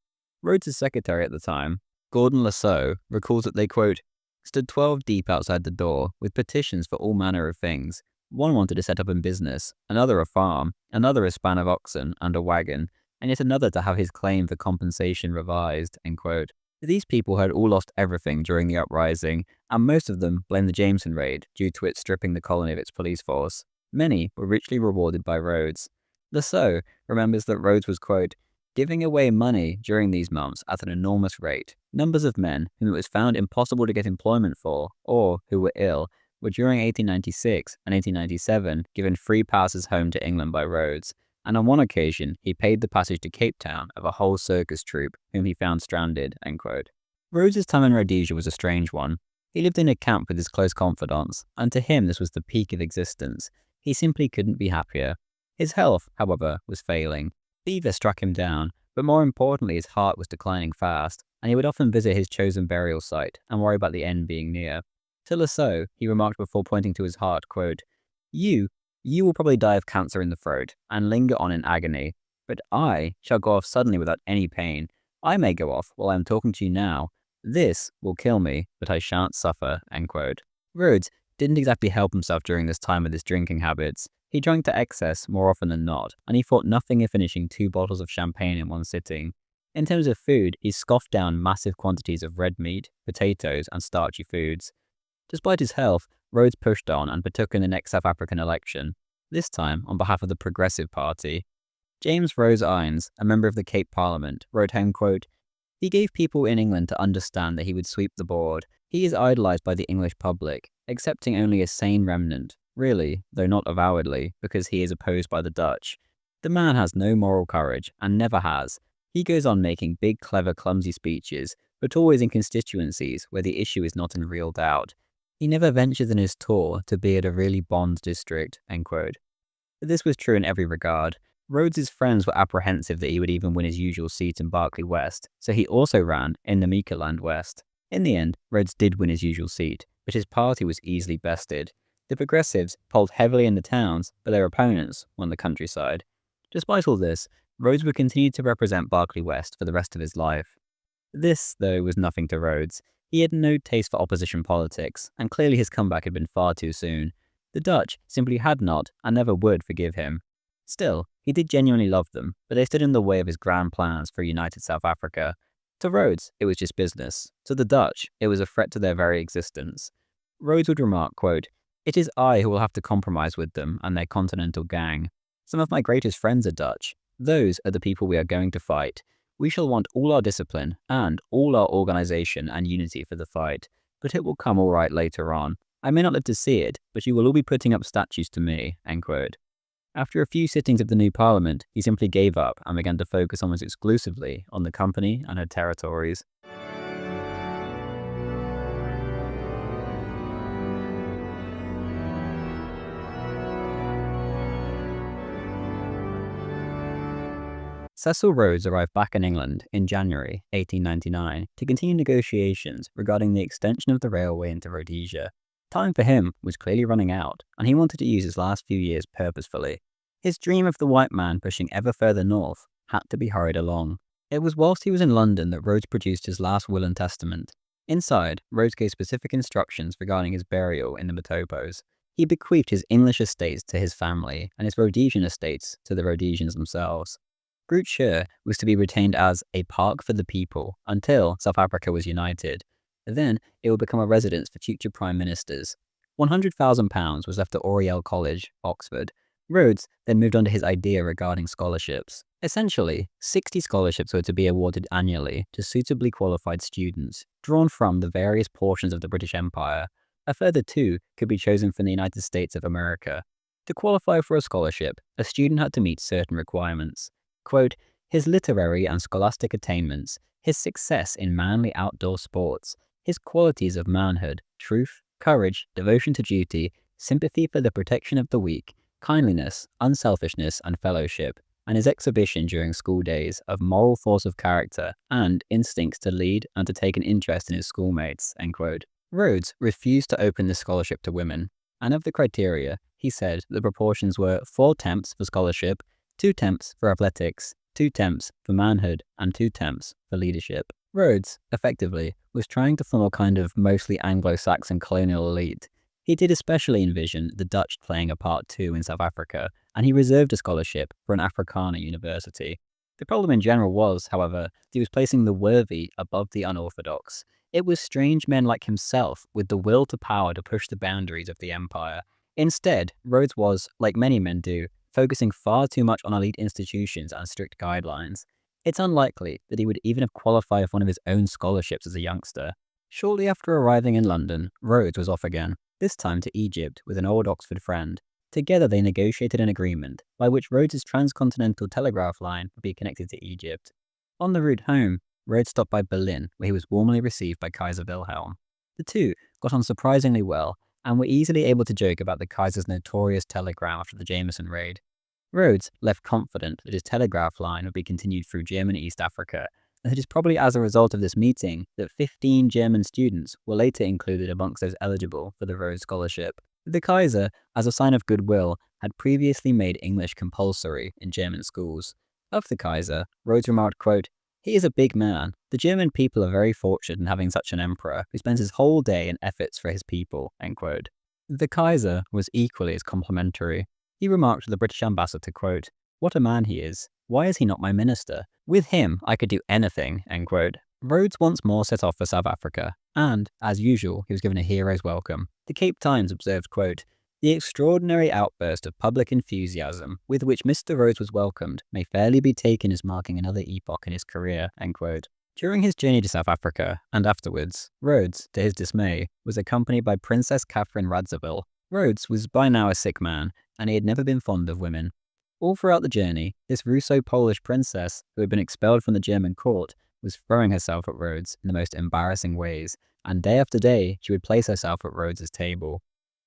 Rhodes' secretary at the time, Gordon Lasseau, recalls that they, quote, stood 12 deep outside the door with petitions for all manner of things. One wanted to set up in business, another a farm, another a span of oxen and a wagon, and yet another to have his claim for compensation revised, end quote. These people had all lost everything during the uprising, and most of them blamed the Jameson raid due to it stripping the colony of its police force. Many were richly rewarded by Rhodes. Lasseau remembers that Rhodes was, quote, giving away money during these months at an enormous rate. Numbers of men whom it was found impossible to get employment for, or who were ill, were during 1896 and 1897 given free passes home to England by Rhodes, and on one occasion he paid the passage to Cape Town of a whole circus troupe whom he found stranded, end quote. Rhodes' time in Rhodesia was a strange one. He lived in a camp with his close confidants, and to him this was the peak of existence. He simply couldn't be happier. His health, however, was failing. Fever struck him down, but more importantly his heart was declining fast, and he would often visit his chosen burial site and worry about the end being near. To Lasseau, he remarked before pointing to his heart, quote, You will probably die of cancer in the throat and linger on in agony, but I shall go off suddenly without any pain. I may go off while I am talking to you now. This will kill me, but I shan't suffer, end quote. Rhodes didn't exactly help himself during this time with his drinking habits. He drank to excess more often than not, and he thought nothing of finishing 2 bottles of champagne in one sitting. In terms of food, he scoffed down massive quantities of red meat, potatoes, and starchy foods. Despite his health, Rhodes pushed on and partook in the next South African election, this time on behalf of the Progressive Party. James Rose Ines, a member of the Cape Parliament, wrote home, quote, He gave people in England to understand that he would sweep the board. He is idolised by the English public, excepting only a sane remnant, really, though not avowedly, because he is opposed by the Dutch. The man has no moral courage, and never has. He goes on making big, clever, clumsy speeches, but always in constituencies where the issue is not in real doubt. He never ventured in his tour to be at a really Bond district, end quote. But this was true in every regard. Rhodes's friends were apprehensive that he would even win his usual seat in Berkeley West, so he also ran in Namicaland West. In the end, Rhodes did win his usual seat, but his party was easily bested. The Progressives polled heavily in the towns, but their opponents won the countryside. Despite all this, Rhodes would continue to represent Berkeley West for the rest of his life. This, though, was nothing to Rhodes. He had no taste for opposition politics, and clearly his comeback had been far too soon. The Dutch simply had not, and never would, forgive him. Still, he did genuinely love them, but they stood in the way of his grand plans for a united South Africa. To Rhodes, it was just business. To the Dutch, it was a threat to their very existence. Rhodes would remark, quote, It is I who will have to compromise with them and their continental gang. Some of my greatest friends are Dutch. Those are the people we are going to fight. We shall want all our discipline and all our organization and unity for the fight, but it will come all right later on. I may not live to see it, but you will all be putting up statues to me, end quote. After a few sittings of the new parliament, he simply gave up and began to focus almost exclusively on the company and her territories. Cecil Rhodes arrived back in England in January 1899 to continue negotiations regarding the extension of the railway into Rhodesia. Time for him was clearly running out, and he wanted to use his last few years purposefully. His dream of the white man pushing ever further north had to be hurried along. It was whilst he was in London that Rhodes produced his last will and testament. Inside, Rhodes gave specific instructions regarding his burial in the Matopos. He bequeathed his English estates to his family and his Rhodesian estates to the Rhodesians themselves. Groote Schuur was to be retained as a park for the people until South Africa was united. Then it would become a residence for future prime ministers. £100,000 was left to Oriel College, Oxford. Rhodes then moved on to his idea regarding scholarships. Essentially, 60 scholarships were to be awarded annually to suitably qualified students, drawn from the various portions of the British Empire. A further 2 could be chosen from the United States of America. To qualify for a scholarship, a student had to meet certain requirements. Quote, his literary and scholastic attainments, his success in manly outdoor sports, his qualities of manhood, truth, courage, devotion to duty, sympathy for the protection of the weak, kindliness, unselfishness, and fellowship, and his exhibition during school days of moral force of character and instincts to lead and to take an interest in his schoolmates." End quote. Rhodes refused to open this scholarship to women, and of the criteria, he said the proportions were 4 temps for scholarship, 2 temps for athletics, 2 temps for manhood, and 2 temps for leadership. Rhodes, effectively, was trying to form a kind of mostly Anglo-Saxon colonial elite. He did especially envision the Dutch playing a part too in South Africa, and he reserved a scholarship for an Afrikaner university. The problem in general was, however, that he was placing the worthy above the unorthodox. It was strange men like himself with the will to power to push the boundaries of the empire. Instead, Rhodes was, like many men do, focusing far too much on elite institutions and strict guidelines. It's unlikely that he would even have qualified for one of his own scholarships as a youngster. Shortly after arriving in London, Rhodes was off again, this time to Egypt with an old Oxford friend. Together they negotiated an agreement by which Rhodes's transcontinental telegraph line would be connected to Egypt. On the route home, Rhodes stopped by Berlin, where he was warmly received by Kaiser Wilhelm. The two got on surprisingly well, and were easily able to joke about the Kaiser's notorious telegram after the Jameson raid. Rhodes left confident that his telegraph line would be continued through German East Africa, and it is probably as a result of this meeting that 15 German students were later included amongst those eligible for the Rhodes Scholarship. The Kaiser, as a sign of goodwill, had previously made English compulsory in German schools. Of the Kaiser, Rhodes remarked, quote, "He is a big man. The German people are very fortunate in having such an emperor who spends his whole day in efforts for his people." End quote. The Kaiser was equally as complimentary. He remarked to the British ambassador, quote, "What a man he is. Why is he not my minister? With him, I could do anything." End quote. Rhodes once more set off for South Africa, and, as usual, he was given a hero's welcome. The Cape Times observed, quote, "The extraordinary outburst of public enthusiasm with which Mr. Rhodes was welcomed may fairly be taken as marking another epoch in his career." End quote. During his journey to South Africa, and afterwards, Rhodes, to his dismay, was accompanied by Princess Catherine Radziwill. Rhodes was by now a sick man, and he had never been fond of women. All throughout the journey, this Russo-Polish princess, who had been expelled from the German court, was throwing herself at Rhodes in the most embarrassing ways, and day after day she would place herself at Rhodes's table.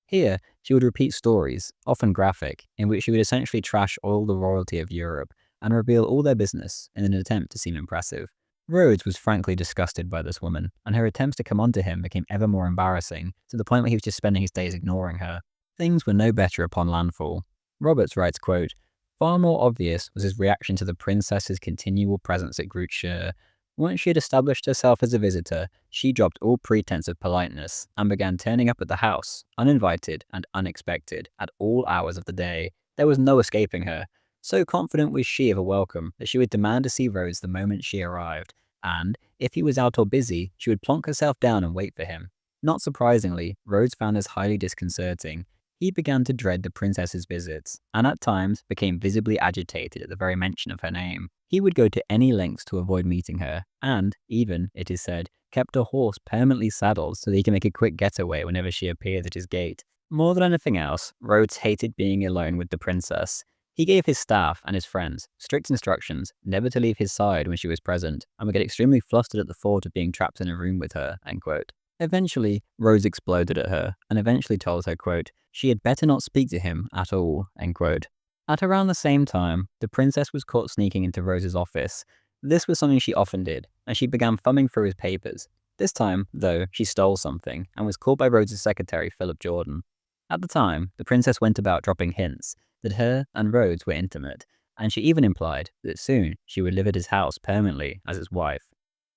Here, she would repeat stories, often graphic, in which she would essentially trash all the royalty of Europe and reveal all their business in an attempt to seem impressive. Rhodes was frankly disgusted by this woman, and her attempts to come onto him became ever more embarrassing, to the point where he was just spending his days ignoring her. Things were no better upon landfall. Roberts writes, quote, "Far more obvious was his reaction to the princess's continual presence at Groote Schuur. Once she had established herself as a visitor, she dropped all pretense of politeness and began turning up at the house, uninvited and unexpected, at all hours of the day. There was no escaping her. So confident was she of a welcome that she would demand to see Rhodes the moment she arrived, and, if he was out or busy, she would plonk herself down and wait for him. Not surprisingly, Rhodes found this highly disconcerting. He began to dread the princess's visits, and at times became visibly agitated at the very mention of her name. He would go to any lengths to avoid meeting her, and even, it is said, kept a horse permanently saddled so that he could make a quick getaway whenever she appeared at his gate. More than anything else, Rhodes hated being alone with the princess. He gave his staff and his friends strict instructions never to leave his side when she was present, and would get extremely flustered at the thought of being trapped in a room with her." End quote. Eventually, Rhodes exploded at her, and eventually told her, quote, she had better not speak to him at all. End quote. At around the same time, the princess was caught sneaking into Rhodes's office. This was something she often did, and she began thumbing through his papers. This time, though, she stole something, and was caught by Rhodes's secretary, Philip Jordan. At the time, the princess went about dropping hints that her and Rhodes were intimate, and she even implied that soon she would live at his house permanently as his wife.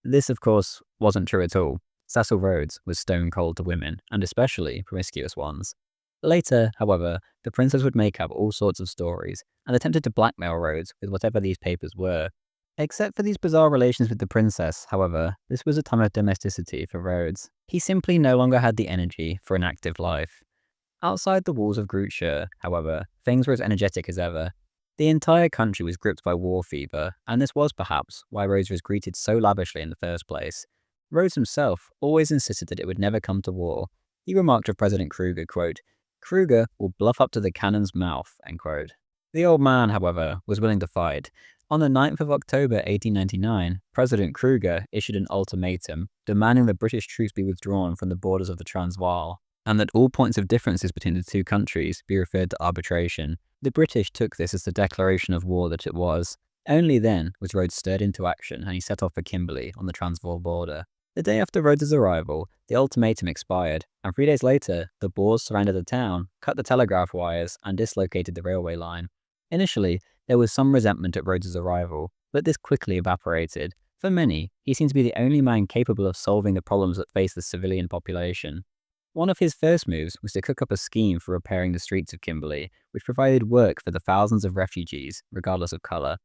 This, of course, wasn't true at all. Cecil Rhodes was stone cold to women, and especially promiscuous ones. Later, however, the princess would make up all sorts of stories, and attempted to blackmail Rhodes with whatever these papers were. Except for these bizarre relations with the princess, however, this was a time of domesticity for Rhodes. He simply no longer had the energy for an active life. Outside the walls of Groote Schuur, however, things were as energetic as ever. The entire country was gripped by war fever, and this was perhaps why Rhodes was greeted so lavishly in the first place. Rhodes himself always insisted that it would never come to war. He remarked of President Kruger, quote, "Kruger will bluff up to the cannon's mouth." End quote. The old man, however, was willing to fight. On the 9th of October 1899, President Kruger issued an ultimatum demanding that British troops be withdrawn from the borders of the Transvaal, and that all points of differences between the two countries be referred to arbitration. The British took this as the declaration of war that it was. Only then was Rhodes stirred into action and he set off for Kimberley on the Transvaal border. The day after Rhodes's arrival, the ultimatum expired, and 3 days later, the Boers surrounded the town, cut the telegraph wires, and dislocated the railway line. Initially, there was some resentment at Rhodes's arrival, but this quickly evaporated. For many, he seemed to be the only man capable of solving the problems that faced the civilian population. One of his first moves was to cook up a scheme for repairing the streets of Kimberley, which provided work for the thousands of refugees, regardless of colour.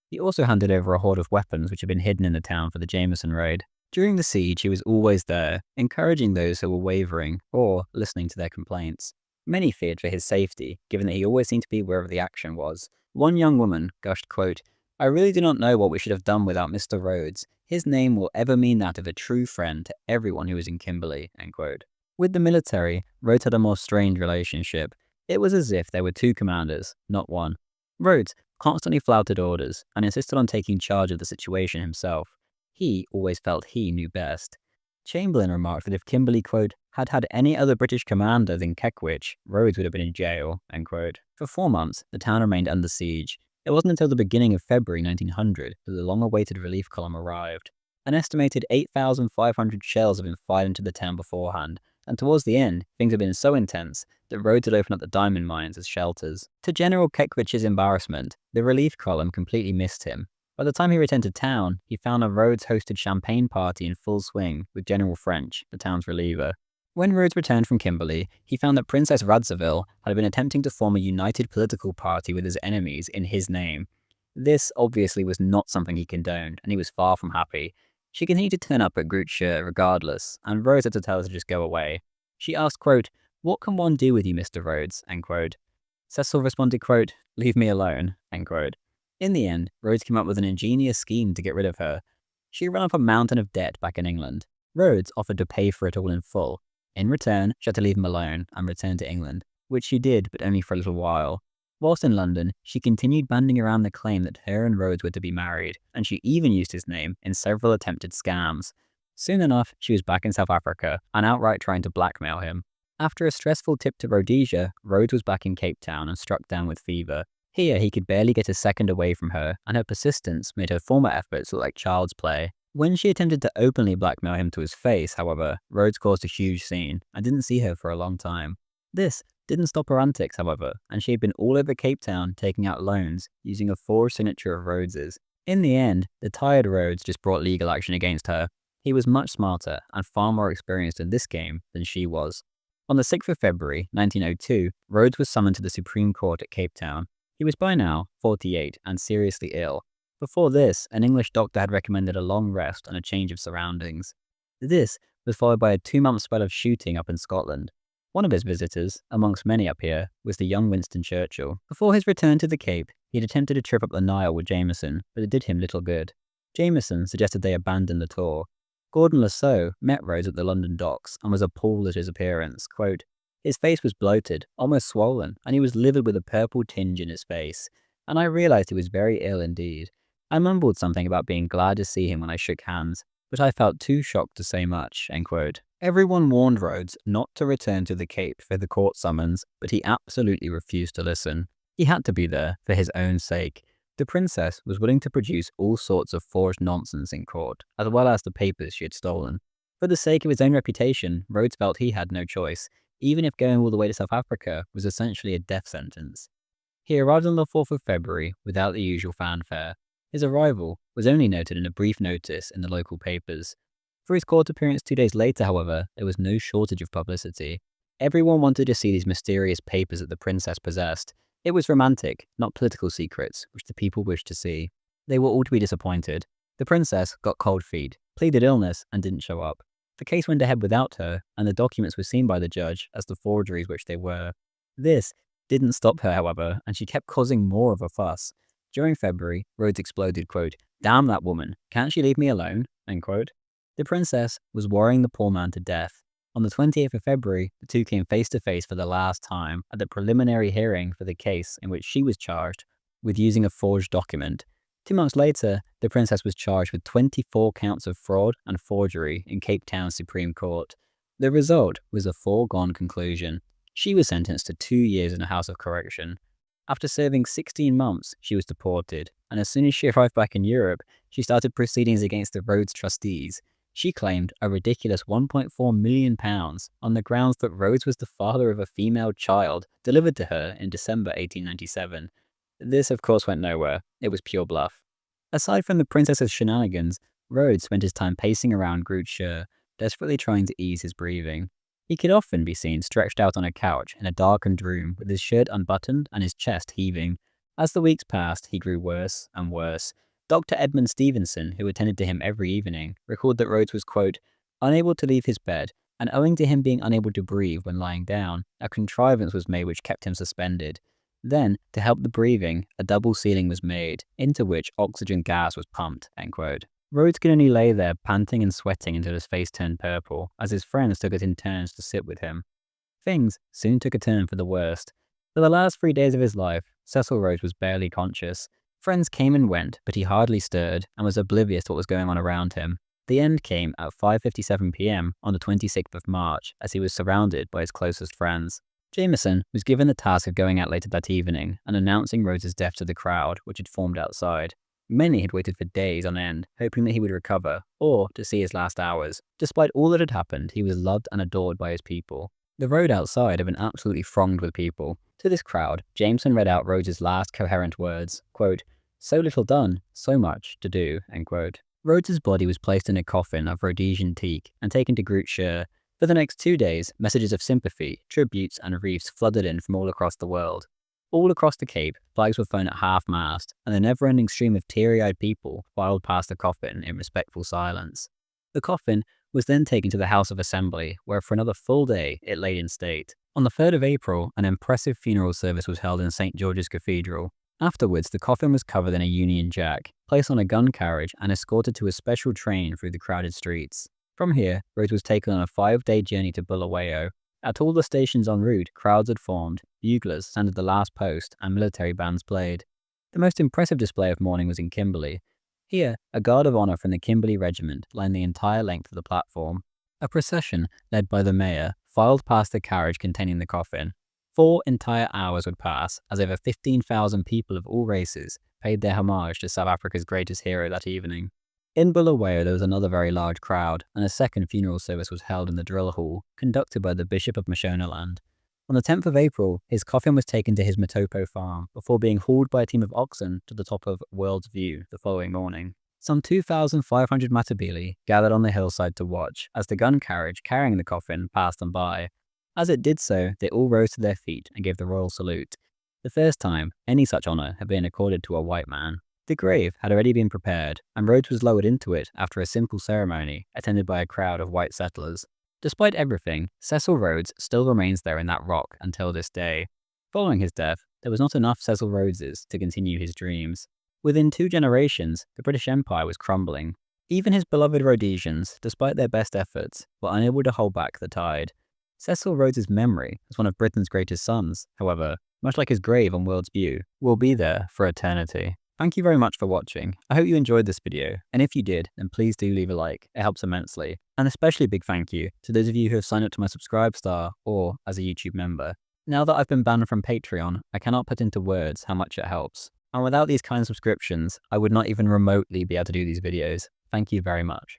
He also handed over a hoard of weapons which had been hidden in the town for the Jameson raid. During the siege, he was always there, encouraging those who were wavering or listening to their complaints. Many feared for his safety, given that he always seemed to be wherever the action was. One young woman gushed, quote, "I really do not know what we should have done without Mr. Rhodes. His name will ever mean that of a true friend to everyone who is in Kimberley," end quote. With the military, Rhodes had a more strained relationship. It was as if there were two commanders, not one. Rhodes constantly flouted orders and insisted on taking charge of the situation himself. He always felt he knew best. Chamberlain remarked that if Kimberley, quote, had had any other British commander than Kekwich, Rhodes would have been in jail, end quote. For 4 months, the town remained under siege. It wasn't until the beginning of February 1900 that the long-awaited relief column arrived. An estimated 8,500 shells had been fired into the town beforehand, and towards the end, things had been so intense that Rhodes had opened up the diamond mines as shelters. To General Keckwich's embarrassment, the relief column completely missed him. By the time he returned to town, he found a Rhodes-hosted champagne party in full swing with General French, the town's reliever. When Rhodes returned from Kimberley, he found that Princess Radziwill had been attempting to form a united political party with his enemies in his name. This obviously was not something he condoned, and he was far from happy. She continued to turn up at Groote regardless, and Rhodes had to tell her to just go away. She asked, quote, "What can one do with you, Mr. Rhodes?" end quote. Cecil responded, quote, "Leave me alone," end quote. In the end, Rhodes came up with an ingenious scheme to get rid of her. She ran up a mountain of debt back in England. Rhodes offered to pay for it all in full. In return, she had to leave him alone and return to England, which she did, but only for a little while. Whilst in London, she continued banding around the claim that her and Rhodes were to be married, and she even used his name in several attempted scams. Soon enough, she was back in South Africa and outright trying to blackmail him. After a stressful trip to Rhodesia, Rhodes was back in Cape Town and struck down with fever. Here, he could barely get a second away from her, and her persistence made her former efforts look like child's play. When she attempted to openly blackmail him to his face, however, Rhodes caused a huge scene and didn't see her for a long time. This didn't stop her antics, however, and she had been all over Cape Town taking out loans using a forged signature of Rhodes's. In the end, the tired Rhodes just brought legal action against her. He was much smarter and far more experienced in this game than she was. On the 6th of February, 1902, Rhodes was summoned to the Supreme Court at Cape Town. He was by now 48 and seriously ill. Before this, an English doctor had recommended a long rest and a change of surroundings. This was followed by a 2-month spell of shooting up in Scotland. One of his visitors, amongst many up here, was the young Winston Churchill. Before his return to the Cape, he had attempted a trip up the Nile with Jameson, but it did him little good. Jameson suggested they abandon the tour. Gordon Lasso met Rhodes at the London docks and was appalled at his appearance. Quote, "His face was bloated, almost swollen, and he was livid with a purple tinge in his face, and I realized he was very ill indeed. I mumbled something about being glad to see him when I shook hands, but I felt too shocked to say much," end quote. Everyone warned Rhodes not to return to the Cape for the court summons, but he absolutely refused to listen. He had to be there for his own sake. The princess was willing to produce all sorts of forged nonsense in court, as well as the papers she had stolen. For the sake of his own reputation, Rhodes felt he had no choice, even if going all the way to South Africa was essentially a death sentence. He arrived on the 4th of February without the usual fanfare. His arrival was only noted in a brief notice in the local papers. For his court appearance 2 days later, however, there was no shortage of publicity. Everyone wanted to see these mysterious papers that the princess possessed. It was romantic, not political secrets, which the people wished to see. They were all to be disappointed. The princess got cold feet, pleaded illness, and didn't show up. The case went ahead without her, and the documents were seen by the judge as the forgeries which they were. This didn't stop her, however, and she kept causing more of a fuss. During February, Rhodes exploded, quote, "Damn that woman, can't she leave me alone?" end quote. The princess was worrying the poor man to death. On the 28th of February, the two came face to face for the last time at the preliminary hearing for the case in which she was charged with using a forged document. 2 months later, the princess was charged with 24 counts of fraud and forgery in Cape Town Supreme Court. The result was a foregone conclusion. She was sentenced to 2 years in a house of correction. After serving 16 months, she was deported, and as soon as she arrived back in Europe, she started proceedings against the Rhodes trustees. She claimed a ridiculous £1.4 million on the grounds that Rhodes was the father of a female child delivered to her in December 1897. This, of course, went nowhere. It was pure bluff. Aside from the princess's shenanigans, Rhodes spent his time pacing around Groot Schuur, desperately trying to ease his breathing. He could often be seen stretched out on a couch in a darkened room with his shirt unbuttoned and his chest heaving. As the weeks passed, he grew worse and worse. Dr. Edmund Stevenson, who attended to him every evening, recalled that Rhodes was, quote, unable to leave his bed, and owing to him being unable to breathe when lying down, a contrivance was made which kept him suspended. Then, to help the breathing, a double ceiling was made, into which oxygen gas was pumped, end quote. Rhodes could only lay there panting and sweating until his face turned purple, as his friends took it in turns to sit with him. Things soon took a turn for the worst. For the last 3 days of his life, Cecil Rhodes was barely conscious. Friends came and went, but he hardly stirred and was oblivious to what was going on around him. The end came at 5:57 p.m. on the 26th of March, as he was surrounded by his closest friends. Jameson was given the task of going out later that evening and announcing Rhodes's death to the crowd, which had formed outside. Many had waited for days on end, hoping that he would recover, or to see his last hours. Despite all that had happened, he was loved and adored by his people. The road outside had been absolutely thronged with people. To this crowd, Jameson read out Rhodes's last coherent words, quote, so little done, so much to do, end quote. Rhodes's body was placed in a coffin of Rhodesian teak and taken to Groot Schuur. For the next 2 days, messages of sympathy, tributes, and wreaths flooded in from all across the world. All across the Cape, flags were flown at half-mast, and the never-ending stream of teary-eyed people filed past the coffin in respectful silence. The coffin was then taken to the House of Assembly, where for another full day it lay in state. On the 3rd of April, an impressive funeral service was held in St. George's Cathedral. Afterwards, the coffin was covered in a Union Jack, placed on a gun carriage, and escorted to a special train through the crowded streets. From here, Rhodes was taken on a 5-day journey to Bulawayo. At all the stations en route, crowds had formed, buglers sounded the last post, and military bands played. The most impressive display of mourning was in Kimberley. Here, a guard of honor from the Kimberley Regiment lined the entire length of the platform. A procession, led by the mayor, filed past the carriage containing the coffin. 4 entire hours would pass as over 15,000 people of all races paid their homage to South Africa's greatest hero that evening. In Bulawayo, there was another very large crowd, and a second funeral service was held in the drill hall, conducted by the Bishop of Mashonaland. On the 10th of April, his coffin was taken to his Matopo farm, before being hauled by a team of oxen to the top of World's View the following morning. Some 2,500 Matabele gathered on the hillside to watch, as the gun carriage carrying the coffin passed them by. As it did so, they all rose to their feet and gave the royal salute, the first time any such honor had been accorded to a white man. The grave had already been prepared, and Rhodes was lowered into it after a simple ceremony attended by a crowd of white settlers. Despite everything, Cecil Rhodes still remains there in that rock until this day. Following his death, there was not enough Cecil Rhodeses to continue his dreams. Within 2 generations, the British Empire was crumbling. Even his beloved Rhodesians, despite their best efforts, were unable to hold back the tide. Cecil Rhodes's memory as one of Britain's greatest sons, however, much like his grave on World's View, will be there for eternity. Thank you very much for watching. I hope you enjoyed this video, and if you did, then please do leave a like. It helps immensely. And especially a big thank you to those of you who have signed up to my subscribe star or as a YouTube member. Now that I've been banned from Patreon, I cannot put into words how much it helps. And without these kind subscriptions, I would not even remotely be able to do these videos. Thank you very much.